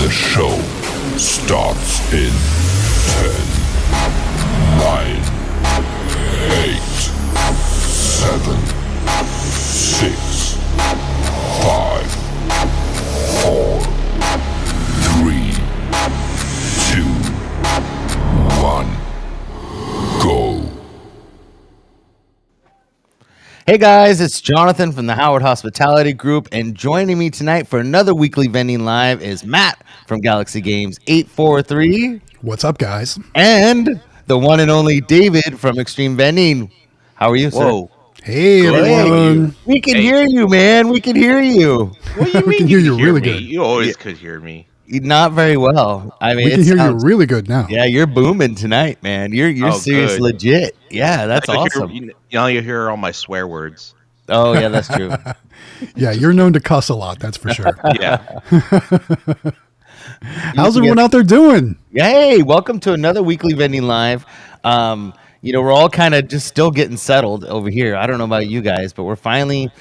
The show starts in 10, 9, 8, 7, 6, 5, 4, 3, 2, 1, go. Hey guys, it's Jonathan from the Howard Hospitality Group, and joining me tonight for another weekly Vending Live is Matt from Galaxy Games 843. What's up, guys? And the one and only David from Xtreme Vending. How are you, Whoa. sir? Hey, Good. everyone. We can hear you, man. We can hear you. What do you We mean can hear you really good. You always could hear me. Not very well. I mean, We can hear you really good now. Yeah, you're booming tonight, man. You're Oh, serious, good. legit. Yeah, that's I could awesome. Hear, you hear all my swear words. Oh, yeah, that's true. Yeah, you're known to cuss a lot, that's for sure. Yeah. How's everyone out there doing? Hey, welcome to another weekly Vending Live. We're all kind of just still getting settled over here. I don't know about you guys, but we're finally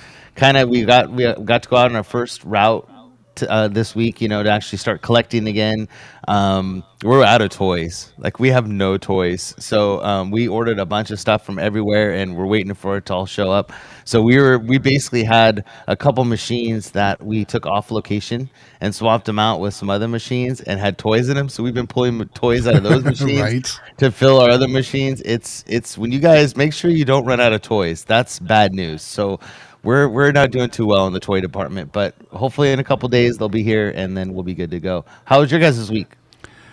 we got to go out on our first route this week, to actually start collecting again. We're out of toys. Like, we have no toys. So we ordered a bunch of stuff from everywhere, and we're waiting for it to all show up. So we basically had a couple machines that we took off location and swapped them out with some other machines and had toys in them. So we've been pulling toys out of those machines Right. to fill our other machines. It's when you guys make sure you don't run out of toys. That's bad news. So we're not doing too well in the toy department, but hopefully in a couple days they'll be here and then we'll be good to go. How was your guys this week?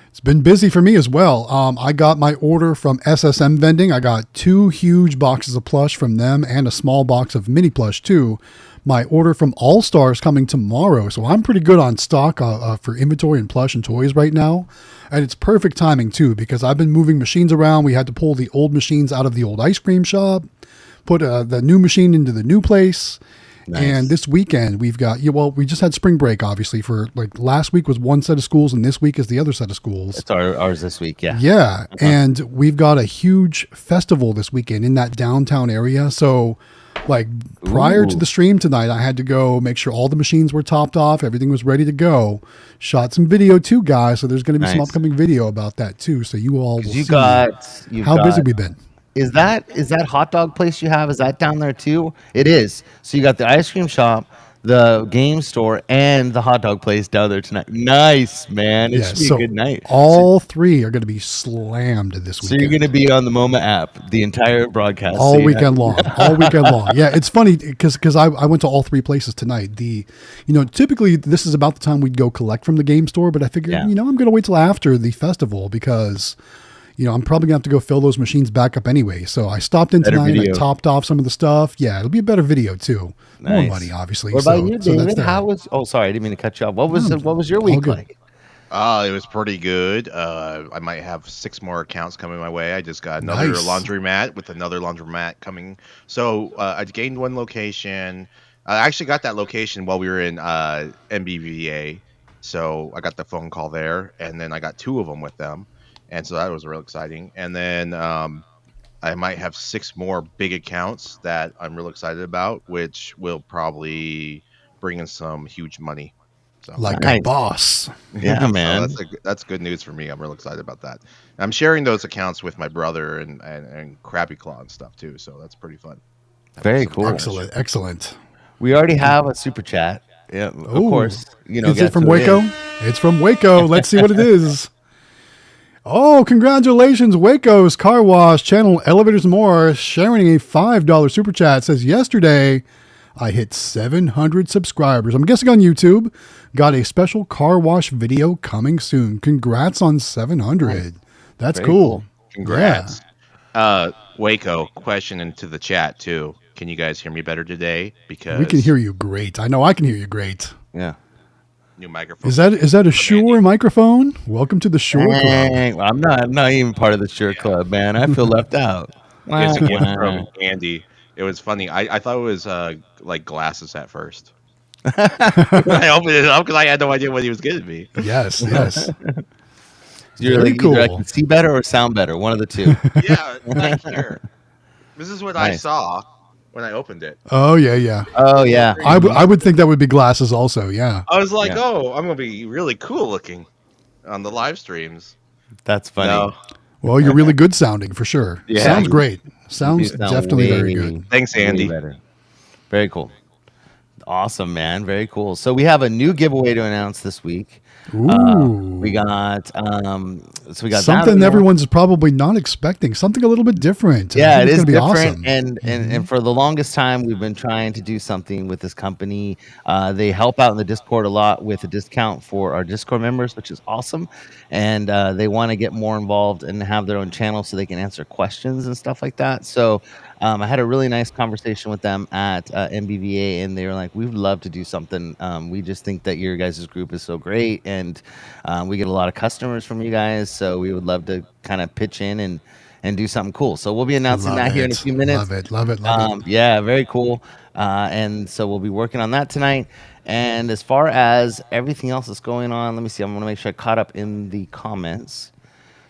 It's been busy for me as well. I got my order from SSM Vending. I got 2 huge boxes of plush from them and a small box of mini plush too. My order from All Stars coming tomorrow, so I'm pretty good on stock for inventory and plush and toys right now. And it's perfect timing too, because I've been moving machines around. We had to pull the old machines out of the old ice cream shop, put the new machine into the new place. Nice. And this weekend we've got, we just had spring break, obviously, for like last week was one set of schools and this week is the other set of schools. It's ours this week. Yeah. Yeah. And we've got a huge festival this weekend in that downtown area. So like prior to the stream tonight, I had to go make sure all the machines were topped off. Everything was ready to go. Shot some video too, guys. So there's going to be some upcoming video about that too. So you all will see how busy we've been. Is that hot dog place you have? Is that down there too? It is. So you got the ice cream shop, the game store, and the hot dog place down there tonight. Nice, man. It should be a good night. All 3 are going to be slammed this weekend. So you're going to be on the MoMA app the entire broadcast. All weekend long. All weekend long. Yeah, it's funny because I went to all 3 places tonight. Typically this is about the time we'd go collect from the game store, but I figured, I'm going to wait till after the festival because I'm probably going to have to go fill those machines back up anyway. So I stopped in tonight and I topped off some of the stuff. Yeah, it'll be a better video too. Nice. More money, obviously. What about you, David? Sorry, I didn't mean to cut you off. What was your week like? It was pretty good. I might have 6 more accounts coming my way. I just got another laundromat with another laundromat coming. So I gained 1 location. I actually got that location while we were in MBVA. So I got the phone call there, and then I got 2 of them with them. And so that was real exciting. And then I might have 6 more big accounts that I'm real excited about, which will probably bring in some huge money. So, like a boss. Yeah, man. So that's good news for me. I'm real excited about that. I'm sharing those accounts with my brother and Krabby Claw and stuff too. So that's pretty fun. Very cool. Excellent. We already have a super chat. Yeah, of course. Is it from Waco? It's from Waco. Let's see what it is. Oh, congratulations, Waco's Car Wash, Channel Elevators and More, sharing a $5 super chat. Says, yesterday, I hit 700 subscribers. I'm guessing on YouTube. Got a special car wash video coming soon. Congrats on 700. That's cool. Congrats. Yeah. Waco, question into the chat, too. Can you guys hear me better today? Because we can hear you great. I know I can hear you great. Yeah. New microphone. Is that a Shure microphone? Welcome to the Shure Club. I'm not even part of the Shure Club, man. I feel left out. It's a gift from Andy. It was funny. I thought it was like glasses at first. I opened it up because I had no idea what he was giving me. Yes. You're cool. Either I can see better or sound better. One of the two. Yeah, back here. This is what I saw. when I opened it. Oh yeah. Oh yeah. I would think that would be glasses also. Yeah. I was like, Yeah. oh, I'm gonna be really cool looking on the live streams. That's funny. No, Well, you're really good sounding for sure. Yeah. Sounds great. You Sounds sound definitely very way- good. thanks, way Andy. better. Very cool. Awesome, man. Very cool. So we have a new giveaway to announce this week. Ooh. We got so we got Something that. everyone's probably not expecting. Something a little bit different. I Yeah, think it it's is gonna be different, awesome. and for the longest time, we've been trying to do something with this company. They help out in the Discord a lot with a discount for our Discord members, which is awesome. And they want to get more involved and have their own channel so they can answer questions and stuff like that. So I had a really nice conversation with them at MBVA, and they were like, "We would love to do something. We just think that your guys' group is so great, and we get a lot of customers from you guys. So we would love to kind of pitch in and do something cool." So we'll be announcing that here in a few minutes. Love it. Yeah, very cool. And so we'll be working on that tonight. And as far as everything else that's going on, let me see. I'm going to make sure I caught up in the comments.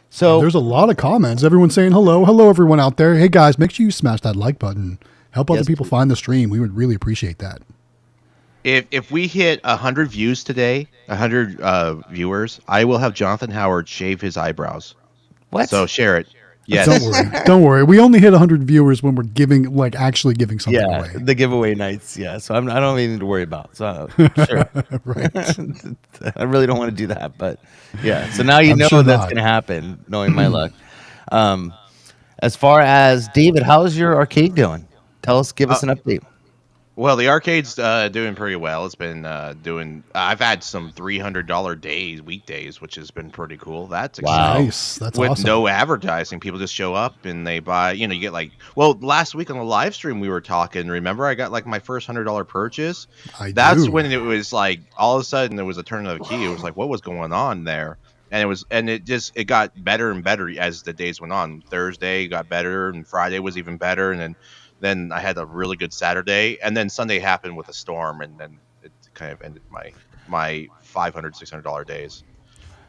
So There's a lot of comments. Everyone's saying hello. Hello, everyone out there. Hey, guys, make sure you smash that like button. Help other Yes, people please. find the stream. We would really appreciate that. If we hit 100 views today, 100 viewers, I will have Jonathan Howard shave his eyebrows. what? So share it. Yes. Don't worry. Don't worry. We only hit 100 viewers when we're giving, like, actually giving something Yeah, away. the giveaway nights. Yeah, so I don't even need to worry about. So sure, Right. I really don't want to do that, but yeah. So now you I'm know sure that's not. going to happen, knowing my luck. As far as David, how's your arcade doing? Tell us, give us an update. Well, the arcade's doing pretty well. It's been doing. I've had some $300 days, weekdays, which has been pretty cool. That's exciting. Nice. That's With awesome. no advertising, people just show up and they buy. You get like. Well, last week on the live stream we were talking. Remember, I got like my first $100 purchase. That's do. when it was like all of a sudden there was a turn of the key. It was like, what was going on there? And it got better and better as the days went on. Thursday got better, and Friday was even better, and then I had a really good Saturday, and then Sunday happened with a storm, and then it kind of ended my $500, $600 days.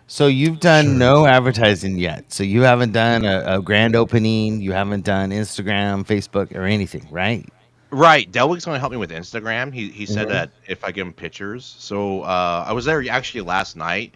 So you've done Sure. no advertising yet. So you haven't done a grand opening. You haven't done Instagram, Facebook, or anything, right? Right, Delwig's going to help me with Instagram. He said Mhm. that if I give him pictures. So I was there actually last night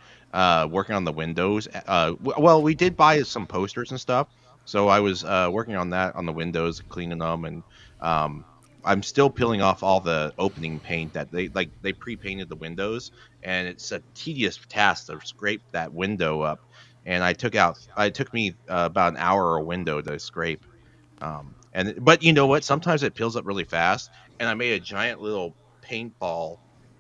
working on the windows. Well, we did buy some posters and stuff. So I was working on that on the windows, cleaning them, and I'm still peeling off all the opening paint that they pre-painted the windows, and it's a tedious task to scrape that window up. And it took me about an hour a window to scrape. But you know what? Sometimes it peels up really fast, and I made a giant little paintball,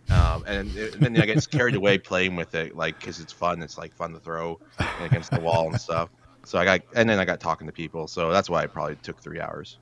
and then I get carried away playing with it, like because it's fun. It's like fun to throw against the wall and stuff. So then I got talking to people. So that's why it probably took 3 hours.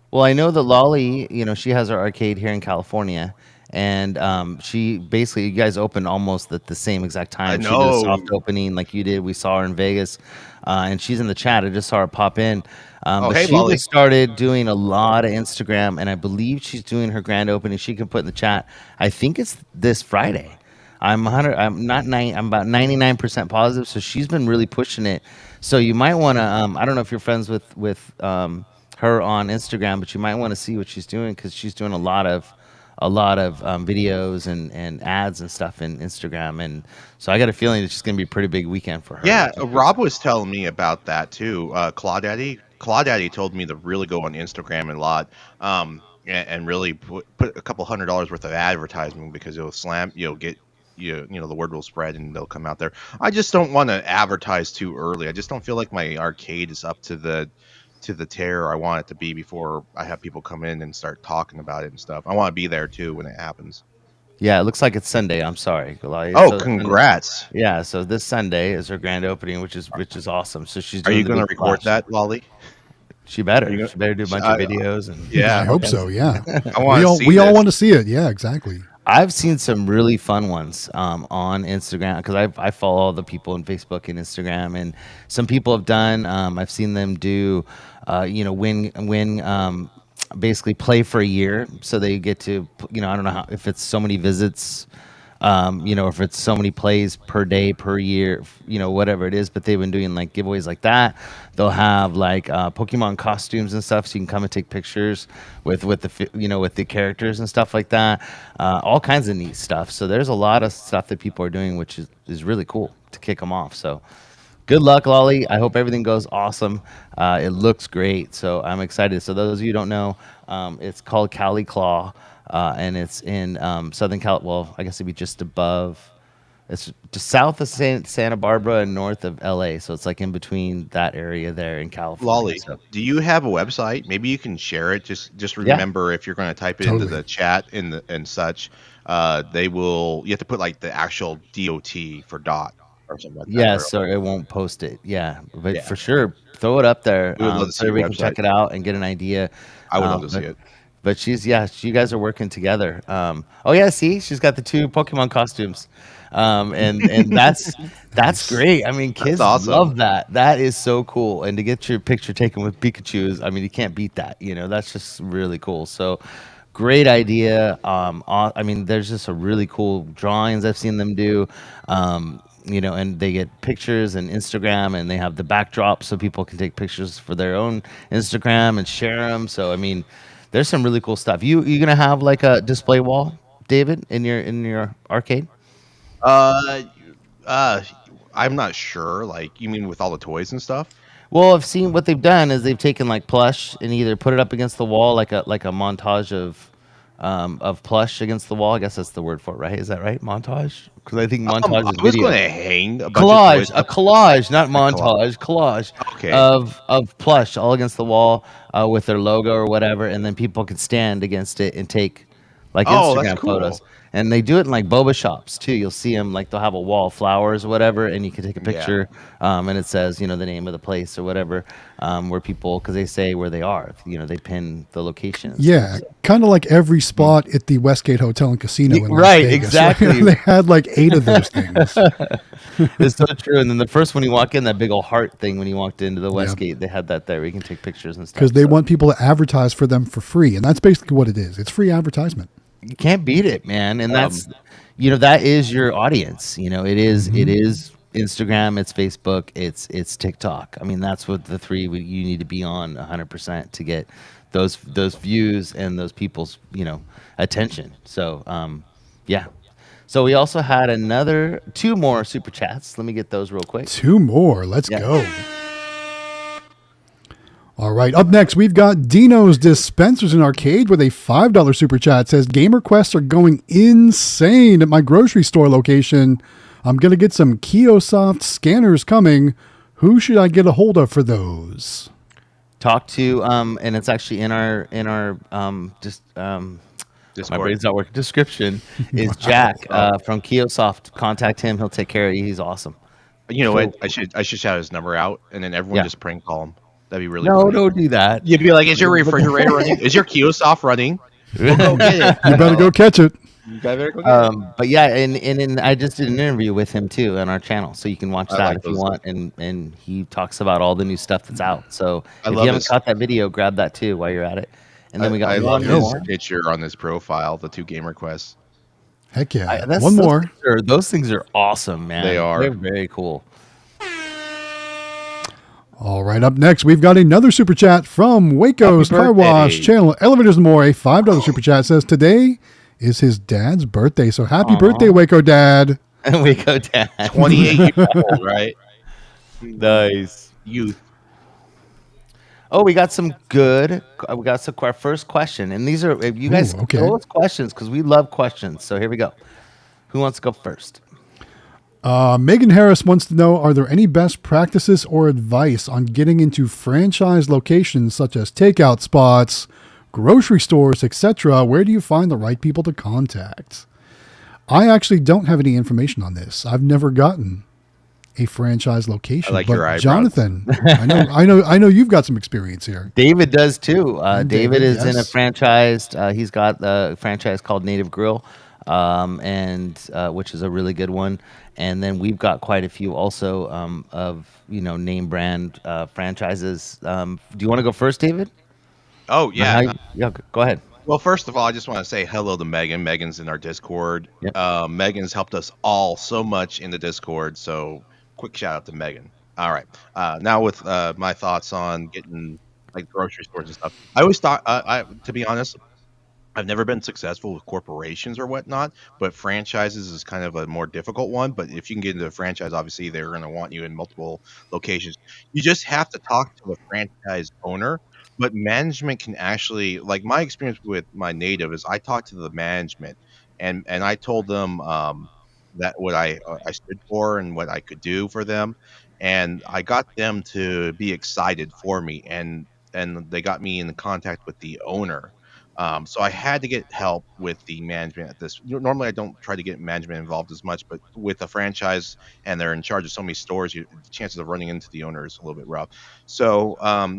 Well, I know that Lolly, she has her arcade here in California, and she basically, you guys opened almost at the same exact time. I She did a know. soft opening like you did. We saw her in Vegas, and she's in the chat. I just saw her pop in. But Hey, she Lolly. just started doing a lot of Instagram, and I believe she's doing her grand opening. She can put in the chat. I think it's this Friday. I'm about 99% positive. So she's been really pushing it. So you might want to. I don't know if you're friends with her on Instagram, but you might want to see what she's doing because she's doing a lot of videos and ads and stuff in Instagram. And so I got a feeling it's just gonna be a pretty big weekend for her. Yeah, Rob was telling me about that too. Claudaddy told me to really go on Instagram a lot, and really put a couple $100 worth of advertising because it'll slam. You'll get the word will spread and they'll come out there. I just don't want to advertise too early. I just don't feel like my arcade is up to the tear I want it to be before I have people come in and start talking about it and stuff. I want to be there too when it happens. Yeah, it looks like it's Sunday. I'm sorry. Oh, So- congrats! Yeah, so this Sunday is her grand opening, which is awesome. So she's. Are doing you the going to big record flash. that, Lolly? She better. Are you She better do a bunch gonna- of videos and. Yeah, I hope so. Yeah. I want to see. We all this. want to see it. Yeah, exactly. I've seen some really fun ones on Instagram because I follow all the people on Facebook and Instagram, and some people have done. I've seen them do, win. Basically, play for a year, so they get to. I don't know if it's so many visits if it's so many plays per day, per year, whatever it is. But they've been doing like giveaways like that. They'll have like Pokemon costumes and stuff, so you can come and take pictures with with the characters and stuff like that. All kinds of neat stuff. So there's a lot of stuff that people are doing, which is really cool to kick them off. So good luck, Lolly. I hope everything goes awesome. It looks great, so I'm excited. So those of you who don't know, it's called Cali Claw, and it's in Southern Cal. Well, I guess it'd be just above. It's just south of Santa Barbara and north of LA, so it's like in between that area there in California. Lolly, So, do you have a website? Maybe you can share it. Just remember, if you're going to type it into the chat and such, they will. You have to put like the actual DOT for dot or something like that. yes, or it won't post it. Yeah, but for sure, throw it up there We would love to see so your everybody can check website. it out and get an idea. I would love to But see it. But you guys are working together. Oh yeah, see, she's got the 2 Pokemon costumes, and that's great. I mean, kids awesome. love that. That is so cool. And to get your picture taken with Pikachu's, I mean, you can't beat that. That's just really cool. So, great idea. I mean, there's just a really cool drawings I've seen them do. And they get pictures and Instagram, and they have the backdrop so people can take pictures for their own Instagram and share them. So, I mean, there's some really cool stuff. You gonna have like a display wall, David, in your arcade? Uh, I'm not sure. Like, you mean with all the toys and stuff? Well, I've seen what they've done is they've taken like plush and either put it up against the wall like a montage of plush against the wall. I guess that's the word for it, right? Is that right? Montage? Because I think montage is I was video. going to hang a bunch Collage, of a collage, not montage, collage Okay. of plush all against the wall with their logo or whatever, and then people can stand against it and take like Oh, that's Instagram cool. photos. And they do it in like boba shops too. You'll see them like they'll have a wall of flowers or whatever, and you can take a picture, and it says the name of the place or whatever, where people, because they say where they are. They pin the location. and Yeah, stuff. kind of like every spot at the Westgate Hotel and Casino in Las Right, Vegas. exactly. They had like 8 of those things. It's so true. And then the first when you walk in, that big old heart thing when you walked into the Westgate, they had that there. You can take pictures and stuff. Because they want people to advertise for them for free. And that's basically what it is. It's free advertisement. You can't beat it, man. And that's that is your audience. It is Instagram, it's Facebook, it's TikTok. I mean, that's what the 3 you need to be on 100% to get those views and those people's attention. So yeah. So we also had 2 more super chats. Let me get those real quick. 2 more. Let's go. All right. Up next, we've got Dino's Dispensers and Arcade with a $5 super chat. Says, game requests are going insane at my grocery store location. I'm going to get some Kiosoft scanners coming. Who should I get a hold of for those? Talk to and it's actually in our my brain's not working. Description is Jack from Kiosoft. Contact him. He'll take care of you. He's awesome. You know what? I should shout his number out, and then everyone just prank call him. That'd be really No, funny. don't do that. You'd be like, "Is your refrigerator running? Is your Kiosoft running? We'll go get it. You better go catch it. You better go get it." But yeah, and I just did an interview with him too on our channel, so you can watch that like if you those. want. And he talks about all the new stuff that's out. So if you love haven't his- caught that video, grab that too while you're at it. And then we got I one love his more. picture on his profile. The 2 game requests. Heck yeah. Those One more. Those things are awesome, man. They are. They're very cool. All right, up next, we've got another super chat from Waco's Happy Car Wash birthday. channel. Elevators and More, a $5 super chat says today is his dad's birthday. So happy birthday, Waco Dad. And we go down. 28 years old, right? Nice. Youth. Oh, we got some good. We got our first question, and these are you guys okay. throw us questions because we love questions. So here we go. Who wants to go first? Megan Harris wants to know, are there any best practices or advice on getting into franchise locations such as takeout spots, grocery stores, etc.? Where do you find the right people to contact? I actually don't have any information on this. I've never gotten a franchise location. I like but your eyebrows. Jonathan, I know you've got some experience here. David does too. David is in a yes. franchised. He's got a franchise called Native Grill, and which is a really good one. And then we've got quite a few also of name brand franchises. Do you want to go first, David? Oh yeah. Yeah, go ahead. Well, first of all, I just want to say hello to Megan. Megan's in our Discord. Yep. Megan's helped us all so much in the Discord. So quick shout out to Megan. All right. Now with my thoughts on getting like grocery stores and stuff. I always thought, to be honest, I've never been successful with corporations or whatnot, but franchises is kind of a more difficult one. But if you can get into a franchise, obviously they're going to want you in multiple locations. You just have to talk to the franchise owner. But management can actually, like my experience with my native is, I talked to the management, and I told them that what I stood for and what I could do for them, and I got them to be excited for me, and they got me in contact with the owner. So I had to get help with the management at this. Normally, I don't try to get management involved as much, but with a franchise and they're in charge of so many stores, the chances of running into the owner is a little bit rough. So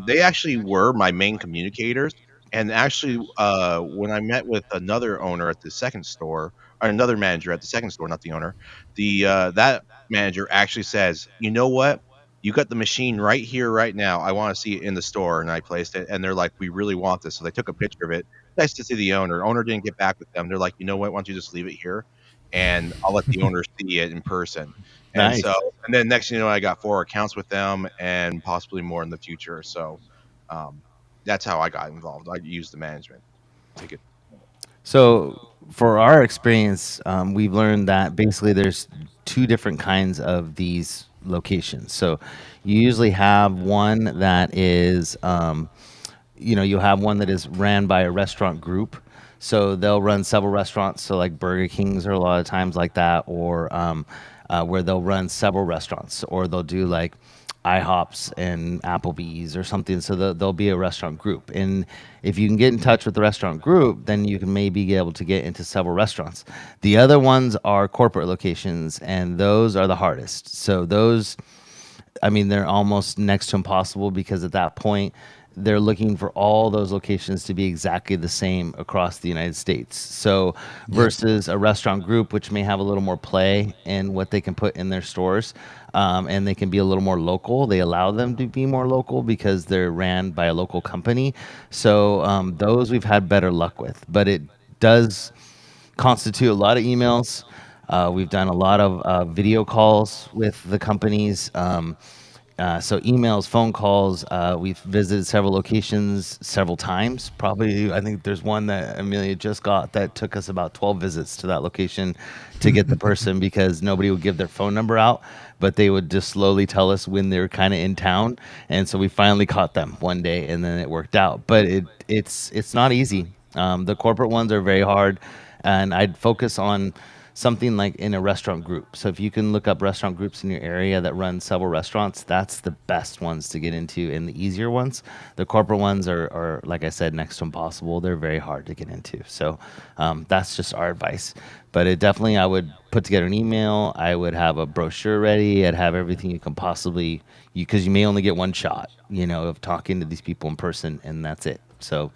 they actually were my main communicators. And actually, when I met with another owner at the second store, or another manager at the second store, not the owner, the that manager actually says, "You know what? You got the machine right here, right now. I want to see it in the store." And I placed it, and they're like, "We really want this." So they took a picture of it. Nice to see the owner. Owner didn't get back with them. They're like, "You know what? Why don't you just leave it here, and I'll let the owner see it in person." And so, Nice. and then next thing you know, I got 4 accounts with them, and possibly more in the future. So, um, that's how I got involved. I used the management to get. So for our experience, we've learned that basically there's two different kinds of these locations. So you usually have one that is, you'll have one that is ran by a restaurant group. So they'll run several restaurants. So like Burger Kings are a lot of times like that, or where they'll run several restaurants, or they'll do like IHOPs and Applebee's or something. So there'll be a restaurant group. And if you can get in touch with the restaurant group, then you can maybe be able to get into several restaurants. The other ones are corporate locations, and those are the hardest. So those, I mean, they're almost next to impossible because at that point, they're looking for all those locations to be exactly the same across the United States. So versus a restaurant group, which may have a little more play in what they can put in their stores, and they can be a little more local. They allow them to be more local because they're ran by a local company. So those we've had better luck with, but it does constitute a lot of emails. We've done a lot of video calls with the companies. So emails, phone calls. We've visited several locations several times. Probably, I think there's one that Amelia just got that took us about 12 visits to that location to get the person because nobody would give their phone number out, but they would just slowly tell us when they were kind of in town. And so we finally caught them one day, and then it worked out. But it's not easy. The corporate ones are very hard, and I'd focus on something like in a restaurant group. So if you can look up restaurant groups in your area that run several restaurants, that's the best ones to get into and the easier ones. The corporate ones are like I said, next to impossible. They're very hard to get into. So that's just our advice. But it definitely, I would put together an email. I would have a brochure ready. I'd have everything you can possibly, because you may only get one shot, of talking to these people in person, and that's it. So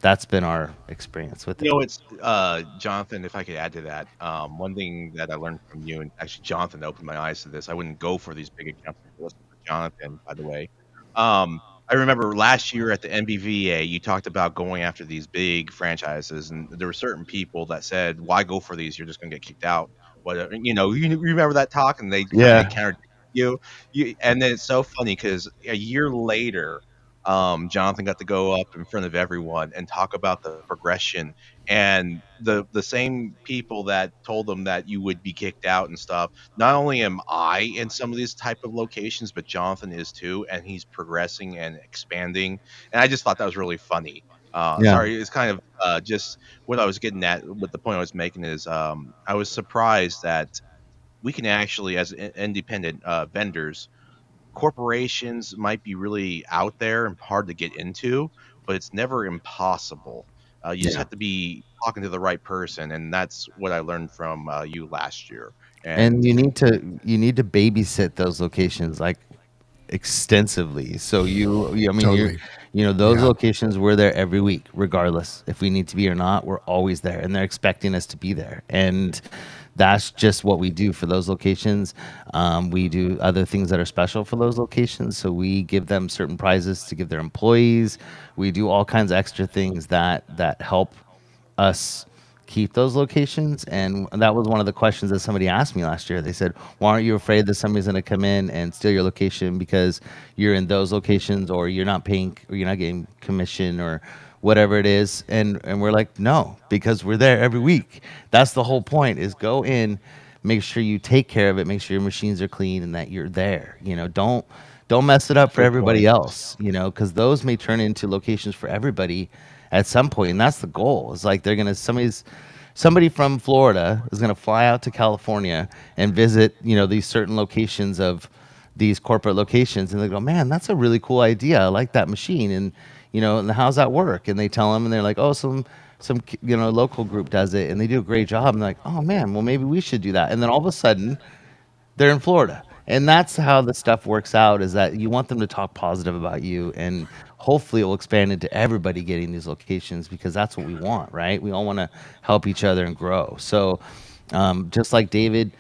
that's been our experience with it. It's Jonathan. If I could add to that, one thing that I learned from you, and actually Jonathan opened my eyes to this. I wouldn't go for these big accounts. Listen to Jonathan, by the way. I remember last year at the MBVA, you talked about going after these big franchises, and there were certain people that said, "Why go for these? You're just going to get kicked out." Whatever, you remember that talk, and they kind of countered you. And then it's so funny because a year later, Jonathan got to go up in front of everyone and talk about the progression, and the same people that told them that you would be kicked out and stuff. Not only am I in some of these type of locations, but Jonathan is too, and he's progressing and expanding. And I just thought that was really funny. Yeah. Sorry, it's kind of just what I was getting at. What the point I was making is, I was surprised that we can actually, as independent vendors, corporations might be really out there and hard to get into, but it's never impossible. You just Yeah. have to be talking to the right person, and that's what I learned from you last year. And And you need to babysit those locations like extensively. So I mean, Totally. those Yeah. locations, we're there every week, regardless if we need to be or not. We're always there, and they're expecting us to be there. And that's just what we do for those locations. We do other things that are special for those locations. So we give them certain prizes to give their employees. We do all kinds of extra things that help us keep those locations. And that was one of the questions that somebody asked me last year. They said, why aren't you afraid that somebody's going to come in and steal your location because you're in those locations, or you're not paying, or you're not getting commission, or whatever it is? And we're like, no, because we're there every week. That's the whole point, is go in, make sure you take care of it, make sure your machines are clean and that you're there. Don't mess it up for everybody else, because those may turn into locations for everybody at some point. And that's the goal. It's like somebody from Florida is going to fly out to California and visit, these certain locations of these corporate locations. And they go, man, that's a really cool idea. I like that machine. And, and how's that work? And they tell them, and they're like, oh, some local group does it and they do a great job. And they're like, oh man, well, maybe we should do that. And then all of a sudden they're in Florida. And that's how the stuff works out, is that you want them to talk positive about you, and hopefully it will expand into everybody getting these locations, because that's what we want, right? We all want to help each other and grow. So just like David,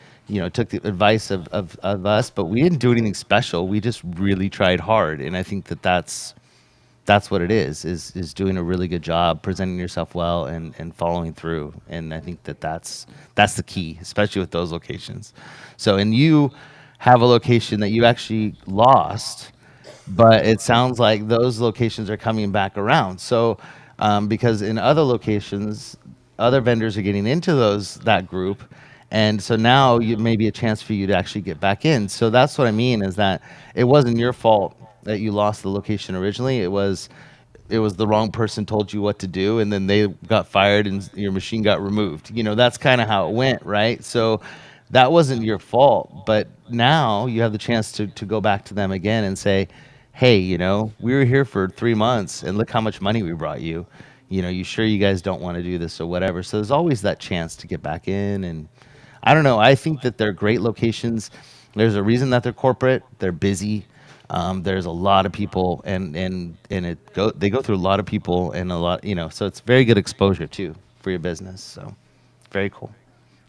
took the advice of us, but we didn't do anything special. We just really tried hard. And I think that's what it is doing a really good job, presenting yourself well, and following through. And I think that's the key, especially with those locations. So, and you have a location that you actually lost, but it sounds like those locations are coming back around. So, because in other locations, other vendors are getting into that group. And so now you may be a chance for you to actually get back in. So that's what I mean, is that it wasn't your fault that you lost the location originally. It was the wrong person told you what to do, and then they got fired and your machine got removed. That's kind of how it went, right? So that wasn't your fault, but now you have the chance to go back to them again and say, hey, we were here for 3 months and look how much money we brought you. You sure you guys don't want to do this or whatever? So there's always that chance to get back in. And I don't know, I think that they're great locations. There's a reason that they're corporate. They're busy. There's a lot of people, and they go through a lot of people and a lot, so it's very good exposure too for your business. So very cool.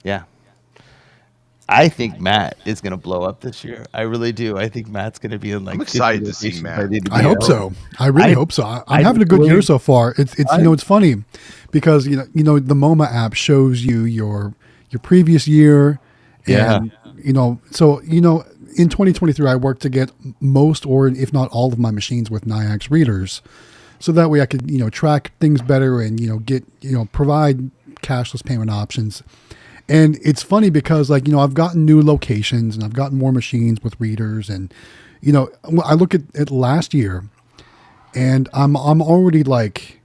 Yeah. I think Matt is going to blow up this year. I really do. I think Matt's going to be in like. I'm excited to see Matt. I hope so. I really hope so. I'm having a good year so far. It's it's funny because the MoMA app shows you your previous year, and so in 2023 I worked to get most, or if not all, of my machines with NIAX readers, so that way I could track things better and get provide cashless payment options. And it's funny because I've gotten new locations and I've gotten more machines with readers, and I look at last year and I'm already like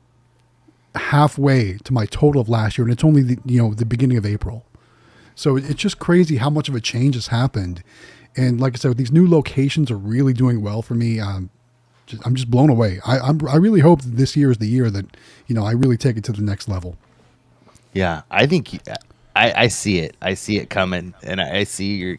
halfway to my total of last year, and it's only the beginning of April. So it's just crazy how much of a change has happened. And like I said, these new locations are really doing well for me. I'm just blown away. I really hope that this year is the year that I really take it to the next level. Yeah, I think I see it. I see it coming, and I see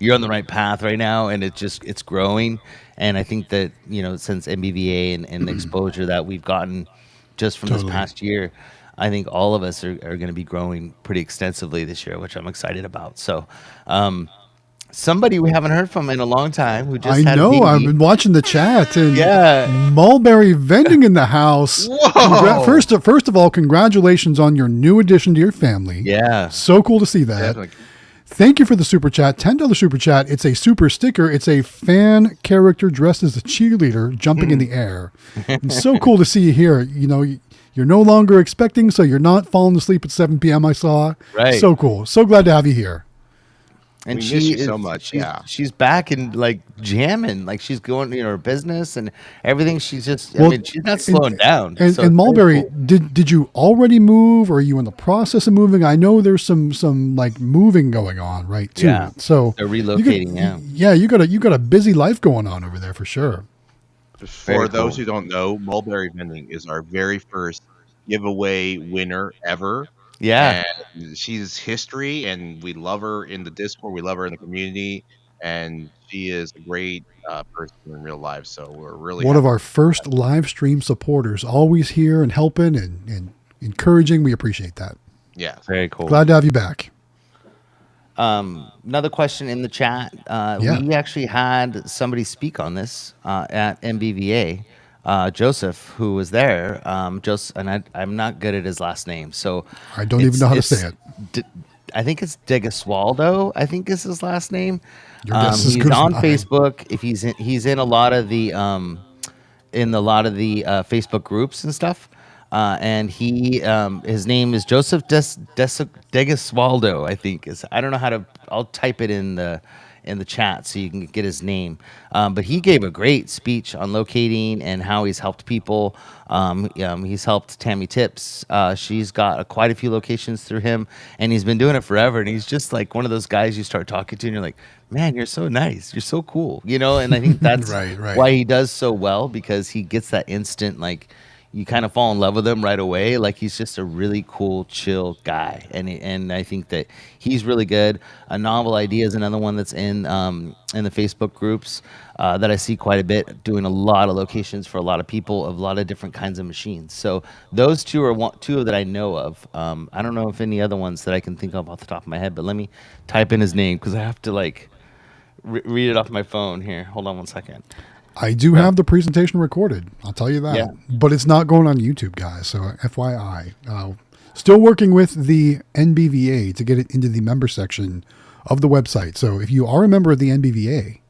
you're on the right path right now, and it's growing. And I think that since MBVA and the exposure that we've gotten just from this past year, I think all of us are going to be growing pretty extensively this year, which I'm excited about. So, somebody we haven't heard from in a long time who just had a baby. I've been watching the chat, and yeah, Mulberry Vending in the house. Whoa! First of all, congratulations on your new addition to your family. Yeah, so cool to see that. Definitely. Thank you for the super chat, $10 super chat. It's a super sticker. It's a fan character dressed as a cheerleader jumping in the air. It's so cool to see you here. You're no longer expecting, so you're not falling asleep at 7 p.m. I saw. Right. So cool. So glad to have you here. And we miss you so much. She's back and like jamming, like she's going her business and everything. She's just, she's not slowing down. And Mulberry, cool. did you already move, or are you in the process of moving? I know there's some like moving going on, right? Too. Yeah. So they're relocating. You got a busy life going on over there for sure. For those who don't know, Mulberry Vending is our very first giveaway winner ever. Yeah. And she's history, and we love her in the Discord. We love her in the community, and she is a great person in real life. So we're really one of our first live stream supporters, always here and helping and encouraging. We appreciate that. Yeah. Very cool. Glad to have you back. Another question in the chat. We actually had somebody speak on this at MBVA. Joseph, who was there. Joseph, and I'm not good at his last name, so I don't even know how to say it's it. D- I think it's Degaswaldo. I think is his last name. Your guess is as He's good as on mine. Facebook. If he's in a lot of the Facebook groups and stuff. And his name is Joseph Degaswaldo. I think is. I don't know how to. I'll type it in the chat so you can get his name. But he gave a great speech on locating and how he's helped people. He's helped Tammy Tips. She's got quite a few locations through him, and he's been doing it forever. And he's just like one of those guys you start talking to, and you're like, man, you're so nice. You're so cool, you know. And I think that's Right. why he does so well, because he gets that instant, like, you kind of fall in love with him right away. Like, he's just a really cool, chill guy, and I think that he's really good. A Novel Idea is another one that's in the Facebook groups that I see quite a bit, doing a lot of locations for a lot of people of a lot of different kinds of machines. So those two are two that I know of. I don't know if any other ones that I can think of off the top of my head, but let me type in his name because I have to like read it off my phone here. Hold on one second. I do have the presentation recorded. I'll tell you that. Yeah. But it's not going on YouTube, guys. So FYI. Still working with the NBVA to get it into the member section of the website. So if you are a member of the NBVA,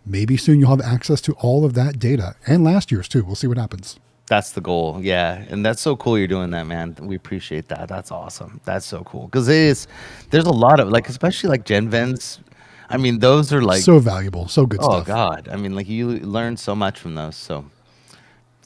maybe soon you'll have access to all of that data and last year's too. We'll see what happens. That's the goal. Yeah. And that's so cool you're doing that, man. We appreciate that. That's awesome. That's so cool. Because there's a lot of, like, especially like Gen Vens. I mean, those are like so valuable, so good stuff. Oh God! I mean, like, you learn so much from those. So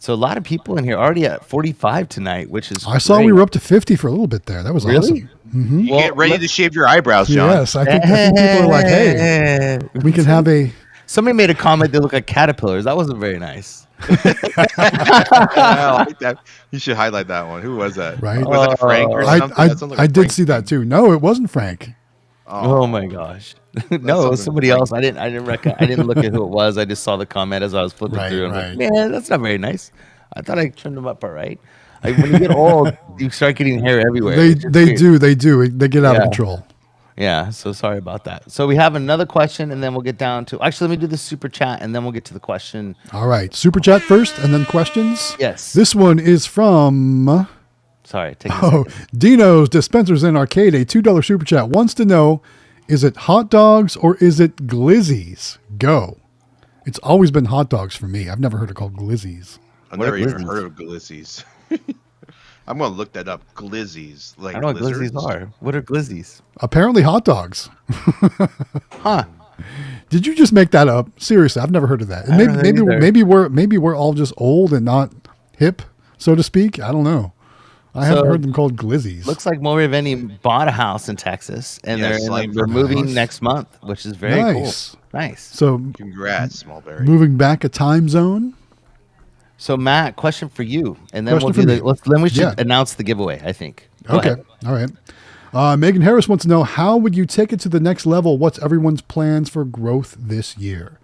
a lot of people in here already at 45 tonight, which is I saw great. we were up to 50 for a little bit there. That was Really? awesome. You get ready to shave your eyebrows, John. Yes, I think people are like, hey, we can have a. Somebody made a comment they look like caterpillars. That wasn't very nice. I like that. You should highlight that one. Who was that? Right. Was that Frank or something? That sounds like I a did Frank see that too. No, it wasn't Frank. Oh my gosh! No, it was somebody else. I didn't look at who it was. I just saw the comment as I was flipping through. And I'm like, man, that's not very nice. I thought I trimmed them up all right. Like, when you get old, you start getting hair everywhere. They do. They get out of control. Yeah, so sorry about that. So we have another question, and then we'll get down to. Actually, let me do the super chat, and then we'll get to the question. All right, super chat first, and then questions. Yes. This one is from. Sorry, take a second. Dino's Dispensers in Arcade, a $2 super chat, wants to know, is it hot dogs or is it glizzies? Go. It's always been hot dogs for me. I've never heard it called glizzies. I've never even heard of glizzies. I'm going to look that up. Glizzies. Like, I don't know what glizzies are. What are glizzies? Apparently hot dogs. Huh. Did you just make that up? Seriously, I've never heard of that. And maybe we're all just old and not hip, so to speak. I don't know. I haven't heard them called glizzies. Looks like Mobile Vending bought a house in Texas, and they're moving next month, which is very cool. Nice. So, congrats, Smallberry. Moving back a time zone. So, Matt, question for you, and then we should announce the giveaway. I think. Go ahead. All right. Megan Harris wants to know, how would you take it to the next level? What's everyone's plans for growth this year?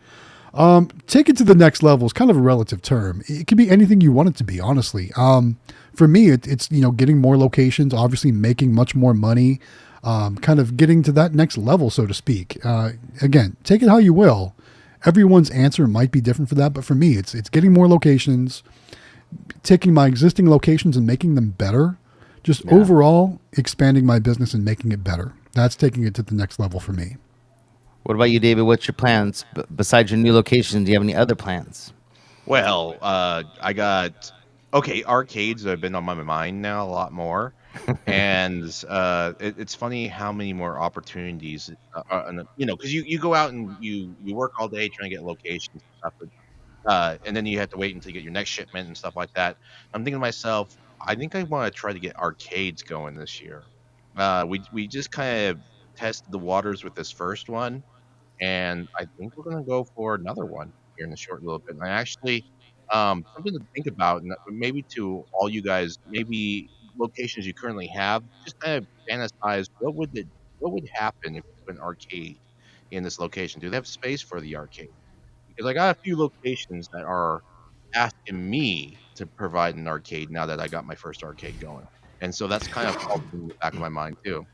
Take it to the next level is kind of a relative term. It could be anything you want it to be, honestly. For me, it's getting more locations, obviously making much more money, kind of getting to that next level, so to speak. Again, take it how you will. Everyone's answer might be different for that, but for me, it's getting more locations, taking my existing locations and making them better. Just overall expanding my business and making it better. That's taking it to the next level for me. What about you, David? What's your plans besides your new location? Do you have any other plans? Well, I got arcades have been on my mind now a lot more, and it's funny how many more opportunities, because you go out and you work all day trying to get locations and stuff, and then you have to wait until you get your next shipment and stuff like that. I'm thinking to myself, I think I want to try to get arcades going this year. We just kind of tested the waters with this first one, and I think we're going to go for another one here in a short little bit. And I actually, something to think about, and maybe to all you guys, maybe locations you currently have, just kind of fantasize what would happen if we put an arcade in this location. Do they have space for the arcade? Because I got a few locations that are asking me to provide an arcade now that I got my first arcade going, and so that's kind of all in the back of my mind too.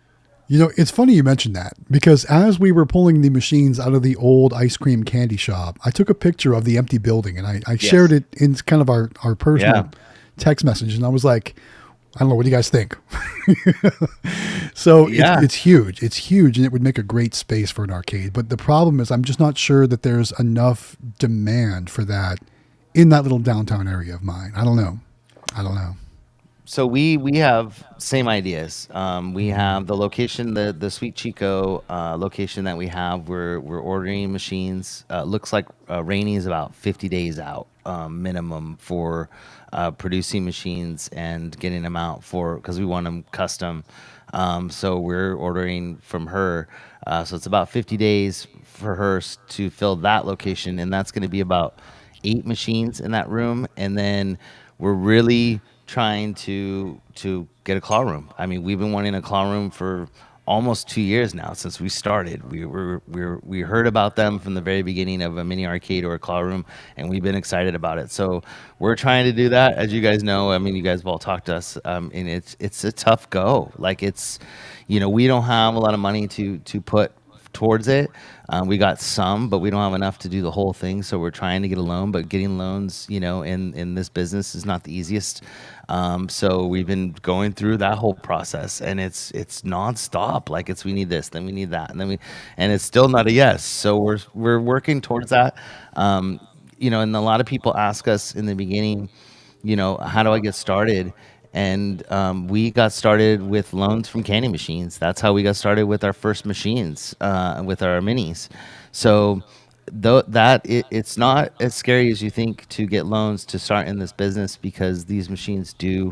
You know, it's funny you mentioned that because as we were pulling the machines out of the old ice cream candy shop, I took a picture of the empty building and I shared it in kind of our personal text message. And I was like, I don't know, what do you guys think? So it's huge. It's huge and it would make a great space for an arcade. But the problem is I'm just not sure that there's enough demand for that in that little downtown area of mine. I don't know. So we have same ideas. We have the location, the Sweet Chico location that we have. We're ordering machines. Looks like Rainy is about 50 days out minimum for producing machines and getting them out because we want them custom. So we're ordering from her. So it's about 50 days for her to fill that location, and that's going to be about 8 machines in that room, and then we're really trying to get a claw room. I mean, we've been wanting a claw room for almost 2 years now since we started. We heard about them from the very beginning of a mini arcade or a claw room, and we've been excited about it. So we're trying to do that. As you guys know, I mean, you guys have all talked to us, and it's a tough go. Like we don't have a lot of money to put towards it. We got some, but we don't have enough to do the whole thing. So we're trying to get a loan, but getting loans, in this business is not the easiest. So we've been going through that whole process, and it's nonstop. Like we need this, then we need that, and it's still not a yes. So we're working towards that. And a lot of people ask us in the beginning, how do I get started? And we got started with loans from candy machines. That's how we got started with our first machines, with our minis. So it's not as scary as you think to get loans to start in this business, because these machines do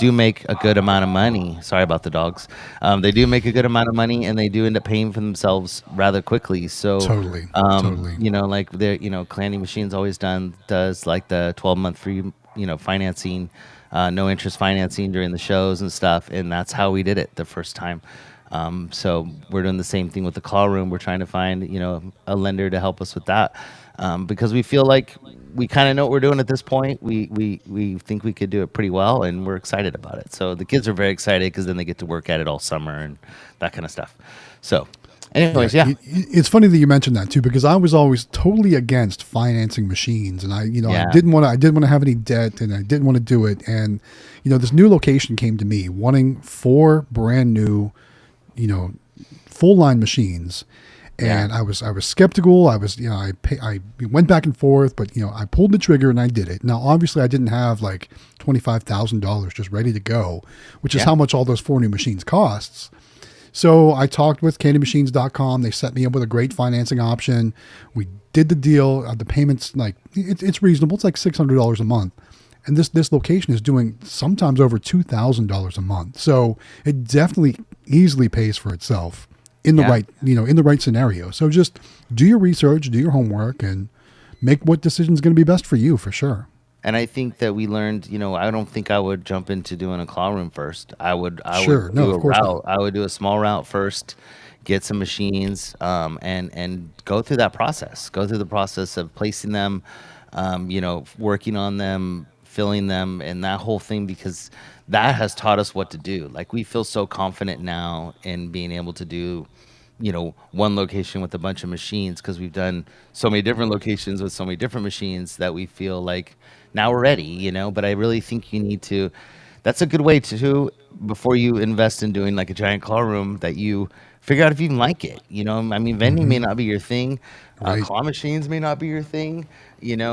make a good amount of money. Sorry about the dogs. They do make a good amount of money, and they do end up paying for themselves rather quickly. So totally. Like candy machines always does like the 12-month free, financing. No interest financing during the shows and stuff, and that's how we did it the first time. So we're doing the same thing with the claw room. We're trying to find a lender to help us with that, because we feel like we kind of know what we're doing at this point. We think we could do it pretty well, and we're excited about it. So the kids are very excited because then they get to work at it all summer and that kind of stuff. So anyways, it's funny that you mentioned that too, because I was always totally against financing machines, and I didn't want to have any debt, and I didn't want to do it. And this new location came to me wanting 4 brand new, full line machines, and I was skeptical. I went back and forth, but I pulled the trigger and I did it. Now, obviously, I didn't have like $25,000 just ready to go, which is how much all those 4 new machines costs. So I talked with candymachines.com. They set me up with a great financing option. We did the deal. The payments, it's reasonable. It's like $600 a month. And this location is doing sometimes over $2,000 a month. So it definitely easily pays for itself in the right, in the right scenario. So just do your research, do your homework, and make what decision is going to be best for you, for sure. And I think that we learned, I don't think I would jump into doing a claw room first. I would do a route. I would do a small route first, get some machines, and go through that process. Go through the process of placing them, working on them, filling them, and that whole thing, because that has taught us what to do. Like, we feel so confident now in being able to do, one location with a bunch of machines, because we've done so many different locations with so many different machines that we feel like now we're ready, but I really think you need to, that's a good way to, before you invest in doing like a giant claw room, that you figure out if you even like it. I mean, vending may not be your thing. Right. Claw machines may not be your thing,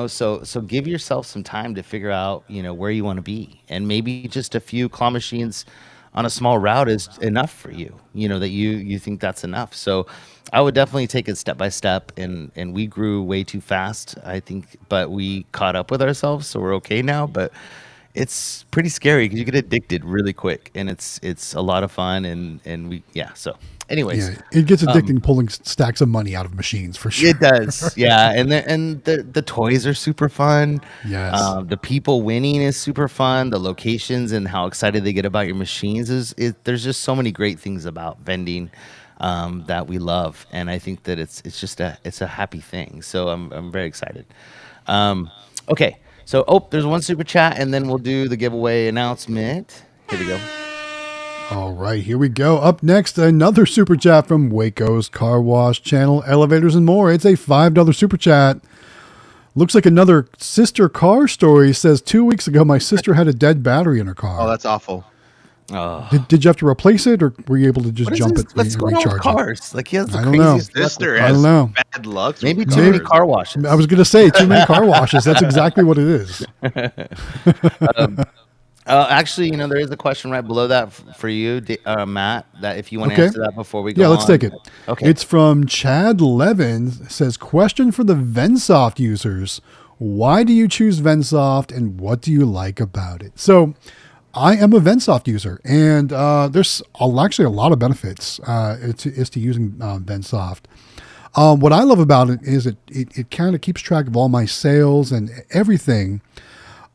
so give yourself some time to figure out, where you want to be. And maybe just a few claw machines on a small route is enough for you, that you think that's enough. So I would definitely take it step by step, and we grew way too fast, I think, but we caught up with ourselves, so we're okay now. But it's pretty scary because you get addicted really quick, and it's a lot of fun, and so anyways, it gets addicting pulling stacks of money out of machines, for sure. It does. Yeah. And the toys are super fun. Yes. The people winning is super fun. The locations and how excited they get about your machines there's just so many great things about vending that we love, and I think that it's just a happy thing. So I'm very excited. Okay. So there's one super chat, and then we'll do the giveaway announcement. Here we go. All right, here we go. Up next, another super chat from Waco's Car Wash Channel, Elevators and More. It's a $5 super chat. Looks like another sister car story. Says 2 weeks ago, my sister had a dead battery in her car. Oh, that's awful. Oh. Did you have to replace it, or were you able to just jump it What's and going on with recharge it? cars? Like he has the I don't know. craziest luck Sister with I has don't know. bad luck. Maybe with too many cars. car washes. I was going to say too many car washes. That's exactly what it is. Actually, there is a question right below that for you, Matt. That if you want to Okay. answer that before we go. Yeah, let's on. take it. Okay. It's from Chad Levin. It says, question for the Vensoft users. Why do you choose Vensoft and what do you like about it? So I am a Vensoft user, and there's actually a lot of benefits to using Vensoft. What I love about it is it kind of keeps track of all my sales and everything.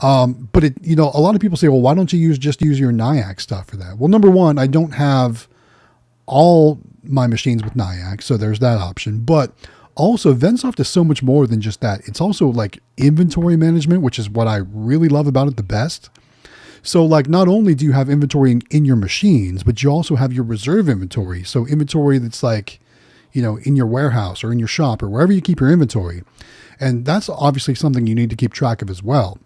But a lot of people say, well, why don't you just use your Nyack stuff for that? Well, number one, I don't have all my machines with Nyack, so there's that option. But also, Vensoft is so much more than just that. It's also like inventory management, which is what I really love about it the best. So like, not only do you have inventory in your machines, but you also have your reserve inventory. So inventory that's like, in your warehouse or in your shop or wherever you keep your inventory. And that's obviously something you need to keep track of as well.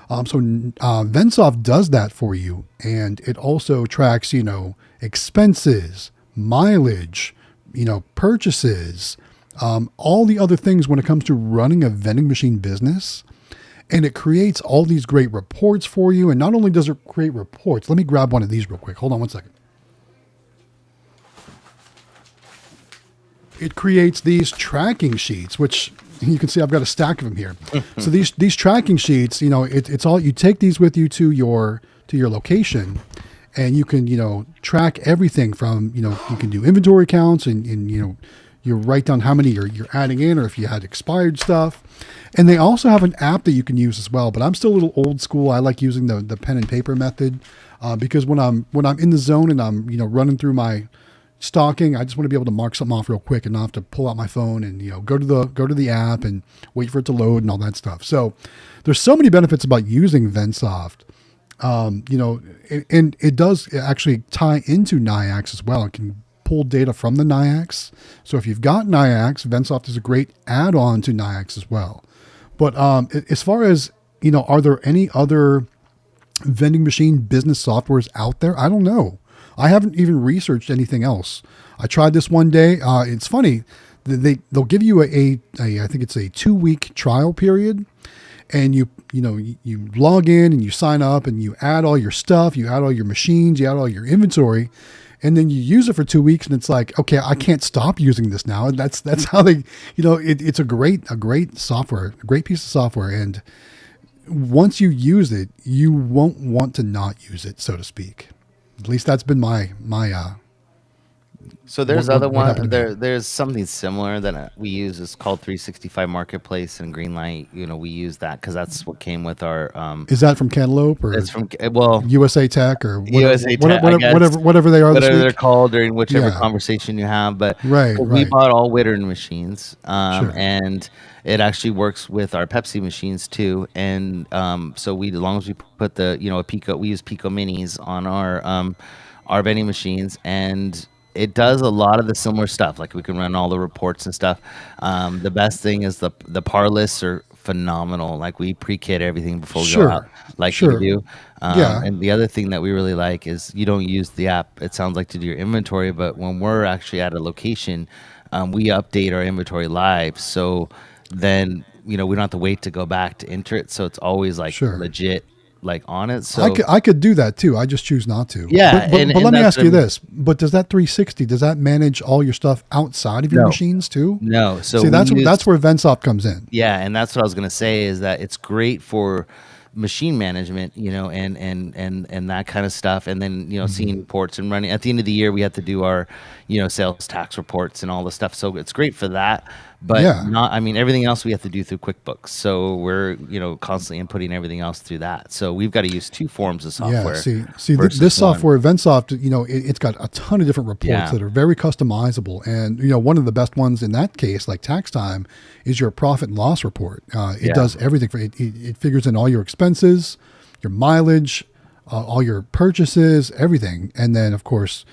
So Vensoft does that for you. And it also tracks, expenses, mileage, purchases, all the other things when it comes to running a vending machine business. And it creates all these great reports for you. And not only does it create reports, let me grab one of these real quick. Hold on one second. It creates these tracking sheets, which you can see I've got a stack of them here. So these tracking sheets, it's all, you take these with you to your location, and you can, track everything from, you can do inventory counts and you write down how many you're adding in, or if you had expired stuff. And they also have an app that you can use as well. But I'm still a little old school. I like using the pen and paper method because when I'm in the zone and I'm running through my stocking, I just want to be able to mark something off real quick and not have to pull out my phone and go to the app and wait for it to load and all that stuff. So there's so many benefits about using Vensoft. And it does actually tie into Nyacks as well. It can pull data from the Nyacks. So if you've got Nyacks, Vensoft is a great add-on to Nyacks as well. But as far as, are there any other vending machine business softwares out there? I don't know. I haven't even researched anything else. I tried this one day. It's funny. They'll give you I think it's a 2-week trial period, and you log in and you sign up and you add all your stuff, you add all your machines, you add all your inventory, and then you use it for 2 weeks, and it's like, okay, I can't stop using this now. And that's how they, it's a great software, a great piece of software. And once you use it, you won't want to not use it, so to speak. At least that's been my So there's other one. There's something similar that we use. It's called 365 Marketplace and Greenlight. We use that because that's what came with our. Is that from Cantaloupe or? It's from USA Tech or USA Tech, whatever they are. Whatever they're called during whichever conversation you have. But we bought all Wittern machines, and it actually works with our Pepsi machines too. And so as long as we put the a Pico, we use Pico Minis on our vending machines, and it does a lot of the similar stuff. Like we can run all the reports and stuff. The best thing is the par lists are phenomenal. Like we pre-kit everything before we go out, like you do. And the other thing that we really like is you don't use the app, it sounds like, to do your inventory, but when we're actually at a location, we update our inventory live. So then, we don't have to wait to go back to enter it. So it's always like legit, like on it. So I could do that too. I just choose not to. Yeah. But let me ask you this. But does that 360, does that manage all your stuff outside of your machines too? No. So see, that's where Vensoft comes in. Yeah. And that's what I was going to say is that it's great for machine management, and that kind of stuff. And then, seeing reports and running at the end of the year, we have to do our, sales tax reports and all the stuff. So it's great for that. But everything else we have to do through QuickBooks. So we're, constantly inputting everything else through that. So we've got to use 2 forms of software. Yeah, see this software, Vensoft, it's got a ton of different reports that are very customizable. And, one of the best ones in that case, like tax time, is your profit and loss report. It does everything. It figures in all your expenses, your mileage, all your purchases, everything. And then, of course,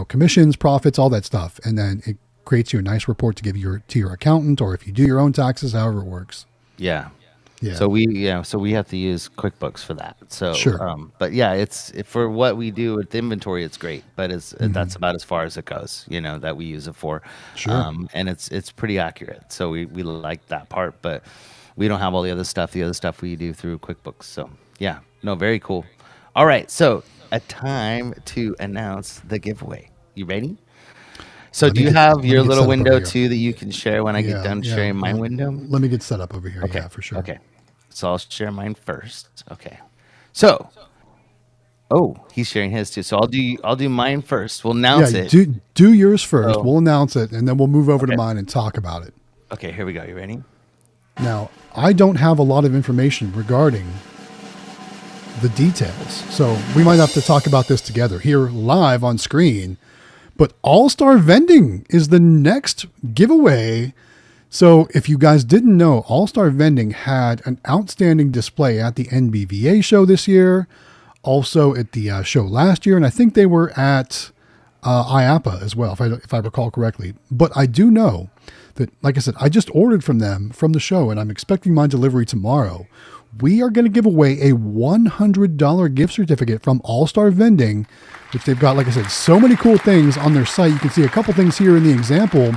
commissions, profits, all that stuff. And then it creates you a nice report to give to your accountant, or if you do your own taxes, however it works. Yeah. Yeah. So we have to use QuickBooks for that. So Sure. But yeah, it's for what we do with inventory, it's great. But that's about as far as it goes, that we use it for. Sure. And it's pretty accurate. So we like that part, but we don't have all the other stuff. The other stuff we do through QuickBooks. So yeah, no, very cool. All right, so a time to announce the giveaway. You ready? So do you have your little window too that you can share when I get done sharing my window? Let me get set up over here. Okay. Yeah, for sure. Okay. So I'll share mine first. Okay. So, he's sharing his too. So I'll do mine first. We'll announce it. Do yours first. Oh. We'll announce it, and then we'll move over to mine and talk about it. Okay, here we go. You ready? Now, I don't have a lot of information regarding the details, so we might have to talk about this together here live on screen. But All-Star Vending is the next giveaway. So if you guys didn't know, All-Star Vending had an outstanding display at the NBVA show this year, also at the show last year, and I think they were at IAPA as well, if I recall correctly. But I do know that, like I said, I just ordered from them from the show, and I'm expecting my delivery tomorrow. We are going to give away a $100 gift certificate from All-Star Vending, which they've got, like I said, so many cool things on their site. You can see a couple things here in the example.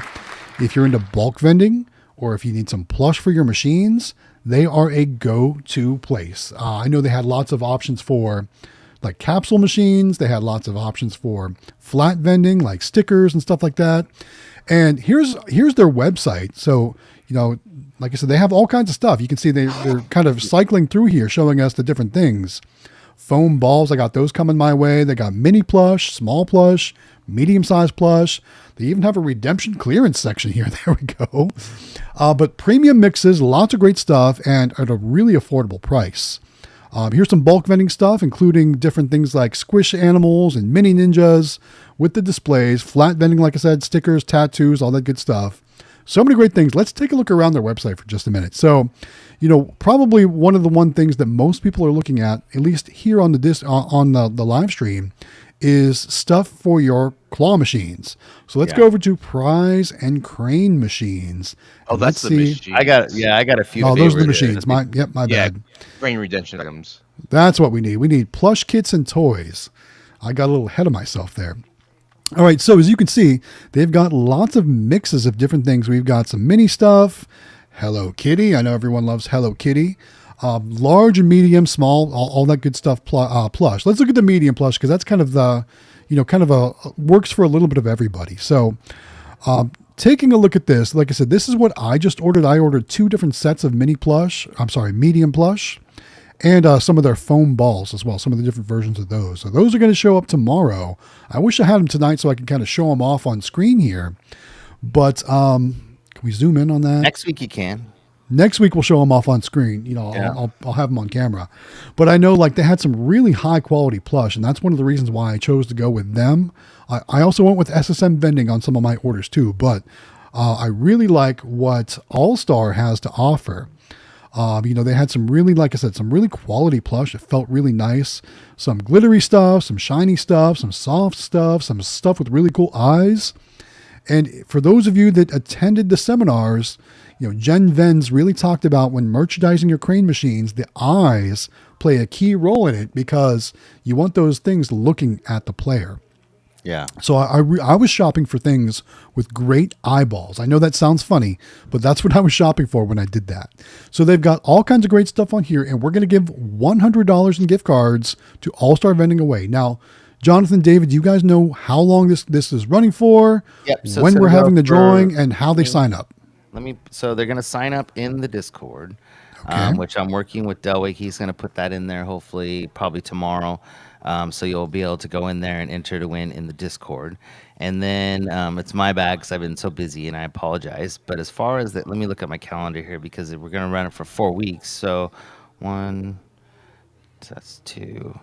If you're into bulk vending, or if you need some plush for your machines, they are a go-to place. I know they had lots of options for like capsule machines. They had lots of options for flat vending, like stickers and stuff like that. And here's their website. So, like I said, they have all kinds of stuff. You can see they're kind of cycling through here, showing us the different things. Foam balls, I got those coming my way. They got mini plush, small plush, medium-sized plush. They even have a redemption clearance section here. There we go. But premium mixes, lots of great stuff, and at a really affordable price. Here's some bulk vending stuff, including different things like squish animals and mini ninjas with the displays, flat vending, like I said, stickers, tattoos, all that good stuff. So many great things. Let's take a look around their website for just a minute. So, probably one of the things that most people are looking at least here on the live stream, is stuff for your claw machines. So let's go over to prize and crane machines. Oh, that's the machine. I got a few. Oh, those are the machines. My bad. Crane redemption items. That's what we need. We need plush kits and toys. I got a little ahead of myself there. All right, so as you can see, they've got lots of mixes of different things. We've got some mini stuff, Hello Kitty. I know everyone loves Hello Kitty. Large and medium, small, all that good stuff. Plush. Let's look at the medium plush because that's kind of the, works for a little bit of everybody. So, taking a look at this, like I said, this is what I just ordered. I ordered 2 different sets of medium plush, and some of their foam balls as well, some of the different versions of those. So those are going to show up tomorrow. I wish I had them tonight so I can kind of show them off on screen here. But can we zoom in on that? Next week you can. Next week we'll show them off on screen. I'll have them on camera. But I know they had some really high quality plush, and that's one of the reasons why I chose to go with them. I also went with SSM Vending on some of my orders too, but I really like what All-Star has to offer. They had some really, like I said, some really quality plush. It felt really nice. Some glittery stuff, some shiny stuff, some soft stuff, some stuff with really cool eyes. And for those of you that attended the seminars, Jen Venz really talked about when merchandising your crane machines, the eyes play a key role in it because you want those things looking at the player. Yeah. So I was shopping for things with great eyeballs. I know that sounds funny, but that's what I was shopping for when I did that. So they've got all kinds of great stuff on here, and we're going to give $100 in gift cards to All-Star Vending away. Now, Jonathan, David, do you guys know how long this is running for? Yep. So when we're having the drawing and how they sign up? So they're going to sign up in the Discord, which I'm working with Delwick. He's going to put that in there hopefully probably tomorrow. So you'll be able to go in there and enter to win in the Discord. And then it's my bad because I've been so busy and I apologize. But as far as that, let me look at my calendar here because we're going to run it for 4 weeks. So 1, that's 2,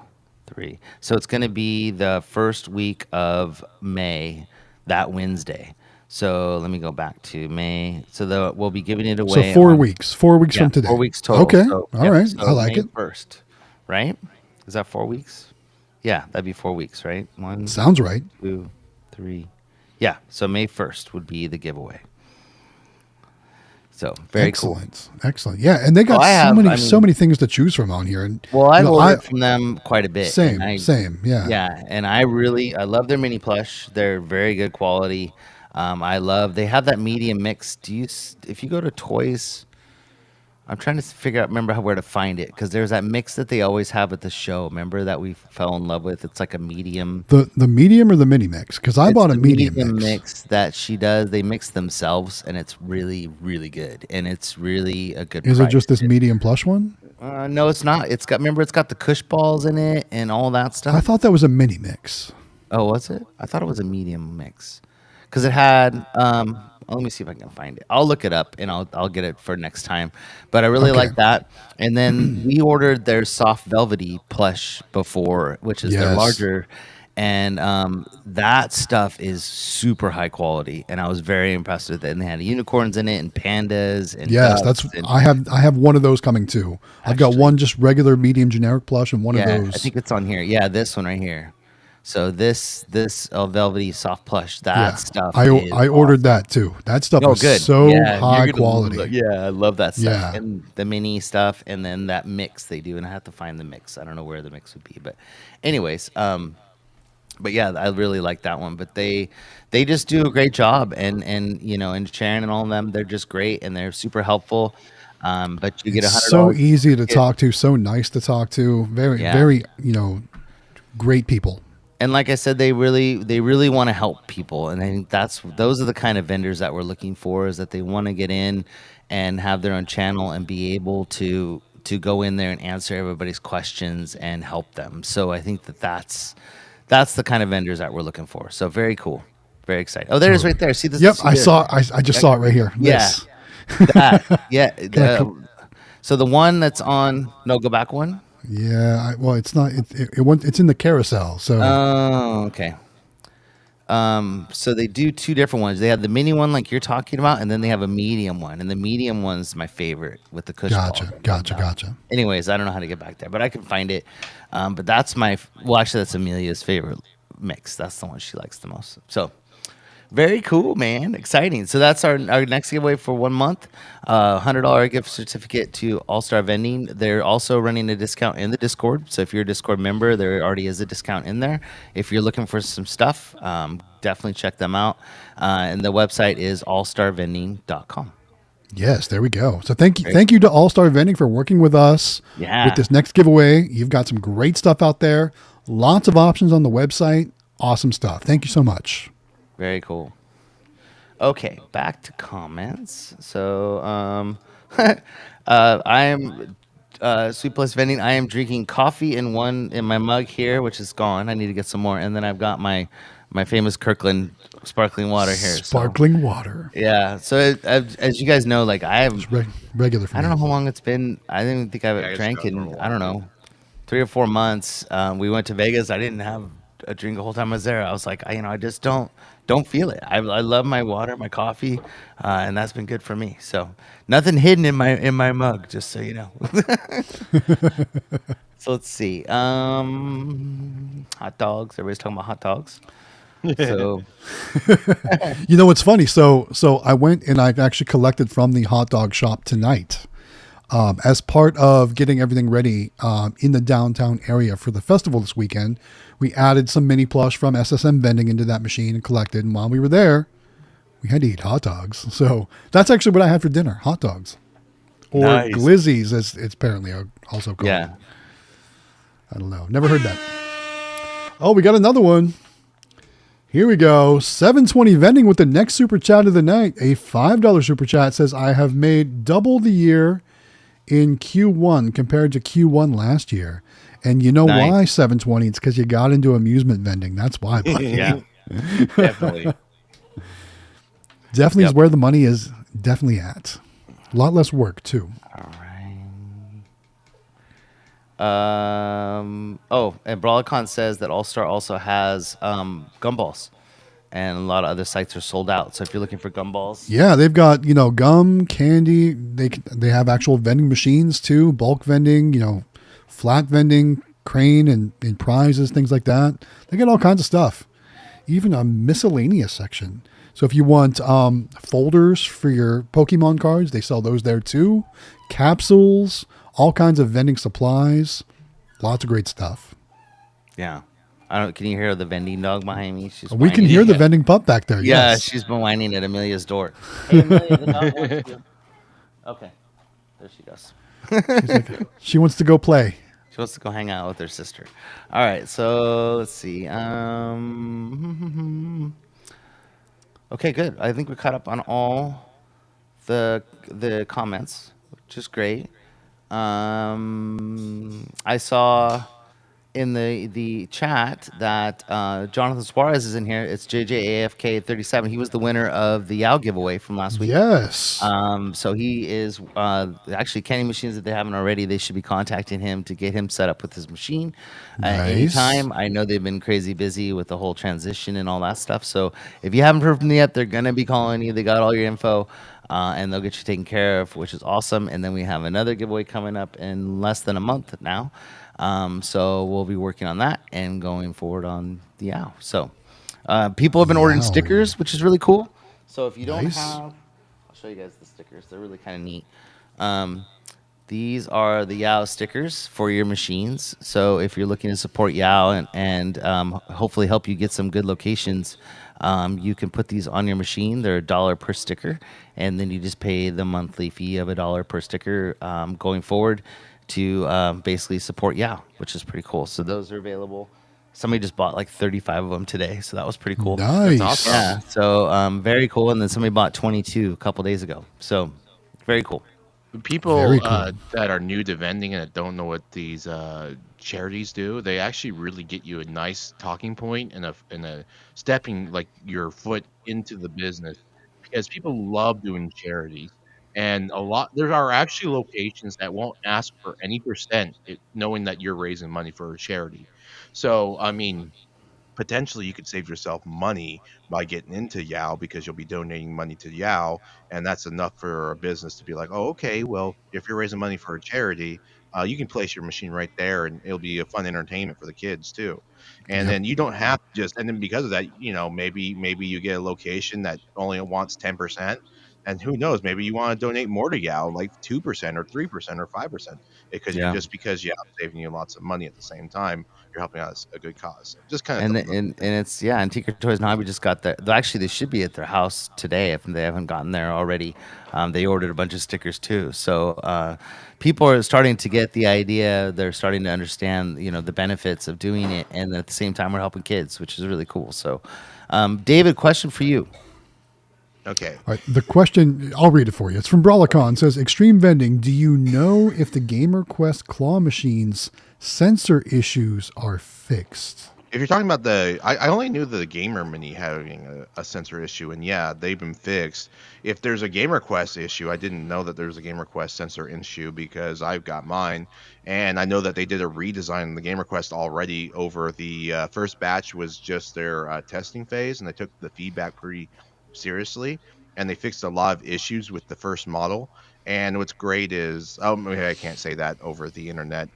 3. So it's going to be the first week of May, that Wednesday. So let me go back to May. So we'll be giving it away. So 4 weeks. 4 weeks from today. 4 weeks total. Okay. So, all right. So I like May it. 1st, right? Is that 4 weeks? Yeah, that'd be 4 weeks, right? One, Sounds right. 2, 3. Yeah, so May 1st would be the giveaway. So very cool. Excellent. Yeah, and they got so many things to choose from on here. And well, I've ordered from them quite a bit. Same. Yeah. Yeah, and I love their mini plush. They're very good quality. They have that medium mix. If you go to toys, I'm trying to remember where to find it, because there's that mix that they always have at the show. Remember that we fell in love with? It's like a medium. The medium or the mini mix? Because I bought a medium mix that she does. They mix themselves, and it's really, really good. And it's really a good. Is it just this medium plush one? No, it's not. It's got the Cush balls in it and all that stuff. I thought that was a mini mix. Oh, was it? I thought it was a medium mix, because it had. Let me see if I can find it. I'll look it up and I'll get it for next time. But I really like that. And then we ordered their soft velvety plush before, which is their larger. And that stuff is super high quality, and I was very impressed with it. And they had unicorns in it and pandas and I have one of those coming too. I've got one just regular medium generic plush and one of those. I think it's on here. Yeah, this one right here. So this velvety soft plush, stuff. I ordered that too. That stuff was good. So high quality. I love that stuff. And the mini stuff, and then that mix they do. And I have to find the mix. I don't know where the mix would be, but anyways, but yeah, I really like that one. But they just do a great job, and Sharon and all of them, they're just great, and they're super helpful. But you get $100. So easy to talk to, so nice to talk to. Very great people. And like I said, they really want to help people, and I think those are the kind of vendors that we're looking for, is that they want to get in and have their own channel and be able to go in there and answer everybody's questions and help them. So I think that's the kind of vendors that we're looking for. So very cool, very excited. Oh, there it is right there. See this? Yep, I saw. I just saw it right here. Yeah, this. that. Yeah. So the one that's on. No, go back one. Yeah, it's not. It's in the carousel. So. Oh, okay. So they do two different ones. They have the mini one, like you're talking about, and then they have a medium one. And the medium one's my favorite with the cushion. Gotcha. Anyways, I don't know how to get back there, but I can find it. But that's that's Amelia's favorite mix. That's the one she likes the most. So. Very cool, man. Exciting. So that's our next giveaway for 1 month. $100 gift certificate to All-Star Vending. They're also running a discount in the Discord. So if you're a Discord member, there already is a discount in there. If you're looking for some stuff, definitely check them out. And the website is allstarvending.com. Yes, there we go. So thank you to All-Star Vending for working with us with this next giveaway. You've got some great stuff out there. Lots of options on the website. Awesome stuff. Thank you so much. Very cool. Okay, back to comments. So, I am Sweet Plus Vending. I am drinking coffee in my mug here, which is gone. I need to get some more. And then I've got my famous Kirkland sparkling water here. Sparkling water. Yeah. So as you guys know, like I have regular. For I don't know how long it's been. I didn't think I've drank in. I don't know, 3 or 4 months. We went to Vegas. I didn't have a drink the whole time I was there. I was like, I just don't feel it. I love my water, my coffee, and that's been good for me. So nothing hidden in my mug, just so you know. So let's see. Hot dogs. Everybody's talking about hot dogs. So you know what's funny? So I went and I've actually collected from the hot dog shop tonight. As part of getting everything ready in the downtown area for the festival this weekend, we added some mini plush from SSM Vending into that machine and collected. And while we were there, we had to eat hot dogs. So that's actually what I had for dinner, hot dogs. Or glizzies, as it's apparently also called. Yeah. I don't know. Never heard that. Oh, we got another one. Here we go. 720 Vending with the next super chat of the night. A $5 super chat says, I have made double the year in Q1 compared to Q1 last year. And you know why, 720? It's because you got into amusement vending. That's why. Yeah, definitely. Definitely is where the money is definitely at. A lot less work, too. All right. And Brawlicon says that All-Star also has gumballs. And a lot of other sites are sold out. So if you're looking for gumballs. Yeah, they've got, gum, candy. They have actual vending machines, too. Bulk vending, flat vending, crane and prizes, things like that. They got all kinds of stuff. Even a miscellaneous section. So if you want folders for your Pokemon cards, they sell those there too. Capsules, all kinds of vending supplies, lots of great stuff. Yeah. I don't. Can you hear the vending dog behind me? She's We can whining. hear the vending pup back there. Yeah, Yes. she's been whining at Amelia's door. Hey, Amelia, the dog wants you. Okay, there she goes. She wants to go play. She wants to go hang out with her sister. All right, so let's see. Okay, good. I think we caught up on all the comments, which is great. I saw in the chat that Jonathan Suarez is in here. It's JJAFK37. He was the winner of the Yao giveaway from last week. Yes. So he is actually Kenny Machines, if they haven't already, they should be contacting him to get him set up with his machine Nice. anytime. I know they've been crazy busy with the whole transition and all that stuff. So if you haven't heard from them yet, they're gonna be calling you. They got all your info. And they'll get you taken care of, which is awesome. And then we have another giveaway coming up in less than a month now. So we'll be working on that and going forward on the OW. So people have been ordering Yow. stickers, which is really cool. So if you don't Nice. have, I'll show you guys the stickers. They're really kind of neat. These are the Yao stickers for your machines. So if you're looking to support Yao and hopefully help you get some good locations, you can put these on your machine. They're $1 per sticker, and then you just pay the monthly fee of $1 per sticker going forward to basically support Yao, which is pretty cool. So those are available. Somebody just bought like 35 of them today, so that was pretty cool. Nice. awesome. Yeah, so very cool. And then somebody bought 22 a couple days ago. So very cool. People Very cool. that are new to vending and that don't know what these charities do, they actually really get you a nice talking point and a stepping like your foot into the business, because people love doing charities. And there are actually locations that won't ask for any percent, knowing that you're raising money for a charity. So I mean, potentially you could save yourself money by getting into Yao, because you'll be donating money to Yao, and that's enough for a business to be like, oh, okay, well, if you're raising money for a charity, you can place your machine right there, and it'll be a fun entertainment for the kids too. And then you don't have to just, and then because of that, maybe you get a location that only wants 10%. And who knows? Maybe you want to donate more to Yao, like 2% or 3% or 5%, because Yeah. just because Yao is saving you lots of money at the same time, you're helping out a good cause. So just kind And of and it's and Tinker Toys and Hobby just got that. Actually, they should be at their house today if they haven't gotten there already. They ordered a bunch of stickers too. So people are starting to get the idea. They're starting to understand, the benefits of doing it, and at the same time, we're helping kids, which is really cool. So, David, question for you. Okay. All right, the question, I'll read it for you. It's from Brawlicon. It says, Extreme Vending, do you know if the Gamer Quest claw machines sensor issues are fixed? If you're talking about I only knew the Gamer Mini having a sensor issue, and yeah, they've been fixed. If there's a Gamer Quest issue, I didn't know that there was a Gamer Quest sensor issue, because I've got mine, and I know that they did a redesign of the Gamer Quest already. Over the first batch was just their testing phase, and they took the feedback pretty seriously, and they fixed a lot of issues with the first model. And what's great is, maybe I can't say that over the internet.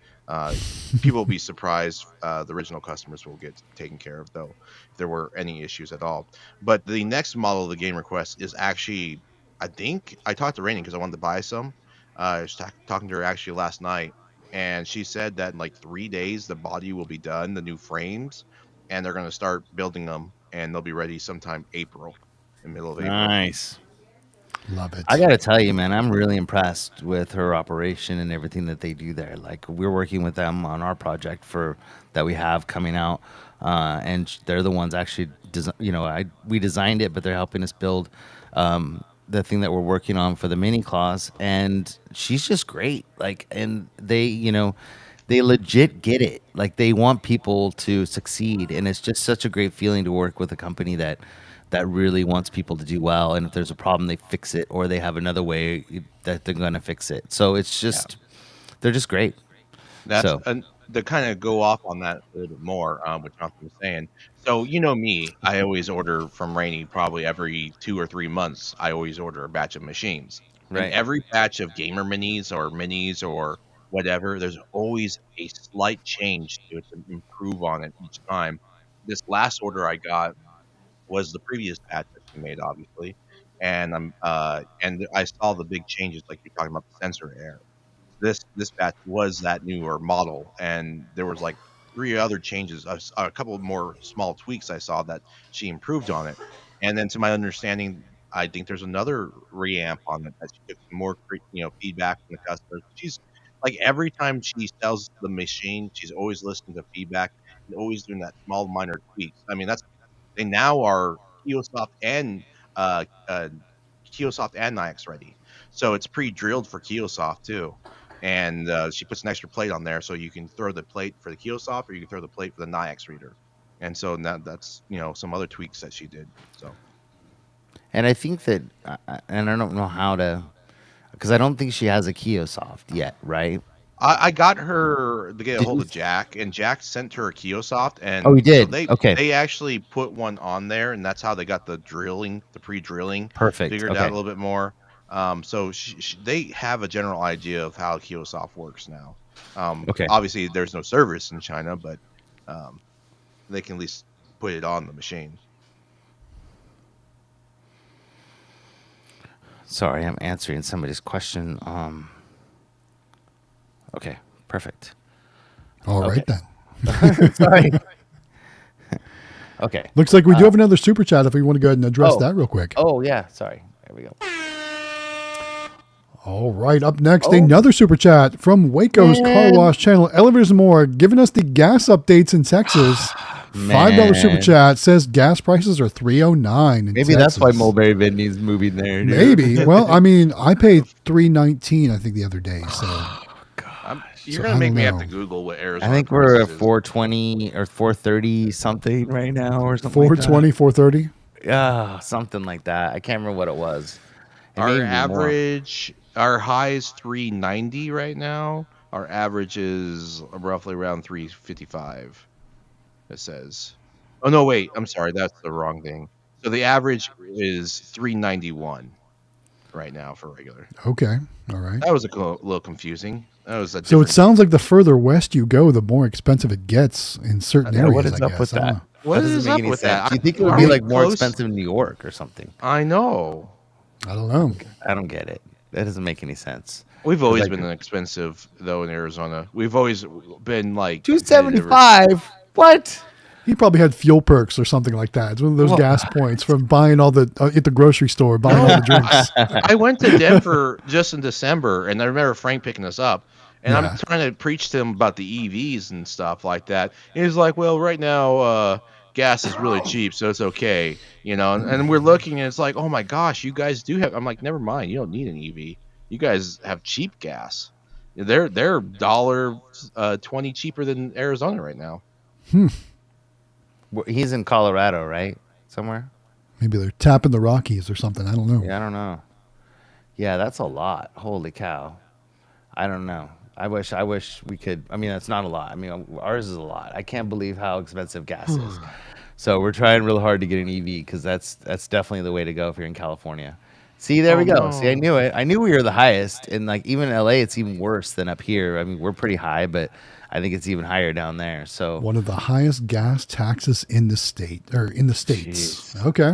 People will be surprised. The original customers will get taken care of, though, if there were any issues at all. But the next model of the Game Request is actually, I think, I talked to Rainy because I wanted to buy some. I was talking to her actually last night, and she said that in like 3 days the body will be done, the new frames, and they're going to start building them, and they'll be ready sometime April, in the middle of April. Nice. Love it. I gotta tell you, man, I'm really impressed with her operation and everything that they do there. Like, we're working with them on our project that we have coming out, and they're the ones actually, we designed it, but they're helping us build the thing that we're working on for the mini claws. And she's just great. Like, and they legit get it. Like, they want people to succeed, and it's just such a great feeling to work with a company that really wants people to do well, and if there's a problem, they fix it, or they have another way that they're going to fix it. So it's just, they're just great. To kind of go off on that a little bit more, what Jonathan was saying. So me, I always order from Rainy probably every 2 or 3 months. I always order a batch of machines. Right. And every batch of Gamer Minis or whatever, there's always a slight change to it to improve on it each time. This last order I got was the previous batch that she made, obviously, and I saw the big changes, like you're talking about the sensor error. This batch was that newer model, and there was like three other changes, a couple of more small tweaks I saw that she improved on it. And then, to my understanding, I think there's another reamp on it that she took some more, feedback from the customers. She's like every time she sells the machine, she's always listening to feedback and always doing that small minor tweaks. I mean, they now are Kiosoft and uh, uh, Kiosoft and Nix ready, so it's pre-drilled for Kiosoft too. And she puts an extra plate on there, so you can throw the plate for the Kiosoft, or you can throw the plate for the Nix reader. And so now that's some other tweaks that she did. So And I think that, and I don't know how to, because I don't think she has a Kiosoft yet, right? I got her to get a Did hold you? of Jack, and Jack sent her a Kiosoft, Oh, he and so did. they Okay, they actually put one on there, and that's how they got the pre-drilling perfect. figured out Okay, a little bit more. So they have a general idea of how Kiosoft works now. okay. Obviously, there's no service in China, but um, they can at least put it on the machine. Sorry, I'm answering somebody's question. Okay, perfect. All right Okay. then. Sorry. Okay. Looks like we do have another super chat if we want to go ahead and address Oh. that real quick. Oh yeah. Sorry. There we go. All right, up next, Oh. another super chat from Waco's Car Wash channel, Elevators and More, giving us the gas updates in Texas. $5 super Man. chat says gas prices are $3.09 in Maybe that's why Texas. Mulberry Vending's moving there. Dude. Maybe. Well, I mean, I paid $3.19 I think the other day. So You're So gonna I make don't me have know. to Google what Arizona. I think we're at prices is. 420 or 430 something right now, or something. 420, 430. Like that. Yeah, something like that. I can't remember what it was. It may Our even be more. average, our high is 390 right now. Our average is roughly around 355. It says. Oh no, wait. I'm sorry. That's the wrong thing. So the average is 391 right now for regular. Okay. All right. That was a little confusing. That was a So it different- sounds like the further west you go, the more expensive it gets in certain Yeah, areas. what is I up guess. with I don't that? know. What That doesn't is make up any with sense. that? Do you think it would Are be we like more close? expensive in New York or something? I know. I don't know. I don't get it. That doesn't make any sense. We've always like- been expensive though in Arizona. We've always been like 275. What? He probably had fuel perks or something like that. It's one of those Well- gas points from buying all the at the grocery store, buying all the drinks. I went to Denver just in December, and I remember Frank picking us up, and Yeah. I'm trying to preach to him about the EVs and stuff like that. And he's like, "Well, right now, gas is really cheap, so it's okay, And we're looking, and it's like, "Oh my gosh, you guys do have." I'm like, "Never mind, you don't need an EV. You guys have cheap gas. They're $1.20 cheaper than Arizona right now." He's in Colorado, right? Somewhere? Maybe they're tapping the Rockies or something. I don't know. Yeah, I don't know. Yeah, that's a lot. Holy cow. I don't know. I wish we could. I mean, that's not a lot. I mean, ours is a lot. I can't believe how expensive gas is. So we're trying real hard to get an EV because that's definitely the way to go if you're in California. See, there we go. no. See, I knew it. I knew we were the highest, and like even in LA, it's even worse than up here. I mean, we're pretty high, but I think it's even higher down there. So One of the highest gas taxes in the state or in the states. Jeez. Okay.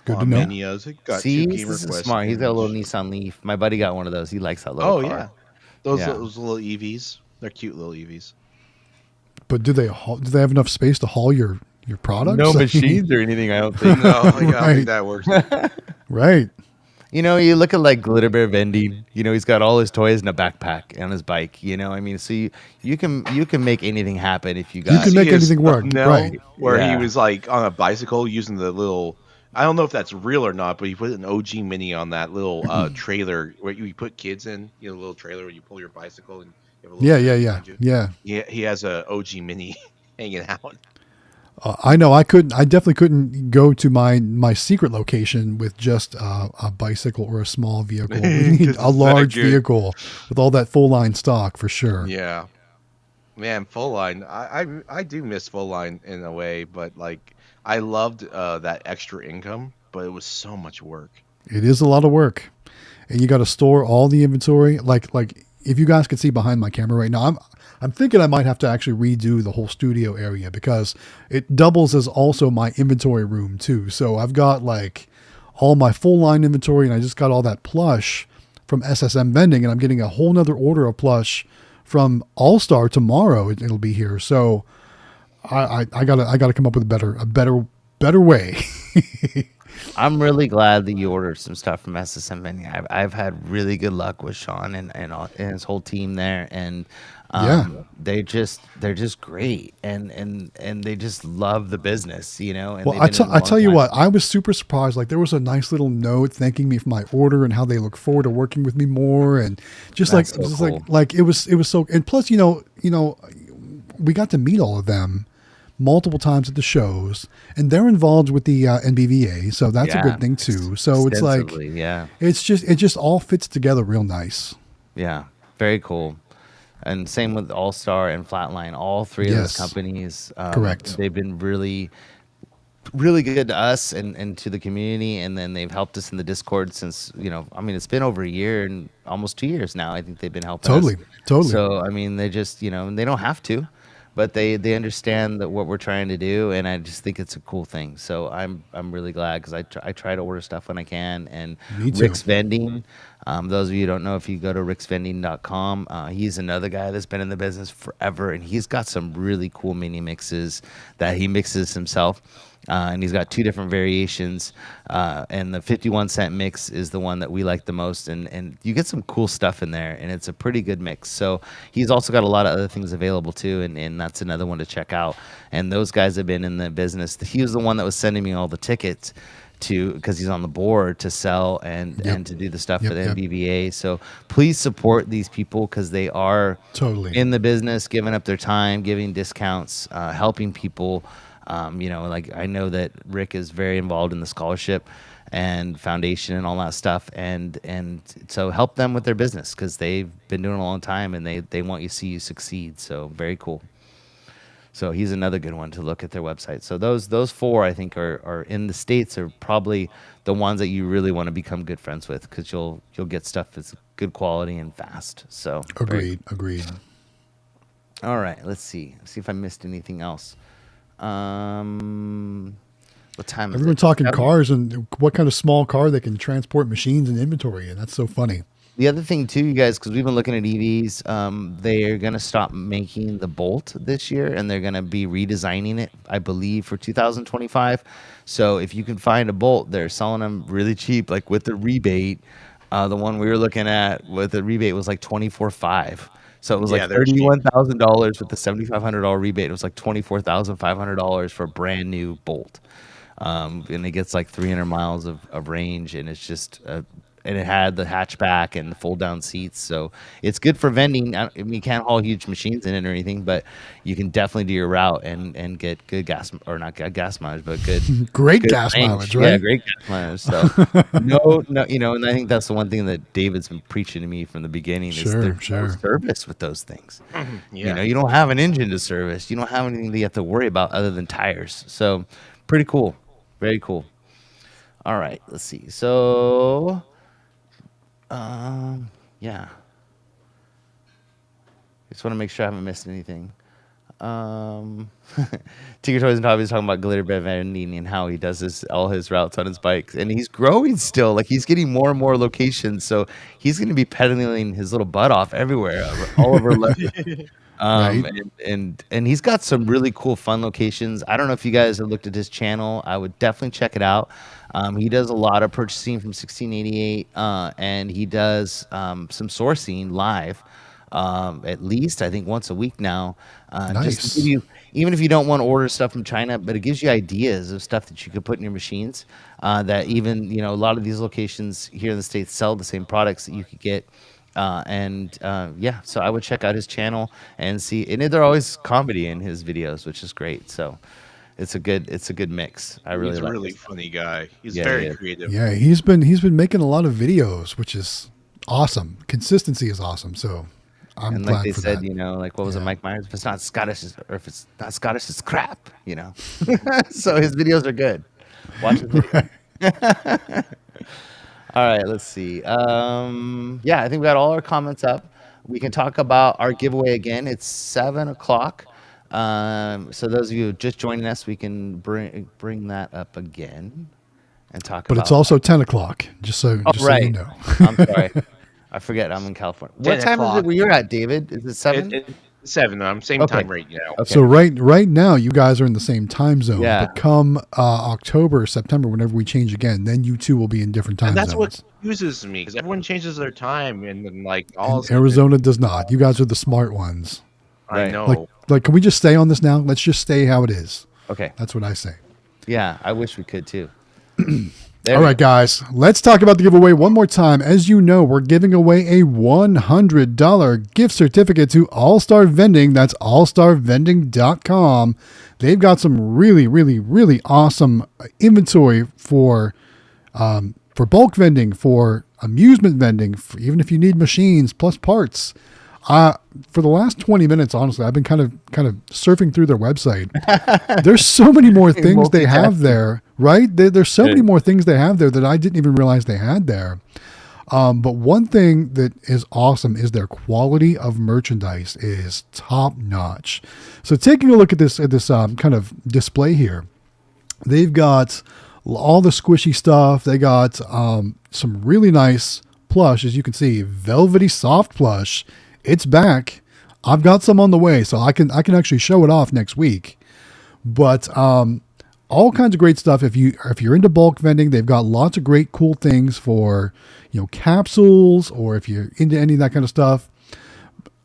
Good to know. Minias, it got see, two this game is requests smart. He's got a little each. Nissan Leaf. My buddy got one of those. He likes that little Oh car. yeah, those Yeah. those little EVs. They're cute little EVs. But do they have enough space to haul your products? No I mean, machines or anything. I don't think. No, I don't Right. think that works. Right. You know, you look at like Glitter Bear Vending. You know, he's got all his toys in a backpack on his bike. You know, I mean, so you can make anything happen if you got. You can make See his anything work, thumbnail right. Where Yeah. he was like on a bicycle using the little. I don't know if that's real or not, but he put an OG Mini on that little trailer where you put kids in. You know, a little trailer where you pull your bicycle and you have a little Yeah, kid yeah, behind you. yeah. He has a OG Mini hanging out. I know I definitely couldn't go to my secret location with just a bicycle or a small vehicle. We need 'Cause a it's not large good. vehicle with all that full line stock for sure. Yeah, man, full line. I do miss full line in a way, but like I loved that extra income, but it was so much work. It is a lot of work, and you got to store all the inventory. Like if you guys can see behind my camera right now, I'm thinking I might have to actually redo the whole studio area because it doubles as also my inventory room too. So I've got like all my full line inventory, and I just got all that plush from SSM Vending, and I'm getting a whole nother order of plush from All Star tomorrow. It'll be here. So I gotta come up with a better way. I'm really glad that you ordered some stuff from SSM Vending. I've had really good luck with Sean and his whole team there, and they're just great, and they just love the business, you know. And well, I tell you what, I was super surprised. Like there was a nice little note thanking me for my order and how they look forward to working with me more, and just That's like so just cool. like it was so. And plus, you know, we got to meet all of them multiple times at the shows, and they're involved with the NBVA, so that's a good thing too. So it's like, yeah, it just all fits together real nice. yeah, very cool. And same with All Star and Flatline, all three of those companies. Correct. They've been really good to us and to the community, and then they've helped us in the Discord since, you know, I mean, it's been over a year and almost 2 years now. I think they've been helping us. Totally. So I mean, they just, you know, and they don't have to, but they understand that what we're trying to do, and I just think it's a cool thing. So I'm really glad, because I try to order stuff when I can. And Me too. Rick's Vending, those of you who don't know, if you go to ricksvending.com, he's another guy that's been in the business forever, and he's got some really cool mini mixes that he mixes himself. And he's got 2 different variations, and the 51-cent mix is the one that we like the most, and you get some cool stuff in there, and it's a pretty good mix. So he's also got a lot of other things available too, and that's another one to check out. And those guys have been in the business. He was the one that was sending me all the tickets because he's on the board to sell and to do the stuff for the NBVA. So please support these people, because they are Totally in the business, giving up their time, giving discounts, helping people. You know, like I know that Rick is very involved in the scholarship and foundation and all that stuff, and so help them with their business, because they've been doing it a long time, and they want you to see you succeed. So very cool. So he's another good one to look at their website. So those 4, I think, are in the States, are probably the ones that you really want to become good friends with, because you'll get stuff that's good quality and fast. So agreed. All right, let's see if I missed anything else. What time is Everyone it? talking cars and what kind of small car that can transport machines and inventory, and that's so funny. The other thing too, you guys, because we've been looking at EVs, they are going to stop making the Bolt this year, and they're going to be redesigning it, I believe, for 2025. So if you can find a Bolt, they're selling them really cheap, like with the rebate. The one we were looking at with the rebate was like $24,500. So it was like $31,000 with the $7,500 rebate. It was like $24,500 for a brand new Bolt, and it gets like 300 miles of range, and it's just and it had the hatchback and the fold down seats, so it's good for vending. I mean, you can't haul huge machines in it or anything, but you can definitely do your route and get good gas, or not gas mileage, but good great good gas range. mileage, right? Yeah, great gas mileage. So no, you know, and I think that's the one thing that David's been preaching to me from the beginning, is there's no service with those things. You know, you don't have an engine to service, you don't have anything that you have to worry about other than tires. So pretty cool, very cool. All right, let's see. So yeah, just want to make sure I haven't missed anything. Tinker Toys and Hobbies talking about glitter vending and how he does all his routes on his bikes, and he's growing still. Like, he's getting more and more locations, so he's going to be pedaling his little butt off everywhere, all over. Right. And he's got some really cool fun locations. I don't know if you guys have looked at his channel. I would definitely check it out. He does a lot of purchasing from 1688, and he does some sourcing live, at least I think once a week now. Just to give you, even if you don't want to order stuff from China, but it gives you ideas of stuff that you could put in your machines. That even, you know, a lot of these locations here in the States sell the same products that you could get. Yeah, so I would check out his channel and see, and they're always comedy in his videos, which is great. So it's a good mix. I really He's a like really it. funny guy. He's very creative. Yeah, he's been making a lot of videos, which is awesome. Consistency is awesome. So I'm And glad like they for said, that. you know, like what was it, Mike Myers? If it's not Scottish, or if it's not Scottish, it's crap. You know, so his videos are good. Watch his videos. All right, let's see. Yeah, I think we got all our comments up. we can talk about our giveaway again. It's 7 o'clock. So those of you just joining us, we can bring that up again and talk But about. it's also 10 o'clock, just so right. you know. I'm sorry. I forget. I'm in California. What 10 time is it o'clock. where you're at, David? Is it 7? It's 7. I'm same Okay. time right now. Okay. So right now, you guys are in the same time zone. Yeah. But come October, September, whenever we change again, then you two will be in different time And that's zones. what confuses me because everyone changes their time, and then like all And Arizona does not. You guys are the smart ones. I Right. know. Like, can we just stay on this now? Let's just stay how it is. Okay. That's what I say. Yeah, I wish we could too. All right, guys, let's talk about the giveaway one more time. As you know, we're giving away a $100 gift certificate to All Star Vending. That's allstarvending.com. They've got some really, really, really awesome inventory for bulk vending, for amusement vending, for even if you need machines plus parts. For the last 20 minutes, honestly, I've been kind of surfing through their website. There's so many more things they have there, right? There's so many more things they have there that I didn't even realize they had there. But one thing that is awesome is their quality of merchandise is top notch. So taking a look at this kind of display here, they've got all the squishy stuff. They got some really nice plush, as you can see, velvety soft plush. It's back. I've got some on the way, so I can actually show it off next week. But all kinds of great stuff. If you're into bulk vending, they've got lots of great cool things for capsules, or if you're into any of that kind of stuff.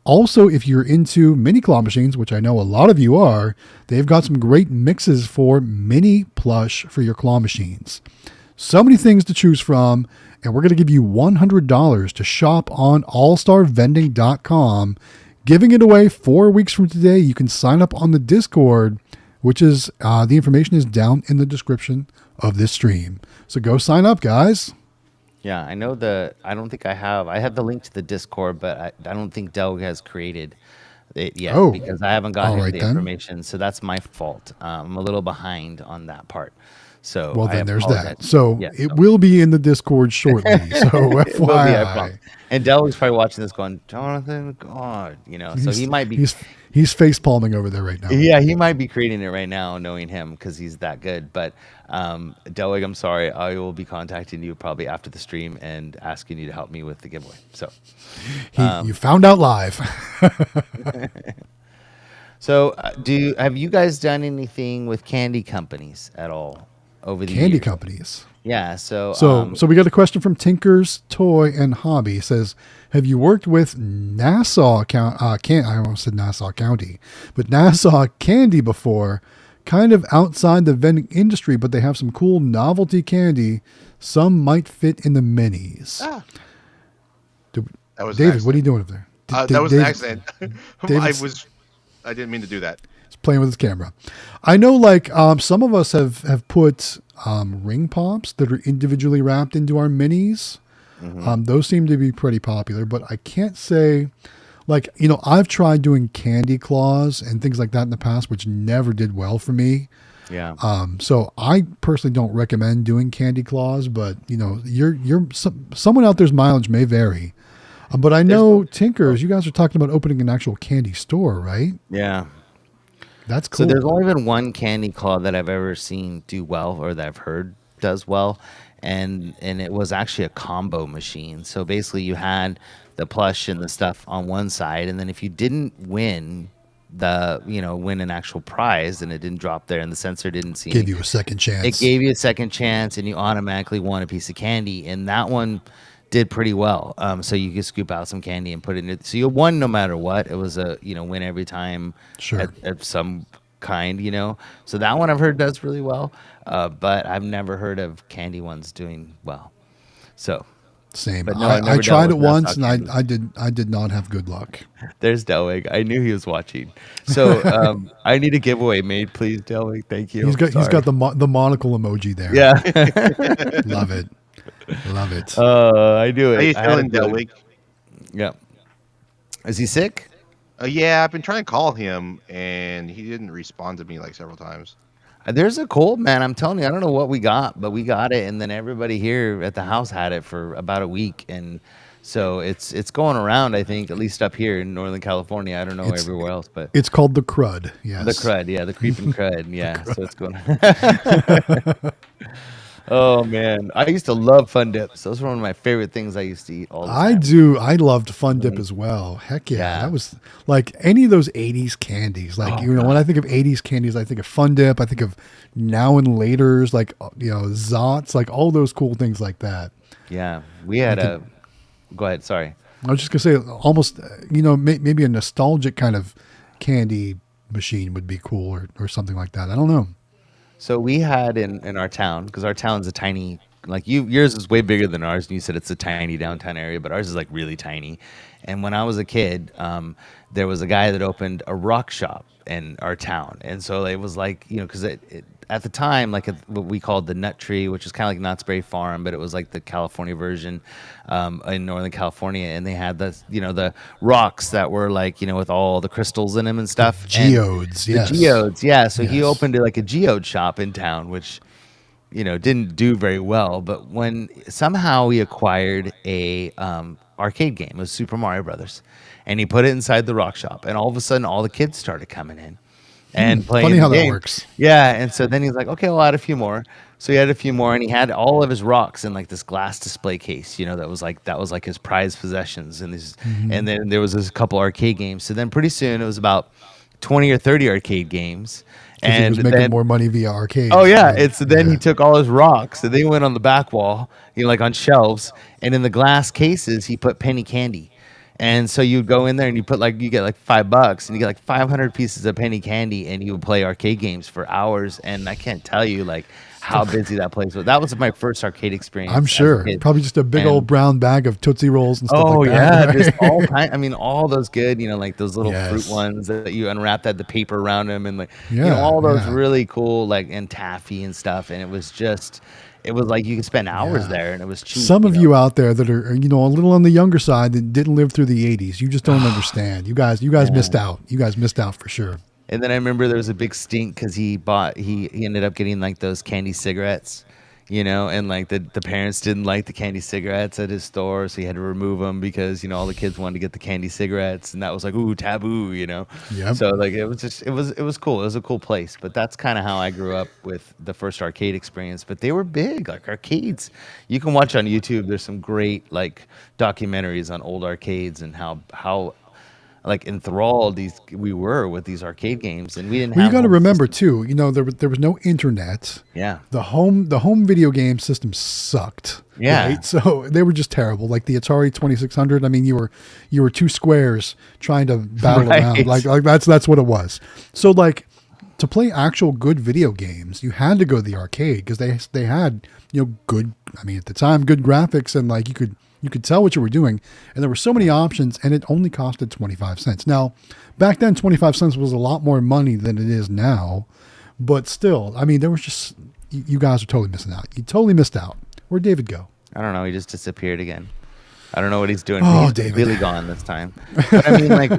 Also, if you're into mini claw machines, which I know a lot of you are, they've got some great mixes for mini plush for your claw machines. So many things to choose from. And we're going to give you $100 to shop on allstarvending.com, giving it away 4 weeks from today. You can sign up on the Discord, which is the information is down in the description of this stream. So go sign up, guys. Yeah, I know I don't think I have the link to the Discord, but I don't think Doug has created it yet because I haven't gotten the information. So that's my fault. I'm a little behind on that part. So well, then there's apologize. that. So it will be in the Discord shortly. So FYI. And Del is probably watching this going, Jonathan, God, so he might be. He's face palming over there right now. Yeah, he might be creating it right now, knowing him, because he's that good. But Delwig, I'm sorry, I will be contacting you probably after the stream and asking you to help me with the giveaway. So you found out live. So have you guys done anything with candy companies at all over the candy years? companies? Yeah. So we got a question from Tinker's Toy and Hobby. It says, have you worked with Nassau County? I almost said Nassau County, but Nassau Candy before? Kind of outside the vending industry, but they have some cool novelty candy. Some might fit in the minis. That was David. What are you doing up there? That was an accident. I didn't mean to do that. He's playing with his camera. I know, like some of us have put ring pops that are individually wrapped into our minis. Mm-hmm. Those seem to be pretty popular, but I can't say, like, I've tried doing candy claws and things like that in the past, which never did well for me. Yeah. So I personally don't recommend doing candy claws, but someone out there's mileage may vary. But I know Tinkers, you guys are talking about opening an actual candy store, right? Yeah. That's cool. So there's only been one candy claw that I've ever seen do well, or that I've heard does well, and it was actually a combo machine. So basically you had the plush and the stuff on one side, and then if you didn't win win an actual prize and it didn't drop there and the sensor didn't see Gave you a second chance. It gave you a second chance and you automatically won a piece of candy, and that one did pretty well. So you could scoop out some candy and put it in it. So you won no matter what. It was a win every time. Sure. At some kind, So that one I've heard does really well, but I've never heard of candy ones doing well. So same. But no, I tried it once and I did not have good luck. There's Delwig. I knew he was watching. So I need a giveaway made, please, Delwig. Thank you. He's got the monocle emoji there. Yeah. Love it. Love it. I do it. How you feeling, Delwig? Yeah. Is he sick? Yeah, I've been trying to call him, and he didn't respond to me like several times. There's a cold, man. I'm telling you, I don't know what we got, but we got it, and then everybody here at the house had it for about a week, and So it's going around, I think, at least up here in Northern California. I don't know everywhere else, but It's called the crud. Yes. the crud, yeah, the creeping crud, yeah. So it's going. Oh man, I used to love Fun Dips. Those were one of my favorite things I used to eat all the time. I loved Fun Dip as well. Heck yeah. Yeah. That was like any of those 80s candies. Like, when I think of 80s candies, I think of Fun Dip. I think of Now and Laters, like, Zots, like all those cool things like that. Yeah, we had a. Go ahead. Sorry. I was just going to say almost, maybe a nostalgic kind of candy machine would be cool or something like that. I don't know. So we had in our town, because our town's a tiny, like yours is way bigger than ours, and you said it's a tiny downtown area, but ours is like really tiny. And when I was a kid, there was a guy that opened a rock shop in our town, and so it was like, because at the time, like what we called the Nut Tree, which is kind of like Knott's Berry Farm, but it was like the California version in Northern California, and they had the rocks that were like, with all the crystals in them and stuff. Geodes, yes. The geodes, yeah. So he opened like a geode shop in town, which didn't do very well. But when somehow he acquired a arcade game, it was Super Mario Brothers, and he put it inside the rock shop, and all of a sudden, all the kids started coming in and playing. Funny the how that game. works. Yeah, and so then he's like, okay, I'll add a few more. So he had a few more, and he had all of his rocks in like this glass display case. That was like his prized possessions, and and then there was a couple arcade games. So then pretty soon it was about 20 or 30 arcade games. And he was making more money via arcade. Oh yeah, then he took all his rocks and they went on the back wall, like on shelves, and in the glass cases he put penny candy. And so you'd go in there and you get like $5 and you get like 500 pieces of penny candy, and you would play arcade games for hours. And I can't tell you like how busy that place was. That was my first arcade experience. I'm sure. Probably just a big old brown bag of Tootsie Rolls and stuff like that. Oh yeah, right? just all kind. I mean, all those good, like those little fruit ones that you unwrapped, had the paper around them, and like all those really cool, like, and taffy and stuff. And it was like you could spend hours there, and it was cheap. Some of you out there that are, a little on the younger side that didn't live through the 80s, you just don't understand. You guys missed out. You guys missed out for sure. And then I remember there was a big stink because he ended up getting like those candy cigarettes, and like the parents didn't like the candy cigarettes at his store, so he had to remove them because all the kids wanted to get the candy cigarettes, and that was like taboo, Yep. So like it was cool. It was a cool place, but that's kind of how I grew up with the first arcade experience. But they were big, like arcades. You can watch on YouTube. There's some great like documentaries on old arcades and how like enthralled we were with these arcade games, and we didn't. Well, have you got to remember system. too. There was no internet. Yeah. The home video game system sucked. Yeah. Right? So they were just terrible. Like the Atari 2600. I mean, you were two squares trying to battle around. Like that's what it was. So like to play actual good video games, you had to go to the arcade because they had good. I mean, at the time, good graphics, and like you could tell what you were doing, and there were so many options, and it only costed 25 cents. Now, back then, 25 cents was a lot more money than it is now, but still, I mean, there was just, you guys are totally missing out. You totally missed out. Where'd David go? I don't know. He just disappeared again. I don't know what he's doing. Oh, he's David. really gone this time. But I mean, like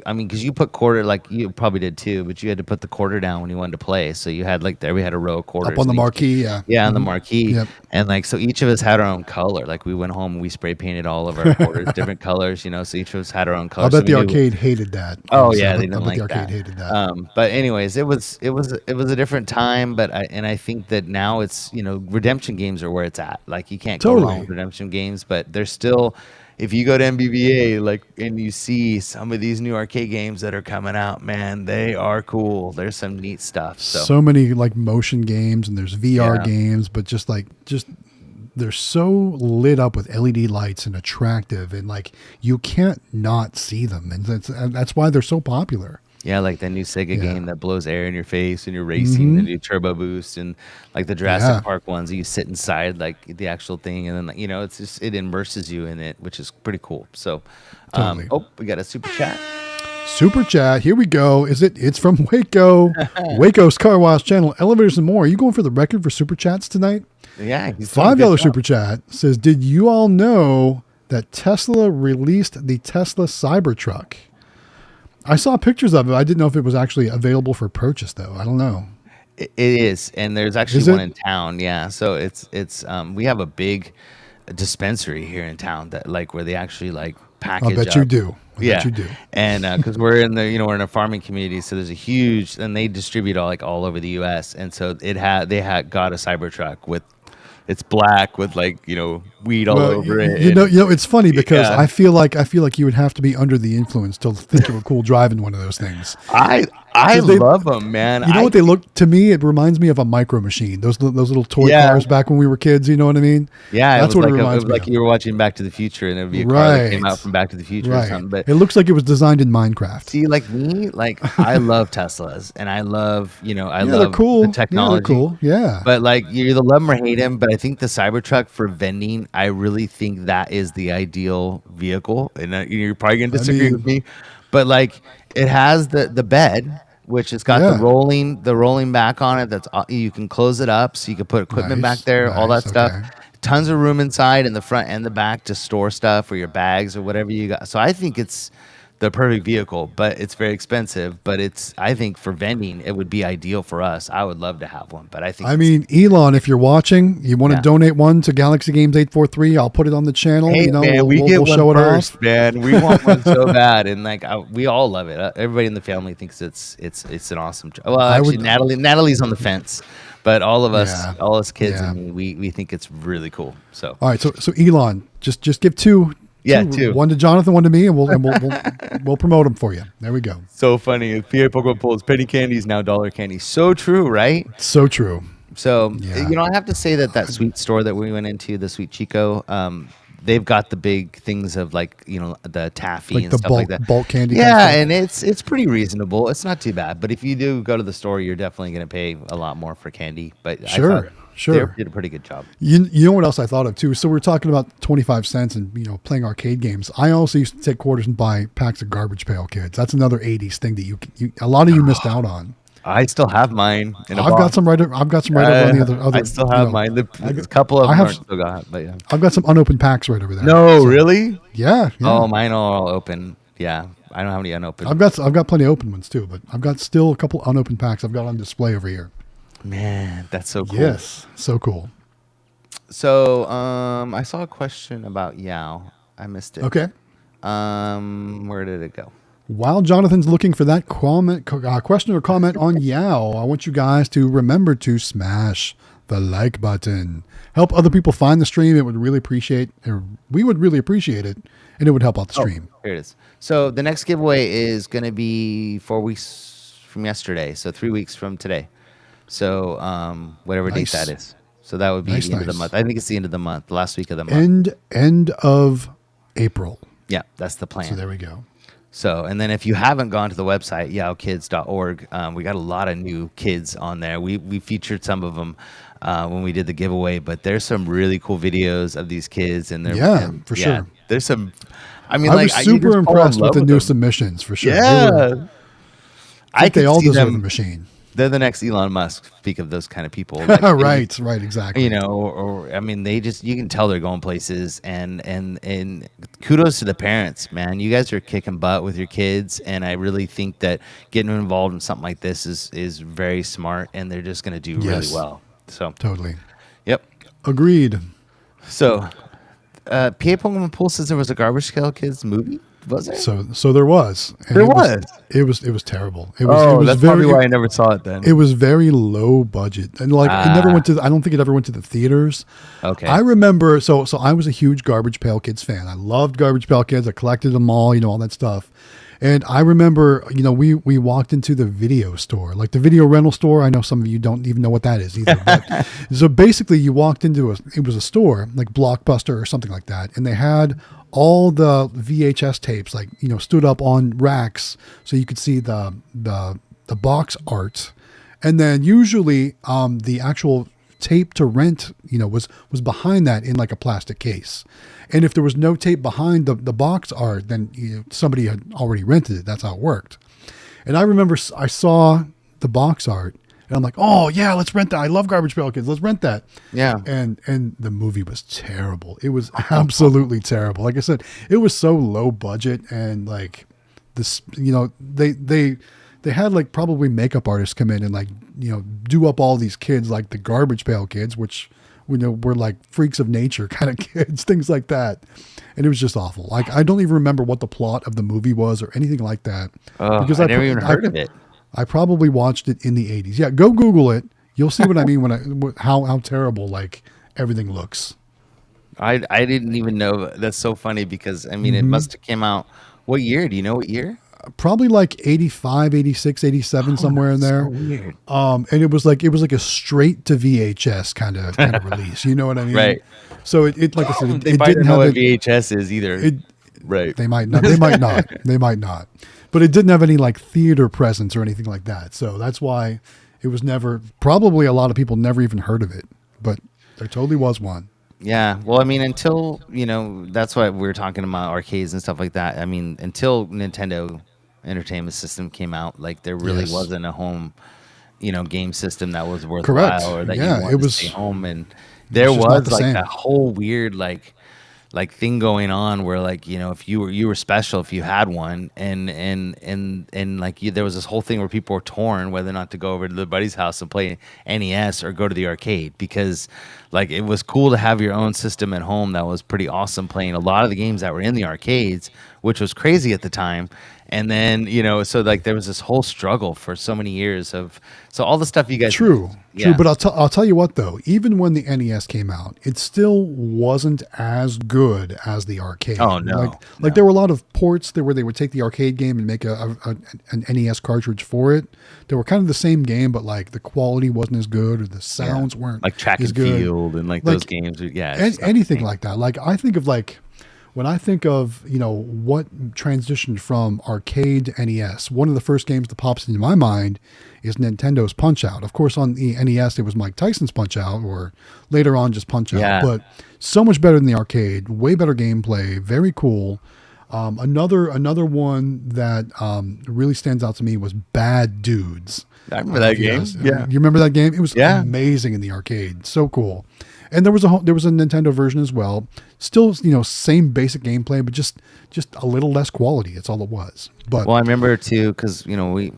I mean, because you put quarter, like you probably did too, but you had to put the quarter down when you wanted to play. So you had like we had a row of quarters. Up on the marquee, yeah. Yeah, on the marquee. Yep. And like, so each of us had our own color. Like we went home and we spray painted all of our quarters, different colors, so each of us had our own color. I bet the arcade hated that. Oh yeah, they didn't like the arcade that. hated that. But anyways, it was a different time, but I think that now it's, redemption games are where it's at. Like you can't go wrong with redemption games, but there's still, if you go to MBVA, like, and you see some of these new arcade games that are coming out, man, they are cool. There's some neat stuff. So many like motion games, and there's VR games, but just they're so lit up with LED lights and attractive, and like you can't not see them, and that's why they're so popular. Yeah, like the new Sega game that blows air in your face and you're racing, and you turbo boost, and like the Jurassic Park ones, you sit inside like the actual thing, and then it's just, it immerses you in it, which is pretty cool. So, Totally. We got a super chat. Super chat, here we go. It's from Waco, Waco's Car Wash channel, Elevators and More. Are you going for the record for super chats tonight? Yeah, he's $5 super chat says, did you all know that Tesla released the Tesla Cybertruck? I saw pictures of it. I didn't know if it was actually available for purchase, though. I don't know. It is, and there's actually one in town. Yeah, so it's we have a big dispensary here in town that like where they actually like I'll package bet up. you do. I Yeah, bet you do. and because we're in the we're in a farming community, so there's a huge, and they distribute all over the U.S. And so they had got a Cybertruck with, it's black with like weed all Well, over it. it's funny because Yeah. I feel like you would have to be under the influence to think you were cool driving one of those things. I 'Cause they- love them, man. You know what they look to me? It reminds me of a Micro Machine. Those little toy Yeah. cars back when we were kids. You know what I mean? Yeah, That's it was what it like reminds it me was like of. you were watching Back to the Future, and it would be a car that came Right. out from Back to the Future or Right. something. But It looks like it was designed in Minecraft. see, like me, like I love Teslas, and I love I Yeah, love they're cool. the technology. Yeah, they're cool. Yeah. But like you either love them or hate them. But I think the Cybertruck for vending, I really think that is the ideal vehicle. And you're probably gonna disagree with me, but like it has the bed, which has got Yeah. the rolling back on it. That's you can close it up, so you can put equipment Nice, back there, all that nice, stuff. okay. Tons of room inside in the front and the back to store stuff or your bags or whatever you got. So I think it's the perfect vehicle, but it's very expensive. But I think for vending, it would be ideal for us. I would love to have one, but I think I mean, Elon, if you're watching, you want to Yeah. donate one to Galaxy Games 843, I'll put it on the channel. hey, man, we get we'll one show it first, off. man. We want one so bad, and like we all love it. Everybody in the family thinks it's an awesome. Well, actually, Natalie's on the fence, but all of us, Yeah. all us kids, Yeah. and we think it's really cool. So All right, so Elon, just give two. Yeah, two. One to Jonathan, one to me, and we'll promote them for you. There we go. so funny. If PA Pokemon pulls penny candies now dollar candy. So true, right? So true. So Yeah. I have to say that sweet store that we went into, the Sweet Chico, they've got the big things of like the taffy Like and the stuff like that. bulk candy. Yeah, kind of and it's pretty reasonable. It's not too bad. But if you do go to the store, you're definitely going to pay a lot more for candy. But Sure, I thought sure. they did a pretty good job. You know what else I thought of too? So we're talking about 25 cents and playing arcade games. I also used to take quarters and buy packs of Garbage Pail Kids. That's another 80s thing that you a lot of you missed out on. I still have mine. I've got some right over on the other. I still have mine. There's a couple of I them have- aren't still got, but yeah. I've got some unopened packs right over there. No, So, really? Yeah. Oh, mine are all open. Yeah, I don't have any unopened. I've got plenty of open ones too, but I've got still a couple unopened packs I've got on display over here. Man, that's so cool. Yes, so cool. So, I saw a question about Yao. I missed it. Okay. Where did it go? While Jonathan's looking for that question or comment on Yao, I want you guys to remember to smash the like button. Help other people find the stream. We would really appreciate it, and it would help out the stream. Here it is. So the next giveaway is going to be 4 weeks from yesterday, so 3 weeks from today. So whatever Nice. date that is. So that would be Nice, the end of the nice. month. I think it's the end of the month, the last week of the month. End of April. Yeah, that's the plan. So there we go. So, and then if you haven't gone to the website, yaokids.org, we got a lot of new kids on there. We featured some of them when we did the giveaway, but there's some really cool videos of these kids. And For sure. There's some, I mean, I like, was you super just fall in impressed with love the new them. submissions for sure. Yeah. I think they could all see deserve them- a machine. They're the next Elon Musk. Speak of those kind of people. Like, right, exactly. or I mean, you can tell they're going places, and kudos to the parents, man. You guys are kicking butt with your kids, and I really think that getting involved in something like this is very smart, and they're just going to do really Yes. well. So, Totally. yep. Agreed. So, PA Pokemon Pool says there was a Garbage Pail Kids movie. Was there? So there was. And There It was terrible. It was. Oh, it was that's very, probably why I never saw it then. It was very low budget, and like it never went to. I don't think it ever went to the theaters. Okay. I remember. So I was a huge Garbage Pail Kids fan. I loved Garbage Pail Kids. I collected them all. All that stuff. And I remember, we walked into the video store, like the video rental store. I know some of you don't even know what that is either. But, so basically, you walked into it was a store like Blockbuster or something like that, and they had all the VHS tapes, like stood up on racks, so you could see the box art, and then usually the actual tape to rent, was behind that in like a plastic case. And if there was no tape behind the box art, then somebody had already rented it. That's how it worked. And I remember I saw the box art and I'm like, oh yeah, let's rent that. I love Garbage Pail Kids. Let's rent that. Yeah. And the movie was terrible. It was absolutely terrible. Like I said, it was so low budget, and like this, they had like probably makeup artists come in and like, do up all these kids like the Garbage Pail Kids, which we're like freaks of nature kind of kids, things like that. And it was just awful. Like, I don't even remember what the plot of the movie was or anything like that. Because I never even heard of it. I probably watched it in the 80s. Yeah, go Google it. You'll see what I mean how terrible like everything looks. I didn't even know. That's so funny because I mean it must have came out. What year? Do you know what year? Probably like 85, 86, 87, somewhere in there. So weird. And it was like a straight to VHS kind of release. You know what I mean? Right. So it like I said, They it might didn't know have what VHS is either. Right. They might not. They might not. They might not. But it didn't have any like theater presence or anything like that. So that's why it was never. Probably a lot of people never even heard of it. But there totally was one. Yeah. Well, I mean, until that's why we were talking about arcades and stuff like that. I mean, until Nintendo Entertainment System came out, like there really wasn't a home, game system that was worthwhile or that you wanted to stay home. And there was like a whole weird like thing going on where like if you were special if you had one and like there was this whole thing where people were torn whether or not to go over to their buddy's house and play NES or go to the arcade because like it was cool to have your own system at home that was pretty awesome playing a lot of the games that were in the arcades, which was crazy at the time. And then so like there was this whole struggle for so many years of all the stuff you guys True. But I'll tell you what though, even when the NES came out, it still wasn't as good as the arcade. Oh no! Like there were a lot of ports there where they would take the arcade game and make an NES cartridge for it. They were kind of the same game, but like the quality wasn't as good or the sounds weren't like Track as and good. Field and like those games. Yeah, anything like that. Like I think of like. When I think of, what transitioned from arcade to NES, one of the first games that pops into my mind is Nintendo's Punch-Out. Of course, on the NES, it was Mike Tyson's Punch-Out, or later on just Punch-Out. Yeah. But so much better than the arcade, way better gameplay, very cool. Another one that really stands out to me was Bad Dudes. I remember that game. Yeah. You remember that game? It was amazing in the arcade. So cool. And there was a Nintendo version as well. Still, same basic gameplay, but just a little less quality. That's all it was. But I remember too because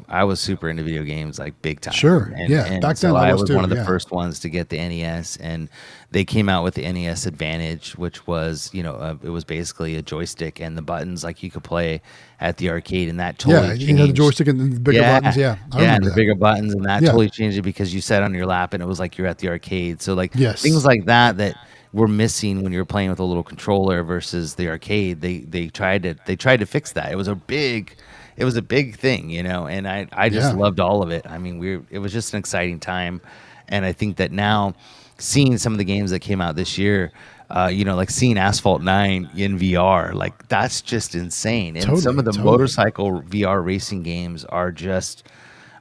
I was super into video games like big time. Sure, and back so then I was too, one of the first ones to get the NES, and they came out with the NES Advantage, which was it was basically a joystick and the buttons like you could play at the arcade, and that totally changed. You had the joystick and the bigger buttons. I and the bigger buttons, and that totally changed it because you sat on your lap and it was like you're at the arcade. So like things like that were missing when you were playing with a little controller versus the arcade. They tried to fix that. It was a big thing, and I just loved all of it. I mean, it was just an exciting time, and I think that now seeing some of the games that came out this year, like seeing Asphalt 9 in VR, like that's just insane. And some of the motorcycle VR racing games are just,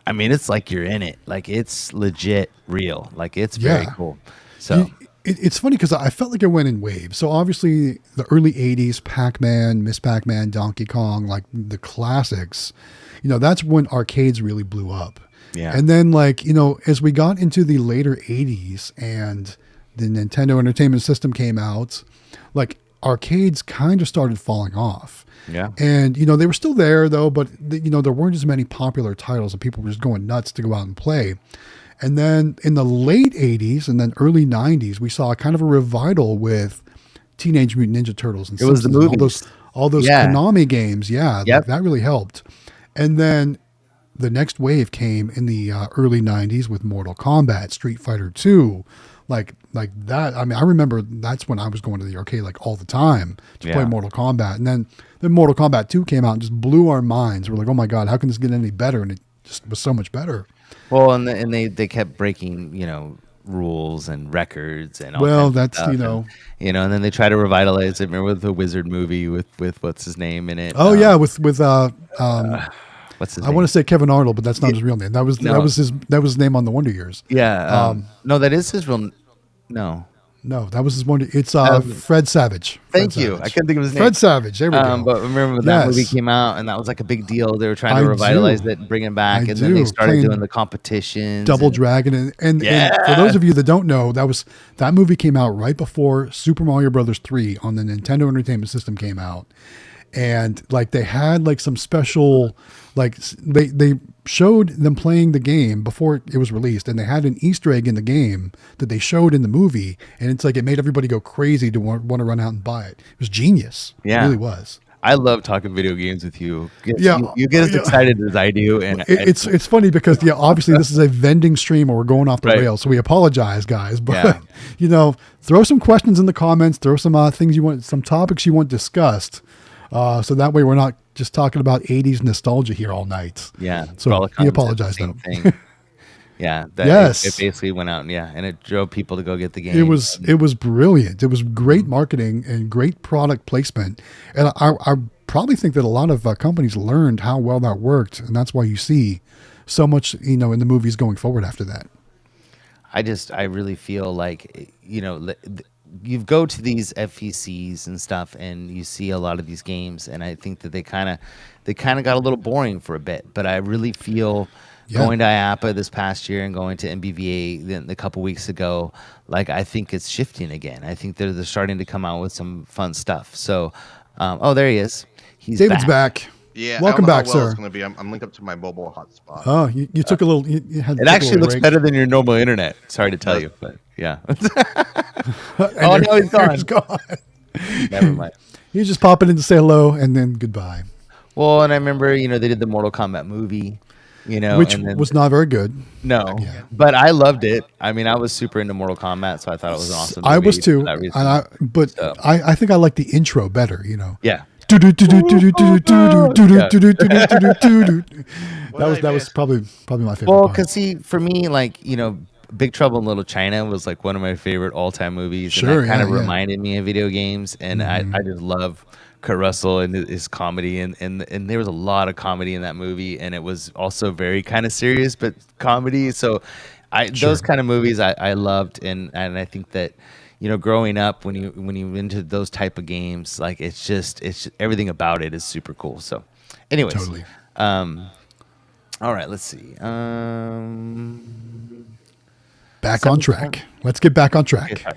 I mean, it's like you're in it. Like it's legit real. Like it's very cool. So. It's funny because I felt like it went in waves. So obviously the early 80s, Pac-Man, Miss Pac-Man, Donkey Kong, like the classics, that's when arcades really blew up. Yeah. And then like, as we got into the later 80s and the Nintendo Entertainment System came out, like arcades kind of started falling off. Yeah. And, they were still there though, but there weren't as many popular titles and people were just going nuts to go out and play. And then in the late 80s and then early 90s, we saw kind of a revival with Teenage Mutant Ninja Turtles and it was the movies. All those Konami games. Yeah, that really helped. And then the next wave came in the early 90s with Mortal Kombat, Street Fighter 2, like that. I mean, I remember that's when I was going to the arcade like all the time to play Mortal Kombat. And then Mortal Kombat 2 came out and just blew our minds. We're like, oh my God, how can this get any better? And it just was so much better. Well, and they kept breaking, rules and records and all that's stuff. And then they try to revitalize it. Remember the Wizard movie with what's his name in it? Oh with what's his name? I want to say Kevin Arnold, but that's not his real name. That was his name on the Wonder Years. Yeah. No, that is his real. No, that was his Wonder. It's Fred Savage. Thank you. I couldn't think of his name. Fred Savage. There we go. But remember when that movie came out, and that was like a big deal. They were trying to revitalize it and bring it back, and then they started doing the competitions. Double Dragon, and for those of you that don't know, that movie came out right before Super Mario Brothers 3 on the Nintendo Entertainment System came out. and like they had like some special, like they showed them playing the game before it was released, and they had an Easter egg in the game that they showed in the movie, and it's like it made everybody go crazy to want to run out and buy it. It was genius. Yeah. It really was. I love talking video games with you. Yeah, you get as excited as I do, and it's funny because obviously this is a vending stream and we're going off the rails, so we apologize, guys. But throw some questions in the comments, throw some things you want, some topics you want discussed, so that way we're not just talking about '80s nostalgia here all night. Yeah, so we apologize though. Yeah, it basically went out and it drove people to go get the game. It was brilliant. It was great marketing and great product placement. And I probably think that a lot of companies learned how well that worked, and that's why you see so much, in the movies going forward after that. I really feel like, you go to these FECs and stuff, and you see a lot of these games, and I think that they kind of got a little boring for a bit. But I really feel. Going to IAPA this past year and going to MBVA a couple weeks ago, like I think it's shifting again. I think they're starting to come out with some fun stuff. So, there he is. David's back. Yeah, welcome back, well sir. It's going to be. I'm linked up to my mobile hotspot. Oh, you took a little. You had. It actually looks better than your normal internet. Sorry to tell you, but yeah. No, he's gone. He's gone. Never mind. He's just popping in to say hello and then goodbye. Well, and I remember, they did the Mortal Kombat movie. Which was not very good. No, but I loved it. I mean, I was super into Mortal Kombat, so I thought it was an awesome movie. I was too. I think I like the intro better. Yeah. That was probably my favorite. Well, because for me, like Big Trouble in Little China was like one of my favorite all-time movies. Sure, and that kind of reminded me of video games, and I just love Kurt Russell and his comedy, and there was a lot of comedy in that movie, and it was also very kind of serious but comedy. So those kind of movies I loved, and I think that growing up when you into those type of games, like it's just everything about it is super cool. So anyways, totally. All right, let's see. Back on track. Let's get back on track.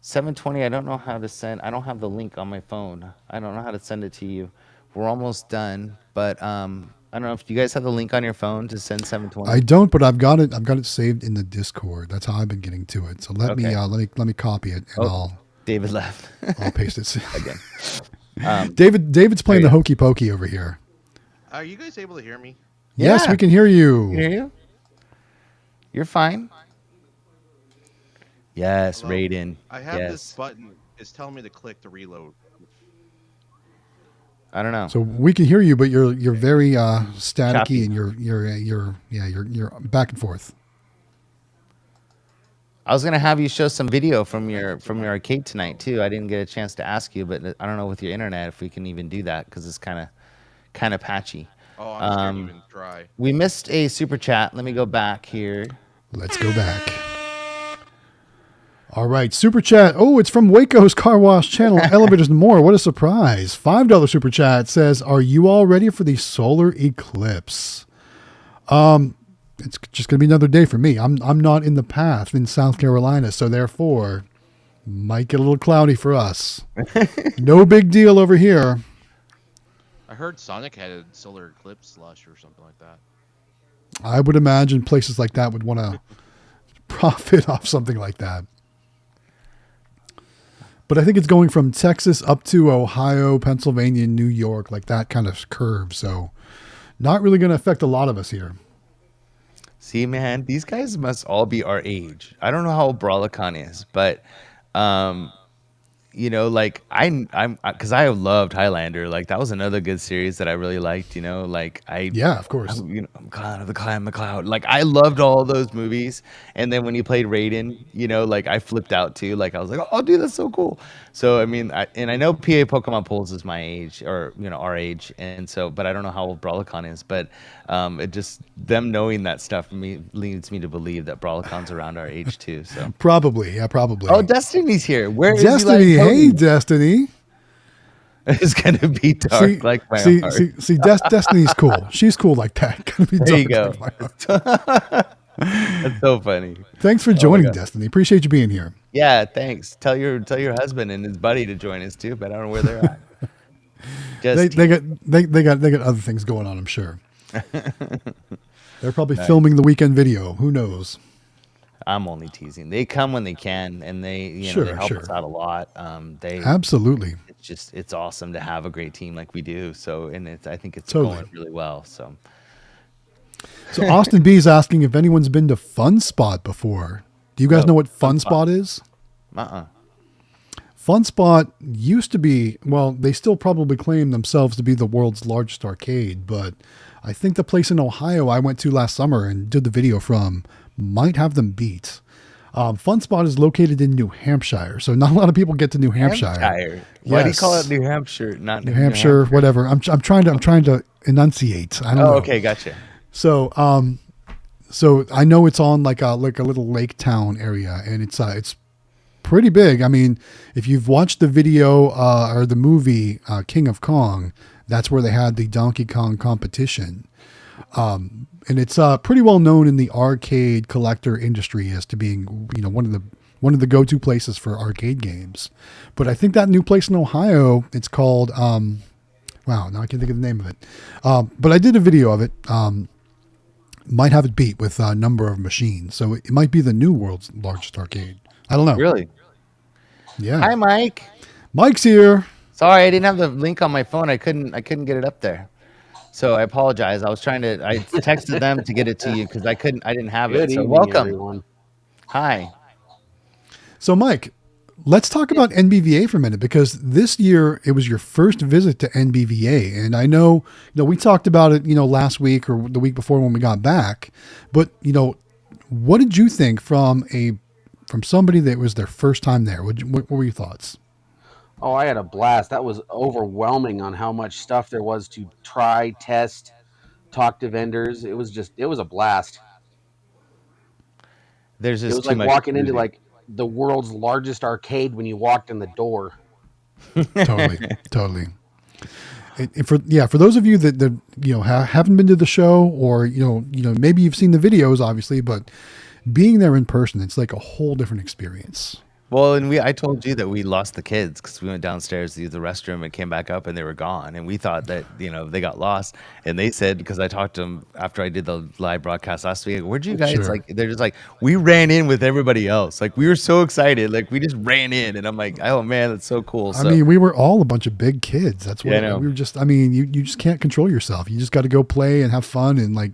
720, I don't know how to send. I don't have the link on my phone. I don't know how to send it to you. We're almost done, but I don't know if you guys have the link on your phone to send 720. I don't, but I've got it. I've got it saved in the Discord. That's how I've been getting to it. So let me copy it, and David left. I'll paste it again. David's playing the hokey pokey over here. Are you guys able to hear me? Yes, we can hear you. Can hear you? You're fine. Yes, Hello? Raiden. I have this button. It's telling me to click to reload. I don't know. So we can hear you, but you're very staticky, and you're back and forth. I was gonna have you show some video from your arcade tonight too. I didn't get a chance to ask you, but I don't know with your internet if we can even do that because it's kind of patchy. Oh, I'm scared to even try. We missed a super chat. Let me go back here. Let's go back. All right, super chat. Oh, it's from Waco's Car Wash channel, Elevators and More. What a surprise. $5 super chat says, are you all ready for the solar eclipse? It's just going to be another day for me. I'm not in the path in South Carolina, so therefore, might get a little cloudy for us. No big deal over here. I heard Sonic had a solar eclipse slush or something like that. I would imagine places like that would want to profit off something like that. But I think it's going from Texas up to Ohio, Pennsylvania, New York, like that kind of curve. So not really going to affect a lot of us here. See, man, these guys must all be our age. I don't know how old Brawlicon is, but like because I loved Highlander. Like that was another good series that I really liked. Of course. I'm Clown of the McCloud. Like I loved all those movies. And then when you played Raiden, like I flipped out too. Like I was like, oh, dude, that's so cool. So I mean, I know PA Pokemon Pulse is my age or our age, and so but I don't know how old Brawlicon is. But it just them knowing that stuff leads me to believe that Brawlicon's around our age too. So probably. Oh, Destiny's here. Where is Destiny? He, hey, Destiny. It's gonna be dark like my heart. See, Destiny's cool. She's cool like that. Gonna be there you dark go. like my heart. That's so funny. Thanks for Oh my joining, God. Destiny. Appreciate you being here. Yeah, thanks. Tell your husband and his buddy to join us too, but I don't know where they're at. They Just got other things going on, I'm sure. They're probably Nice. filming the weekend video. Who knows? I'm only teasing. They come when they can, and they Sure, they help sure. us out a lot. They Absolutely. it's awesome to have a great team like we do. So, and I think it's Totally. going really well. So So Austin B is asking if anyone's been to Fun Spot before. Do you guys No, know what Fun Fun Spot. Spot is? uh-uh. Fun Spot used to be, well, they still probably claim themselves to be the world's largest arcade, but I think the place in Ohio I went to last summer and did the video from might have them beat. Fun Spot is located in New Hampshire, so not a lot of people get to New Hampshire. Why do you call Yes. it New Hampshire? Not New Hampshire, whatever. I'm trying to enunciate. I don't know. Oh, okay, gotcha. So, so I know it's on like a little lake town area, and it's pretty big. I mean, if you've watched the video or the movie King of Kong, that's where they had the Donkey Kong competition. And it's pretty well known in the arcade collector industry as to being, you know, one of the go-to places for arcade games. But I think that new place in Ohio, it's called wow, now I can't think of the name of it. But I did a video of it. Might have it beat with a number of machines, so it might be the new world's largest arcade. I don't know. Really? Yeah. Hi, Mike. Mike's here. Sorry, I didn't have the link on my phone. I couldn't get it up there. So I apologize. I texted them to get it to you because I didn't have Good it. So evening, welcome. everyone. Hi. So Mike, let's talk about NBVA for a minute, because this year it was your first visit to NBVA, and I know, we talked about it, last week or the week before when we got back, but what did you think from somebody that was their first time there? What were your thoughts? Oh, I had a blast. That was overwhelming on how much stuff there was to try, test, talk to vendors. It was a blast. There's It just was too like much walking to into do. like the world's largest arcade when you walked in the door. Totally. And for those of you that haven't been to the show, or maybe you've seen the videos, obviously, but being there in person, it's like a whole different experience. Well, and I told you that we lost the kids because we went downstairs to use the restroom and came back up and they were gone. And we thought that, they got lost. And they said, because I talked to them after I did the live broadcast last week, where'd you guys, Sure. they're just like, we ran in with everybody else. Like, we were so excited. Like, we just ran in. And I'm like, oh, man, that's so cool. I mean, we were all a bunch of big kids. That's what Yeah, I know. we were just, you just can't control yourself. You just got to go play and have fun and like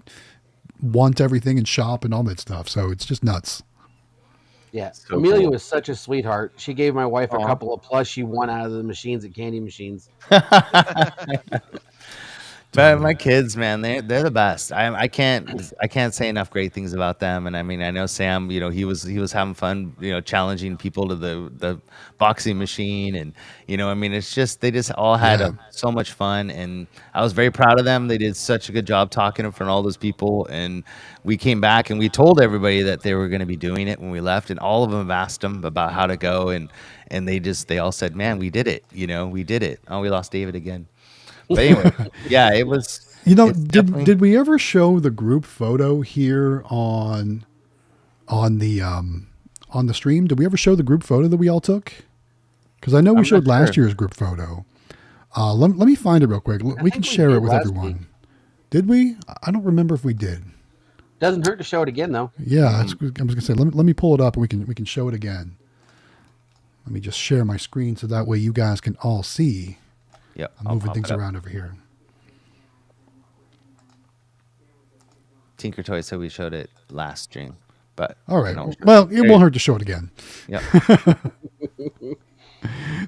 want everything and shop and all that stuff. So it's just nuts. Yeah. So Amelia cool. was such a sweetheart. She gave my wife a Aw. couple of plus she won out of the machines at Candy Machines. But my kids, man, they're the best. I can't say enough great things about them. And I mean, I know Sam, he was having fun, challenging people to the boxing machine, and it's just they just all had so much fun, and I was very proud of them. They did such a good job talking in front of all those people, and we came back and we told everybody that they were going to be doing it when we left, and all of them asked them about how to go, and they all said, "Man, we did it! We did it." Oh, we lost David again. But anyway, yeah, it was. it's definitely- Did we ever show the group photo here on the stream? Did we ever show the group photo that we all took? Because I know we I'm showed not last sure. year's group photo. Let me find it real quick. We can think we share did it with last everyone. week. Did we? I don't remember if we did. Doesn't hurt to show it again though. Yeah, I was gonna say let me pull it up and we can show it again. Let me just share my screen so that way you guys can all see. Yep, I'm I'll moving pop things it up. around over here. Tinker Toy said we showed it last stream, but All right. I'm not sure. Well, it There won't you- hurt to show it again. Yep.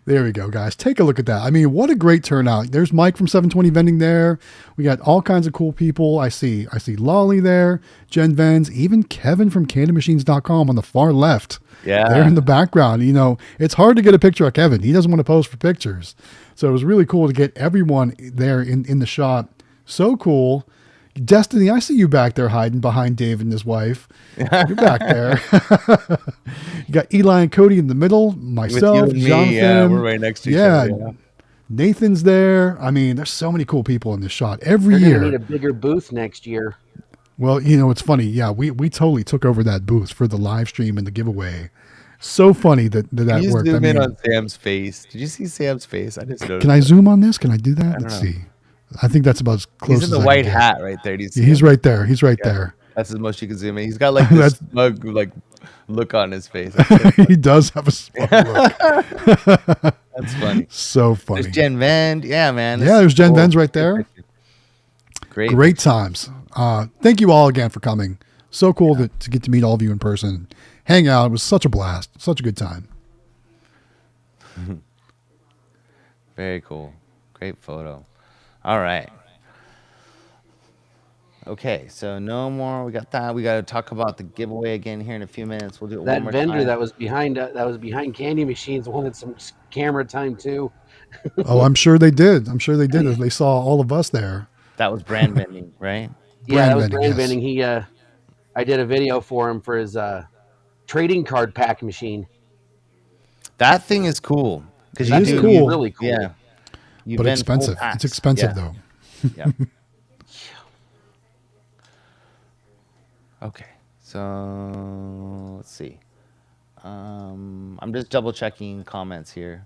There we go, guys. Take a look at that. I mean, what a great turnout. There's Mike from 720 Vending there. We got all kinds of cool people. I see Lolly there, Jen Vens, even Kevin from CandyMachines.com on the far left. Yeah. There in the background. It's hard to get a picture of Kevin. He doesn't want to pose for pictures. So it was really cool to get everyone there in the shot. So cool. Destiny, I see you back there hiding behind Dave and his wife. You're back there. You got Eli and Cody in the middle, With myself, you and me, Jonathan. yeah, we're right next to each Yeah, other. Yeah. Nathan's there. I mean, there's so many cool people in this shot every They're year. gonna need a bigger booth next year. Well, it's funny. Yeah, we totally took over that booth for the live stream and the giveaway. So funny that Can you worked. zoom in on Sam's face? Did you see Sam's face? I just noticed. Can I zoom on this? Can I do that? I don't Let's know. see. I think that's about as close He's in as the I white can get. hat right there. Do you see Yeah, he's him? right there. He's right there. That's as most you can zoom in. He's got like this smug like look on his face. He does have a smug look. That's funny. So funny. There's Gen Vend. Yeah, man. Yeah, there's Gen Vends right there. Great times. Thank you all again for coming. So cool to get to meet all of you in person. Hang out. It was such a blast. Such a good time. Very cool. Great photo. All right. Okay, so no more. We got that. We got to talk about the giveaway again here in a few minutes. We'll do it That one more vendor time. that was behind Candy Machines wanted some camera time too. Oh, I'm sure they did. As they saw all of us there. That was brand vending, right? Yeah, that was Vending, brand yes. vending. He, I did a video for him for his trading card pack machine. That thing is cool because It is cool. Really cool. Yeah, you But vend full expensive. packs. It's expensive Yeah. though. Yeah. Okay, so let's see. I'm just double checking comments here.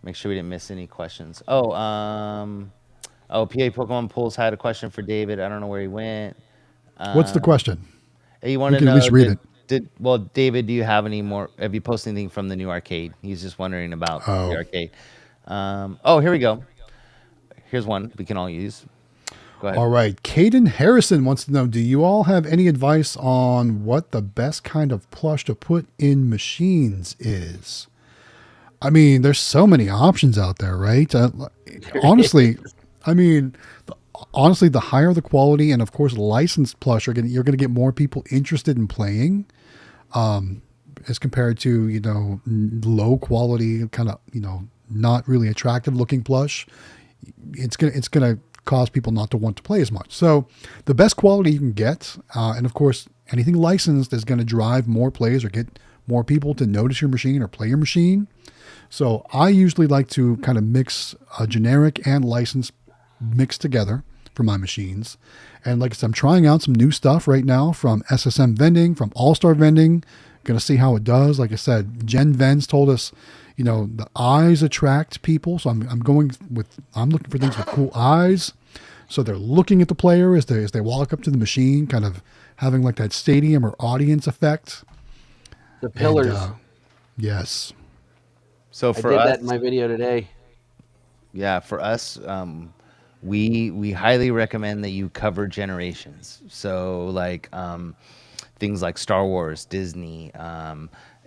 Make sure we didn't miss any questions. PA Pokemon Pulse had a question for David. I don't know where he went. What's the question? He wanted can to at know. least read it. David, do you have any more? Have you posted anything from the new arcade? He's just wondering about the arcade. Here we go. Here's one we can all use. Go ahead. All right. Caden Harrison wants to know, do you all have any advice on what the best kind of plush to put in machines is? I mean, there's so many options out there, right? Honestly, the higher the quality and, of course, licensed plush, you're going to get more people interested in playing as compared to, low quality, kind of, not really attractive looking plush. It's gonna cause people not to want to play as much. So the best quality you can get, and of course, anything licensed is going to drive more plays or get more people to notice your machine or play your machine. So I usually like to kind of mix a generic and licensed mix together for my machines. And like I said, I'm trying out some new stuff right now from SSM Vending, from All-Star Vending. Going to see how it does. Like I said, Gen Vens told us, the eyes attract people. So I'm looking for things with cool eyes. So they're looking at the player as they walk up to the machine, kind of having like that stadium or audience effect. The pillars. And, yes. So I for did us, that in my video today. yeah, for us, we highly recommend that you cover generations. So like things like Star Wars, Disney,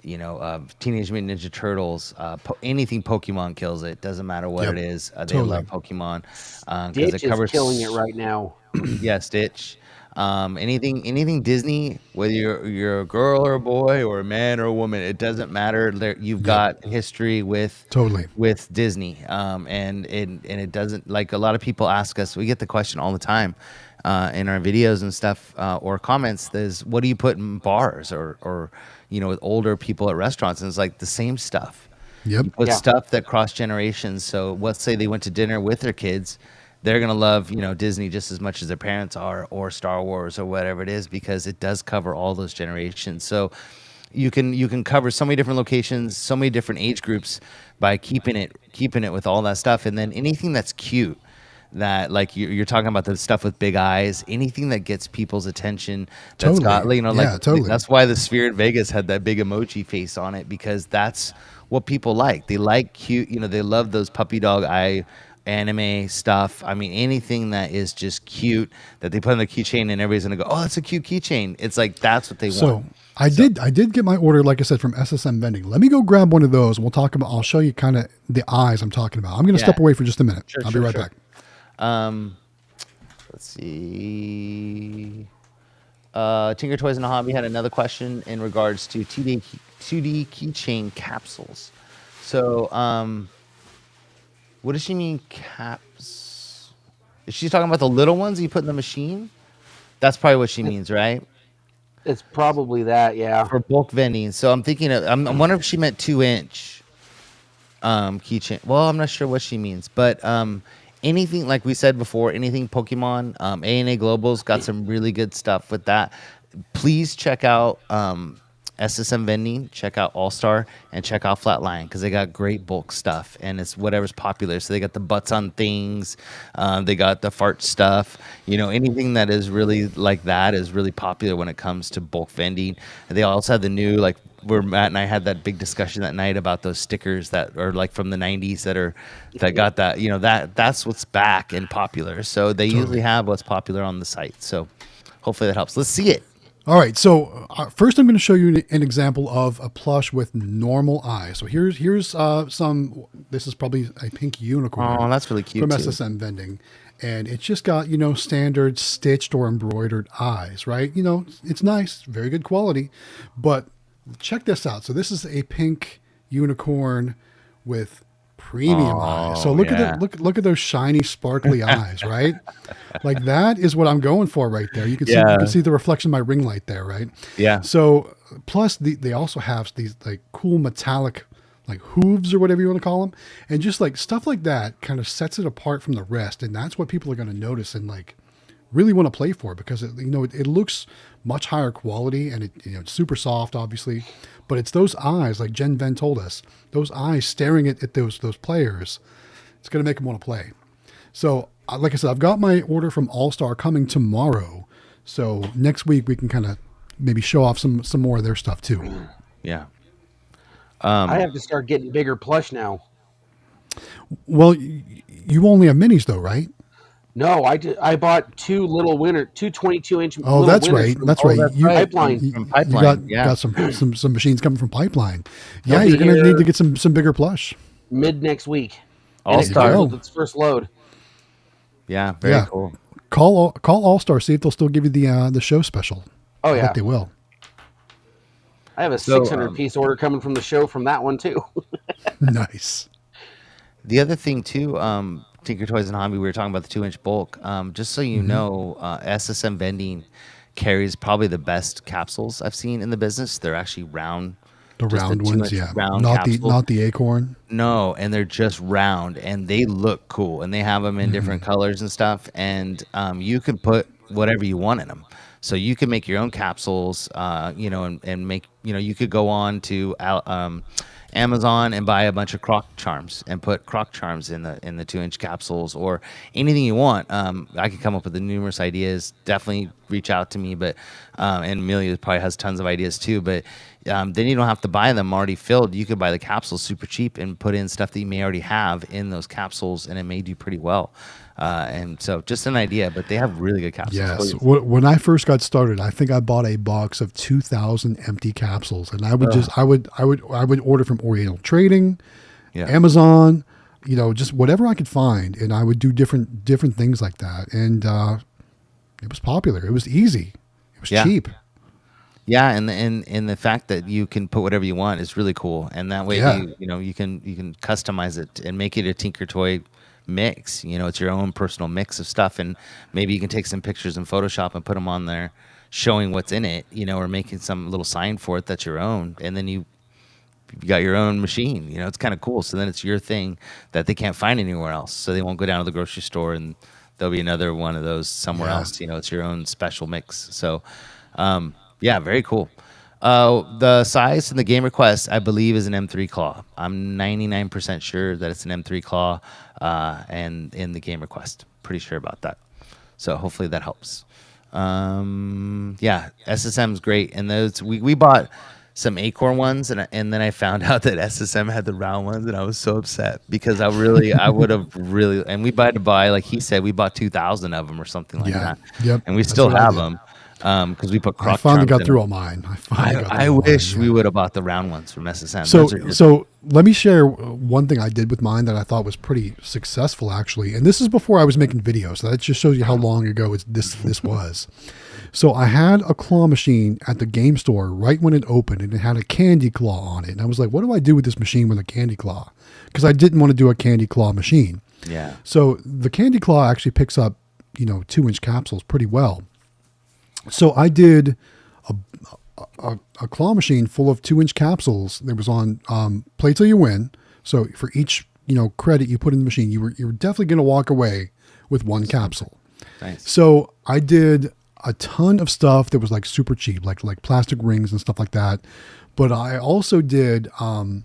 Teenage Mutant Ninja Turtles, anything Pokemon kills it. Doesn't matter what it is. They totally. love Pokemon Ditch it covers is killing it right now. Yeah, Stitch. Anything Disney, whether you're a girl or a boy or a man or a woman, it doesn't matter. You've got history with Disney, and it doesn't, like, a lot of people ask us. We get the question all the time in our videos and stuff, or comments. Is what do you put in bars or with older people at restaurants? And it's like the same stuff. Yep. You put stuff that cross generations. So let's say they went to dinner with their kids. They're going to love, Disney just as much as their parents are, or Star Wars or whatever it is, because it does cover all those generations. So you can cover so many different locations, so many different age groups by keeping it with all that stuff. And then anything that's cute, that, like, you're talking about the stuff with big eyes, anything that gets people's attention, that's got, totally. That's why the Sphere in Vegas had that big emoji face on it, because that's what people like. They like cute, they love those puppy dog eye anime stuff. I mean, anything that is just cute that they put on the keychain and everybody's gonna go, oh, that's a cute keychain. It's like, that's what they want. So I did get my order, like I said, from SSM Vending. Let me go grab one of those and we'll talk about, I'll show you kind of the eyes I'm talking about. I'm going to step away for just a minute. I'll be right back. Let's see. Tinker Toys and a Hobby had another question in regards to 2D keychain capsules. So, what does she mean, caps? Is she talking about the little ones you put in the machine? That's probably what she means, right? It's probably that, yeah. For bulk vending. So I'm thinking I'm wondering if she meant 2-inch keychain. Well, I'm not sure what she means, but anything like we said before, anything Pokemon, A&A Global's got some really good stuff with that. Please check out SSM Vending, check out All Star, and check out Flatline because they got great bulk stuff and it's whatever's popular. So they got the butts on things, they got the fart stuff. Anything that is really like that is really popular when it comes to bulk vending. And they also have the new where Matt and I had that big discussion that night about those stickers that are like from the 90s that got that that's what's back and popular. So they usually have what's popular on the site. So hopefully that helps. Let's see it. All right, so first I'm going to show you an example of a plush with normal eyes. So here's some. This is probably a pink unicorn. Oh, that's really cute from too. SSM Vending, and it's just got standard stitched or embroidered eyes, right? It's nice, very good quality, but check this out. So this is a pink unicorn with premium eyes. So look at those shiny, sparkly eyes, right? Like that is what I'm going for right there. You can see the reflection of my ring light there, right? Yeah. So plus they also have these like cool metallic like hooves or whatever you want to call them, and just like stuff like that kind of sets it apart from the rest, and that's what people are going to notice and like really want to play for because it looks much higher quality and it's super soft, obviously, but it's those eyes, like Jen Ven told us, those eyes staring at those players. It's going to make them want to play. So, like I said, I've got my order from All Star coming tomorrow. So next week we can kind of maybe show off some more of their stuff too. Yeah. I have to start getting bigger plush now. Well, you only have minis though, right? No, I bought two 22-inch. Oh, that's right. That's right. Pipeline. From Pipeline. You got some machines coming from Pipeline. Yeah, They'll you're be going to here need to get some bigger plush. Mid next week. All Star. Its first load. Yeah, very cool. Call All Star, see if they'll still give you the show special. Oh I yeah, bet they will. I have a 600-piece order coming from the show from that one too. Nice. The other thing too, Tinker Toys and Hobby, we were talking about the 2-inch bulk. Just so you know, SSM Vending carries probably the best capsules I've seen in the business. They're actually round. The round ones, yeah. Round Not the acorn. No, and they're just round, and they look cool, and they have them in different colors and stuff. And you can put whatever you want in them. So you can make your own capsules, and make, you could go on to Amazon and buy a bunch of croc charms and put croc charms in the 2-inch capsules or anything you want. I could come up with the numerous ideas. Definitely reach out to me, but and Amelia probably has tons of ideas too. But then you don't have to buy them already filled. You could buy the capsules super cheap and put in stuff that you may already have in those capsules, and it may do pretty well. And so just an idea, but they have really good capsules. Yes. When I first got started, I think I bought a box of 2,000 empty capsules, and I would order from Oriental Trading, Amazon, just whatever I could find, and I would do different things like that. And it was popular. It was easy. It was cheap. Yeah, and the fact that you can put whatever you want is really cool, and that way you can customize it and make it a Tinker Toy mix. It's your own personal mix of stuff, and maybe you can take some pictures in Photoshop and put them on there, showing what's in it, or making some little sign for it that's your own, and then you got your own machine. It's kind of cool. So then it's your thing that they can't find anywhere else. So they won't go down to the grocery store and there'll be another one of those somewhere else. It's your own special mix. So. Very cool. The size and the game request, I believe, is an M3 claw. I'm 99% sure that it's an M3 claw, and in the game request, pretty sure about that. So hopefully that helps. SSM's great, and those we bought some acorn ones, and then I found out that SSM had the round ones, and I was so upset because I would have really, and we had to buy, like he said, we bought 2,000 of them or something like that. Yep. And we still have them. Because we put croc. I finally got through all mine. I wish we would have bought the round ones from SSM. So let me share one thing I did with mine that I thought was pretty successful, actually. And this is before I was making videos. So that just shows you how long ago this was. So I had a claw machine at the game store right when it opened, and it had a candy claw on it. And I was like, what do I do with this machine with a candy claw? Because I didn't want to do a candy claw machine. Yeah. So the candy claw actually picks up, 2-inch capsules pretty well. So I did a claw machine full of 2-inch capsules. There was on Play Till You Win. So for each credit you put in the machine, you were definitely going to walk away with one capsule. Nice. So I did a ton of stuff that was like super cheap, like plastic rings and stuff like that. But I also did, and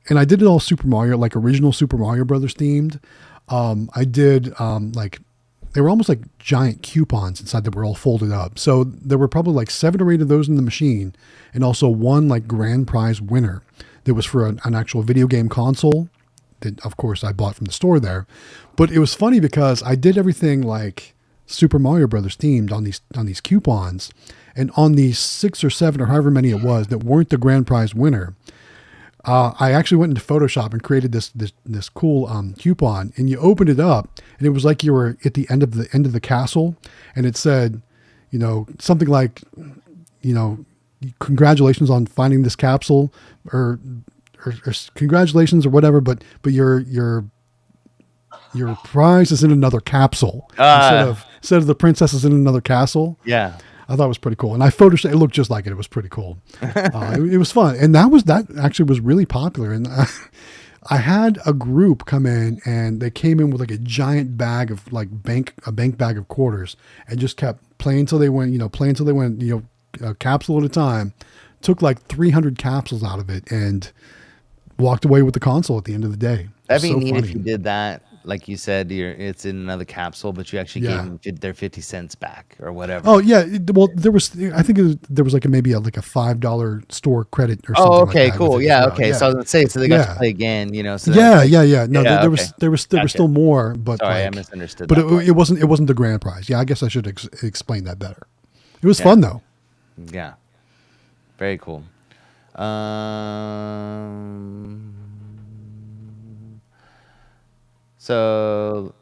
I did it all Super Mario, like original Super Mario Brothers themed. I did like, they were almost like giant coupons inside that were all folded up. So there were probably like 7 or 8 of those in the machine, and also one like grand prize winner that was for an actual video game console that, of course, I bought from the store there. But it was funny because I did everything like Super Mario Brothers themed on these coupons, and on these 6 or 7 or however many it was that weren't the grand prize winner, I actually went into Photoshop and created this cool coupon, and you opened it up, and it was like you were at the end of the castle, and it said, something like, congratulations on finding this capsule, or congratulations or whatever, but your prize is in another capsule instead of the princess is in another castle. Yeah. I thought it was pretty cool. And I photoshopped, it looked just like it. It was pretty cool. It was fun. And that actually was really popular. And I had a group come in, and they came in with like a giant bag of like a bank bag of quarters, and just kept playing until they went, a capsule at a time, took like 300 capsules out of it, and walked away with the console at the end of the day. That'd be neat if you did that. Like you said, it's in another capsule, but you actually gave them their 50 cents back or whatever. Oh yeah, well there was there was like maybe a $5 store credit or something. Oh, okay, like that cool. Yeah, well. okay. Yeah. So I was gonna say, so they got to play again, So yeah. No, there okay. was still more, but sorry, I misunderstood. But it wasn't the grand prize. Yeah, I guess I should explain that better. It was fun though. Yeah, very cool. So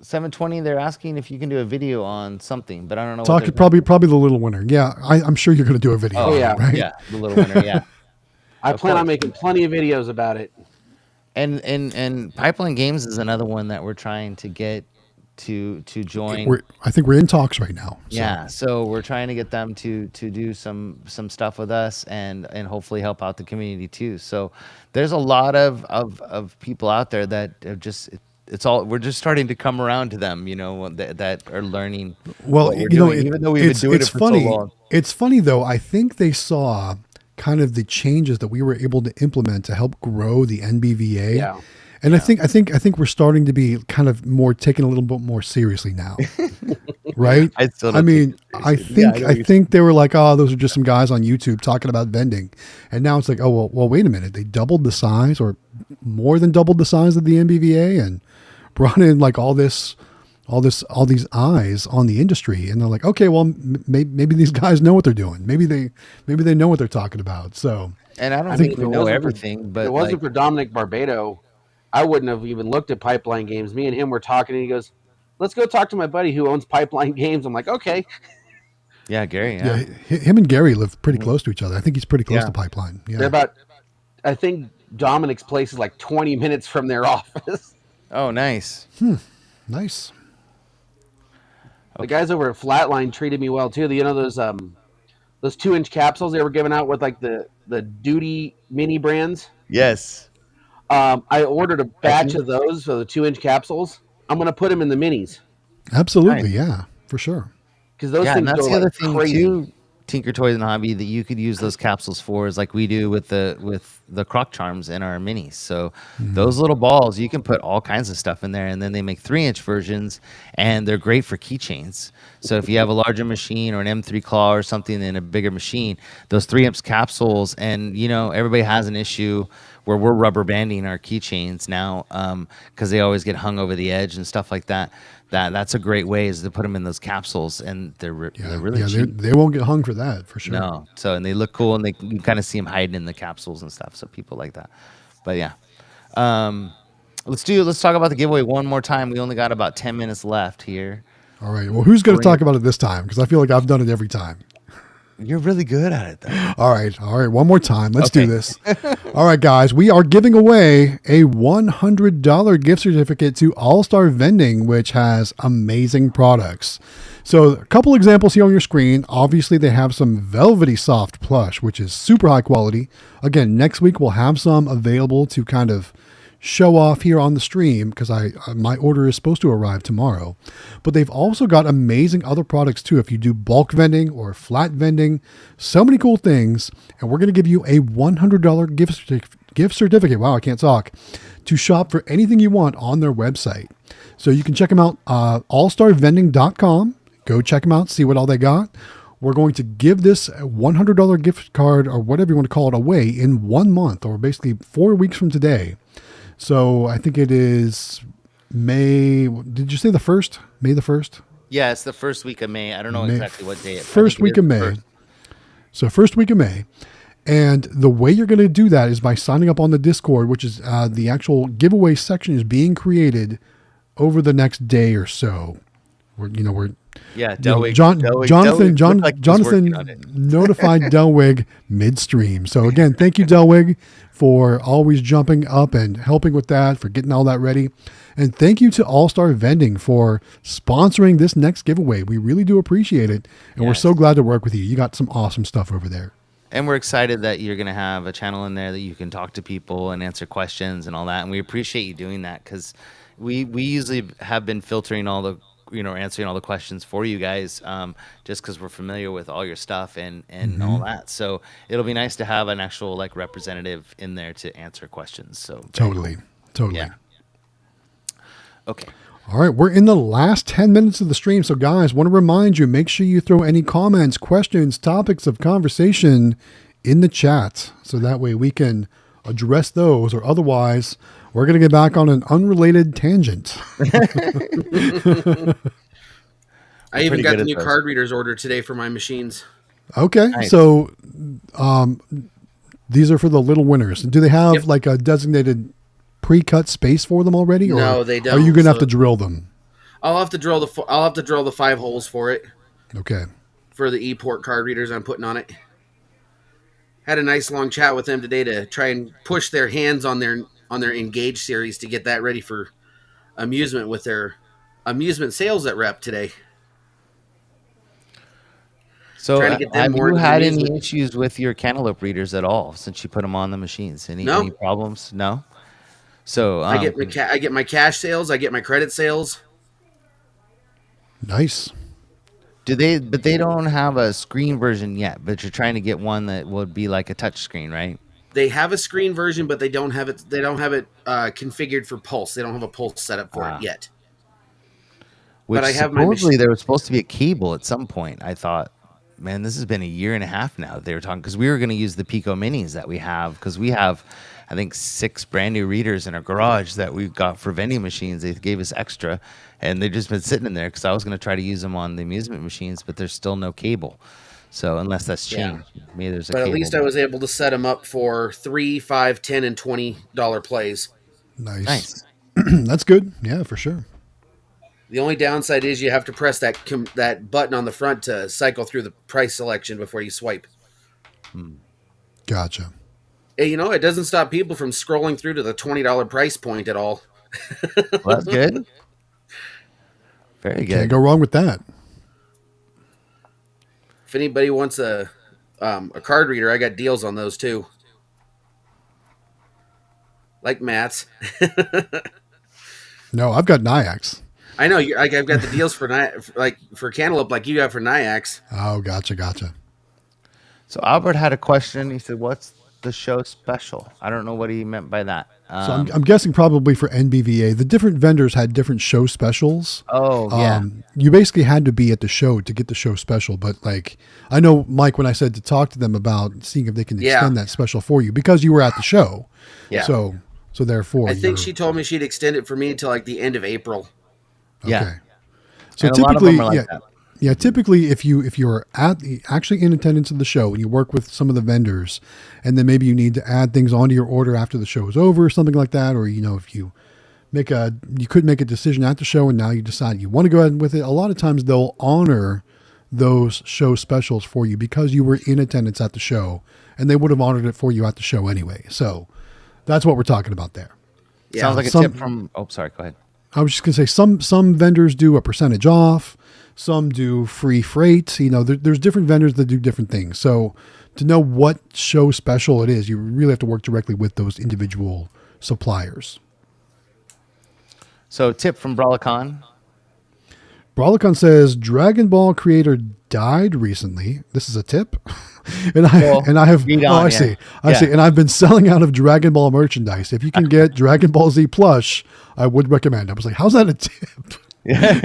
720, they're asking if you can do a video on something, but I don't know. Probably the little winner. Yeah, I'm sure you're going to do a video. Oh yeah, right? Yeah, the little winner. Yeah, I plan on making plenty of videos about it. And Pipeline Games is another one that we're trying to get to join. I think we're in talks right now. So. Yeah, so we're trying to get them to do some stuff with us, and hopefully help out the community too. So there's a lot of people out there that have just we're just starting to come around to them, that are learning. Well, even though we've been doing it for funny. so long. It's funny though. I think they saw kind of the changes that we were able to implement to help grow the NBVA. Yeah. And I think we're starting to be kind of taken a little bit more seriously now, right? I think they were like, oh, those are just some guys on YouTube talking about vending, and now it's like, oh well, wait a minute, they doubled the size, or more than doubled the size of the NBVA, and brought in like all these eyes on the industry, and they're like, okay, well, maybe these guys know what they're doing, maybe they know what they're talking about. So, and I don't think we know everything, but if it wasn't for Dominic Barbado, I wouldn't have even looked at Pipeline Games. Me and him were talking, and he goes, let's go talk to my buddy who owns Pipeline Games. I'm like, okay. Yeah, Gary. Yeah, him and Gary live pretty close to each other. I think he's pretty close to Pipeline. Yeah. They're about, I think Dominic's place is like 20 minutes from their office. Oh, nice. Nice. The guys over at Flatline treated me well too. Those 2-inch capsules they were giving out with like the Duty mini brands. Yes. I ordered a batch of those for the 2-inch capsules. I'm going to put them in the minis. Absolutely, yeah, for sure. Because those things and that's go the other like thing crazy. too. Tinker Toys and Hobby that you could use those capsules for is like we do with the Croc Charms in our minis. So those little balls, you can put all kinds of stuff in there, and then they make 3-inch versions, and they're great for keychains. So if you have a larger machine or an M3 Claw or something in a bigger machine, those 3-inch capsules, and everybody has an issue where we're rubber banding our keychains now because they always get hung over the edge and stuff like that. That's a great way is to put them in those capsules, and they're really cheap. They won't get hung for that for sure. No, so and they look cool, and you kind of see them hiding in the capsules and stuff. So people like that, but yeah, let's talk about the giveaway one more time. We only got about 10 minutes left here. All right. Well, who's going to talk about it this time? Because I feel like I've done it every time. You're really good at it, though. All right. One more time. Let's do this. All right, guys. We are giving away a $100 gift certificate to All-Star Vending, which has amazing products. So a couple examples here on your screen. Obviously, they have some velvety soft plush, which is super high quality. Again, next week we'll have some available to kind of show off here on the stream because my order is supposed to arrive tomorrow. But they've also got amazing other products too. If you do bulk vending or flat vending, so many cool things. And we're going to give you a $100 gift certificate. Wow, I can't talk. To shop for anything you want on their website. So you can check them out, allstarvending.com. Go check them out, see what all they got. We're going to give this $100 gift card or whatever you want to call it away in 1 month, or basically 4 weeks from today. So I think it is May. Did you say the 1st? May the 1st? Yeah, it's the first week of May. I don't know exactly what day. First week of May. So first week of May. And the way you're going to do that is by signing up on the Discord, which is the actual giveaway section is being created over the next day or so. Jonathan notified Delwig midstream. So again, thank you, Delwig, for always jumping up and helping with that, for getting all that ready. And thank you to All Star Vending for sponsoring this next giveaway. We really do appreciate it. And we're so glad to work with you. You got some awesome stuff over there. And we're excited that you're going to have a channel in there that you can talk to people and answer questions and all that. And we appreciate you doing that because we usually have been filtering all the, answering all the questions for you guys just because we're familiar with all your stuff and all that. So it'll be nice to have an actual representative in there to answer questions. So Totally. Yeah. Okay. All right, we're in the last 10 minutes of the stream. So guys, want to remind you, make sure you throw any comments, questions, topics of conversation in the chat. So that way we can address those, or otherwise we're going to get back on an unrelated tangent. I even got the new card readers ordered today for my machines. Okay. Nice. So these are for the little winners. Do they have like a designated pre-cut space for them already? Or no, they don't. Are you going to have to drill them? I'll have to drill the 5 holes for it. Okay. For the e-port card readers I'm putting on it. Had a nice long chat with them today to try and push their hands on their Engage series to get that ready for amusement with their amusement sales at Rep today. So have you had any issues with your Cantaloupe readers at all since you put them on the machines? Any problems? No. So I get my cash sales. I get my credit sales. Nice. But they don't have a screen version yet. But you're trying to get one that would be like a touch screen, right? They have a screen version, but they don't have it. They don't have it configured for Pulse. They don't have a Pulse setup for it yet. But I have supposedly there was supposed to be a cable at some point. I thought, man, this has been a year and a half now. They were talking because we were going to use the Pico Minis that we have because we have, I think, 6 brand new readers in our garage that we've got for vending machines. They gave us extra, and they've just been sitting in there because I was going to try to use them on the amusement machines, but there's still no cable. So unless that's changed, maybe there's a cable. But at least I was able to set them up for $3, $5, $10, and $20 plays. Nice. That's good. Yeah, for sure. The only downside is you have to press that button on the front to cycle through the price selection before you swipe. Gotcha. Hey, it doesn't stop people from scrolling through to the $20 price point at all. Well, that's good. Very good. Can't go wrong with that. If anybody wants a card reader, I got deals on those too. Like Matt's. No, I've got Nyax. I know. I've got the deals for Cantaloupe, like you got for Nyax. Oh, gotcha. So Albert had a question. He said, "What's the show special?" I don't know what he meant by that. So I'm guessing probably for NBVA, the different vendors had different show specials. Oh, yeah. You basically had to be at the show to get the show special. But I know, Mike, when I said to talk to them about seeing if they can extend that special for you because you were at the show. Yeah. So therefore, I think she told me she'd extend it for me until the end of April. Okay. Yeah. So and typically, that. Typically, if you're actually in attendance of the show and you work with some of the vendors, and then maybe you need to add things onto your order after the show is over, or something like that, or if you could make a decision at the show and now you decide you want to go ahead with it. A lot of times they'll honor those show specials for you because you were in attendance at the show, and they would have honored it for you at the show anyway. So that's what we're talking about there. Yeah. Sounds like a tip from. Oh, sorry. Go ahead. I was just gonna say some vendors do a percentage off. Some do free freight. There's different vendors that do different things. So to know what show special it is, you really have to work directly with those individual suppliers. So tip from Brawlicon. Brawlicon says Dragon Ball creator died recently. This is a tip. And I have see. And I've been selling out of Dragon Ball merchandise. If you can get Dragon Ball Z plush, I would recommend. I was like, how's that a tip? Yeah.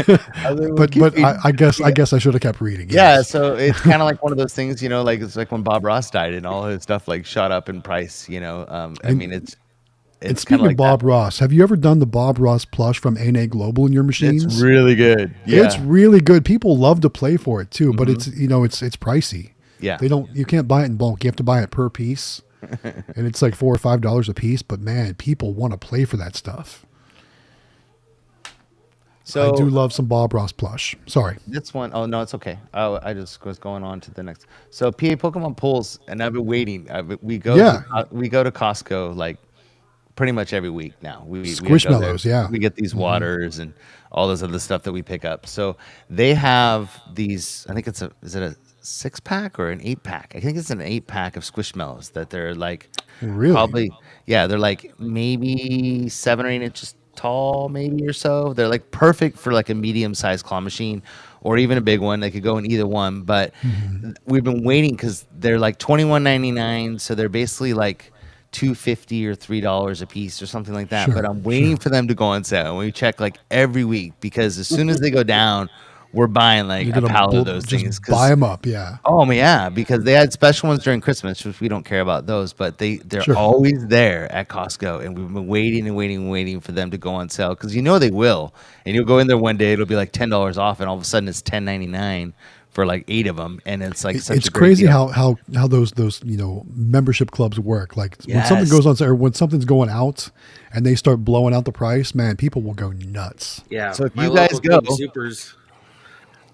I guess I should have kept reading. Yeah, Yes. so it's kind of like one of those things, like it's like when Bob Ross died and all his stuff like shot up in price. I mean it's and speaking like of Bob Ross, have you ever done the Bob Ross plush from A&A Global in your machines? It's really good. Yeah. It's really good. People love to play for it too, but it's it's pricey. Yeah. You can't buy it in bulk. You have to buy it per piece. And it's like $4 or $5 a piece, but man, people want to play for that stuff. So I do love some Bob Ross plush. Sorry. This one, oh no, it's okay. I just was going on to the next. So PA Pokemon pulls, and I've been waiting. We go to Costco like pretty much every week now. Squishmallows, yeah. We get these waters and all this other stuff that we pick up. So they have these. I think is it a 6-pack or an 8-pack? I think it's an 8-pack of Squishmallows that they're like really probably they're like maybe 7 or 8 inches tall, maybe or so. They're like perfect for like a medium-sized claw machine or even a big one. They could go in either one, but we've been waiting because they're like $21.99, so they're basically like $2.50 or $3 a piece or something like that. Sure, but I'm waiting for them to go on sale, and we check like every week because as soon as they go down, we're buying like a pallet of those things. Buy them up, yeah. Oh yeah, because they had special ones during Christmas, which we don't care about those, but they're always there at Costco, and we've been waiting for them to go on sale because they will. And you'll go in there one day, it'll be like $10 off, and all of a sudden it's $10.99 for like 8 of them, and it's like it's crazy how those membership clubs work. Like when something goes on sale or when something's going out, and they start blowing out the price, man, people will go nuts. Yeah. So if you guys go.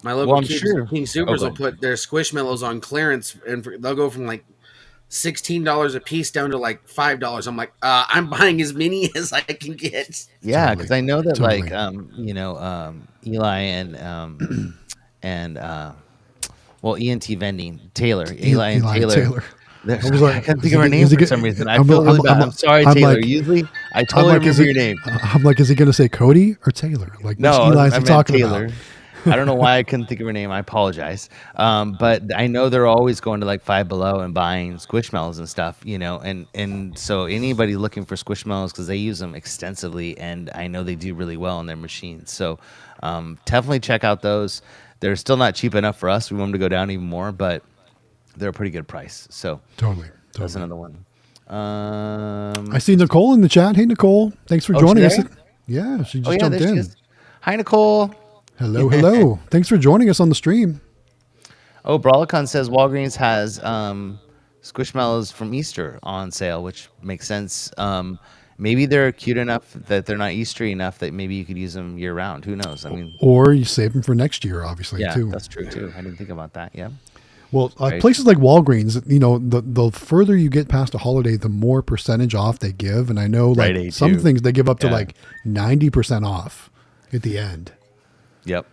My local King Supers will put their Squishmallows on clearance, and they'll go from like $16 a piece down to like $5. I'm like, I'm buying as many as I can get. Yeah, because I know that like Eli and ENT Vending Taylor, Eli and Taylor. I was like, I can't think of her name for some reason. I feel really bad. I'm sorry, Taylor. Usually, I totally remember your name. I'm like, is he going to say Cody or Taylor? Like, no, Eli is he talking Taylor. About? I don't know why I couldn't think of her name. I apologize. But I know they're always going to like Five Below and buying Squishmallows and stuff, and so anybody looking for Squishmallows, because they use them extensively, and I know they do really well on their machines. So definitely check out those. They're still not cheap enough for us. We want them to go down even more, but they're a pretty good price. So totally. That's another one. I see Nicole in the chat. Hey, Nicole. Thanks for joining us. Yeah, she just jumped in. Hi, Nicole. Hello. Thanks for joining us on the stream. Oh, Brawlicon says Walgreens has Squishmallows from Easter on sale, which makes sense. Maybe they're cute enough that they're not Eastery enough that maybe you could use them year round. Who knows? I mean, or you save them for next year, obviously. Yeah, too. That's true too. I didn't think about that. Yeah. Well, places like Walgreens, the further you get past a holiday, the more percentage off they give. And I know like some things they give up to like 90% off at the end. Yep.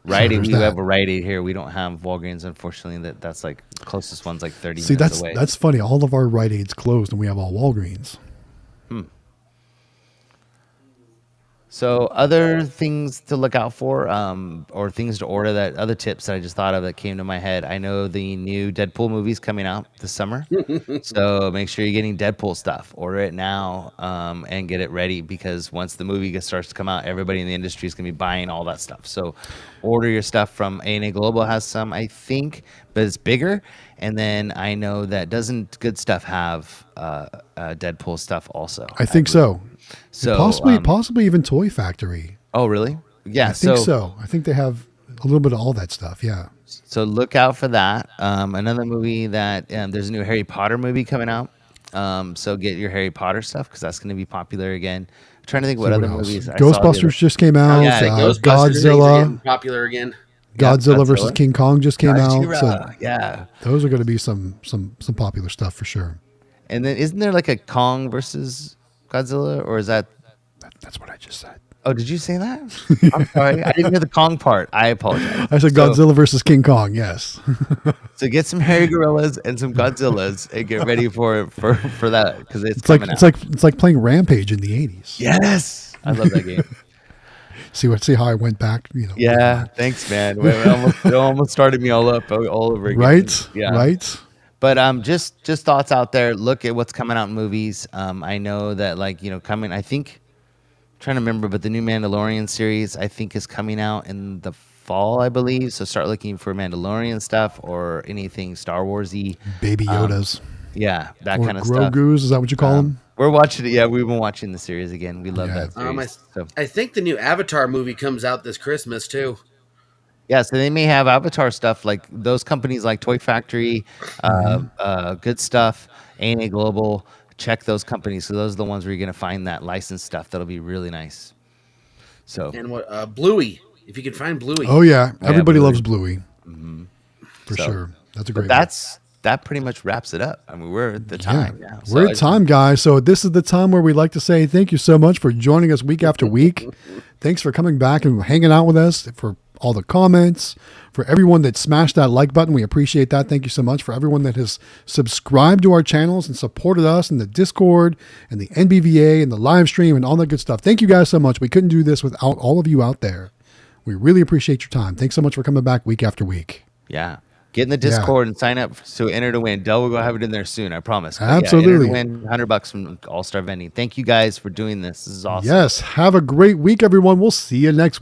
Rite Aid, we have a Rite Aid here. We don't have Walgreens, unfortunately. That's like closest one's like 30 minutes away. That's funny. All of our Rite Aids closed, and we have all Walgreens. So other things to look out for, or things to order, that other tips that I just thought of that came to my head. I know the new Deadpool movie's coming out this summer. So make sure you're getting Deadpool stuff. Order it now and get it ready, because once the movie starts to come out, everybody in the industry is going to be buying all that stuff. So order your stuff from A&A Global has some, I think, but it's bigger. And then I know that doesn't Good Stuff have Deadpool stuff also? I think so. So possibly even Toy Factory. Oh, really? Yeah, I think so. I think they have a little bit of all that stuff. Yeah. So look out for that. Another movie that there's a new Harry Potter movie coming out. So get your Harry Potter stuff, because that's going to be popular again. I'm trying to think what other movies. Ghostbusters just came out. Godzilla popular again. Godzilla versus King Kong just came out. So yeah, those are going to be some popular stuff for sure. And then isn't there like a Kong versus Godzilla, or is that's what I just said? Oh, did you say that? I'm sorry, I didn't hear the Kong part. I apologize. I said Godzilla versus King Kong. Yes. So get some hairy gorillas and some Godzillas and get ready for that, because it's like playing Rampage in the 80s. Yes, I love that game. See how I went back. Yeah, thanks, man. It almost started me all over again. Right. Yeah. Right. But just thoughts out there. Look at what's coming out in movies. I know that coming. I think trying to remember, but the new Mandalorian series I think is coming out in the fall, I believe. So start looking for Mandalorian stuff or anything Star Warsy. Baby Yodas. Yeah, that Or kind of stuff. Grogu's, is that what you call them? We're watching it. Yeah, we've been watching the series again. We love that series. I think the new Avatar movie comes out this Christmas too. Yeah, so they may have Avatar stuff like those companies like Toy Factory, Good Stuff, A&A Global. Check those companies. So those are the ones where you're going to find that licensed stuff. That'll be really nice. So and what Bluey, if you can find Bluey. Oh yeah, everybody Bluey. loves Bluey. For sure. That's a great one. That pretty much wraps it up. I mean, we're at the time now. We're at time, guys. So this is the time where we like to say thank you so much for joining us week after week. Thanks for coming back and hanging out with us, for all the comments, for everyone that smashed that like button. We appreciate that. Thank you so much. For everyone that has subscribed to our channels and supported us in the Discord and the NBVA and the live stream and all that good stuff. Thank you guys so much. We couldn't do this without all of you out there. We really appreciate your time. Thanks so much for coming back week after week. Yeah. Get in the Discord and sign up to enter to win. Dell will go have it in there soon, I promise. But Absolutely. Yeah, enter to win $100 from All Star Vending. Thank you guys for doing this. This is awesome. Yes. Have a great week, everyone. We'll see you next week.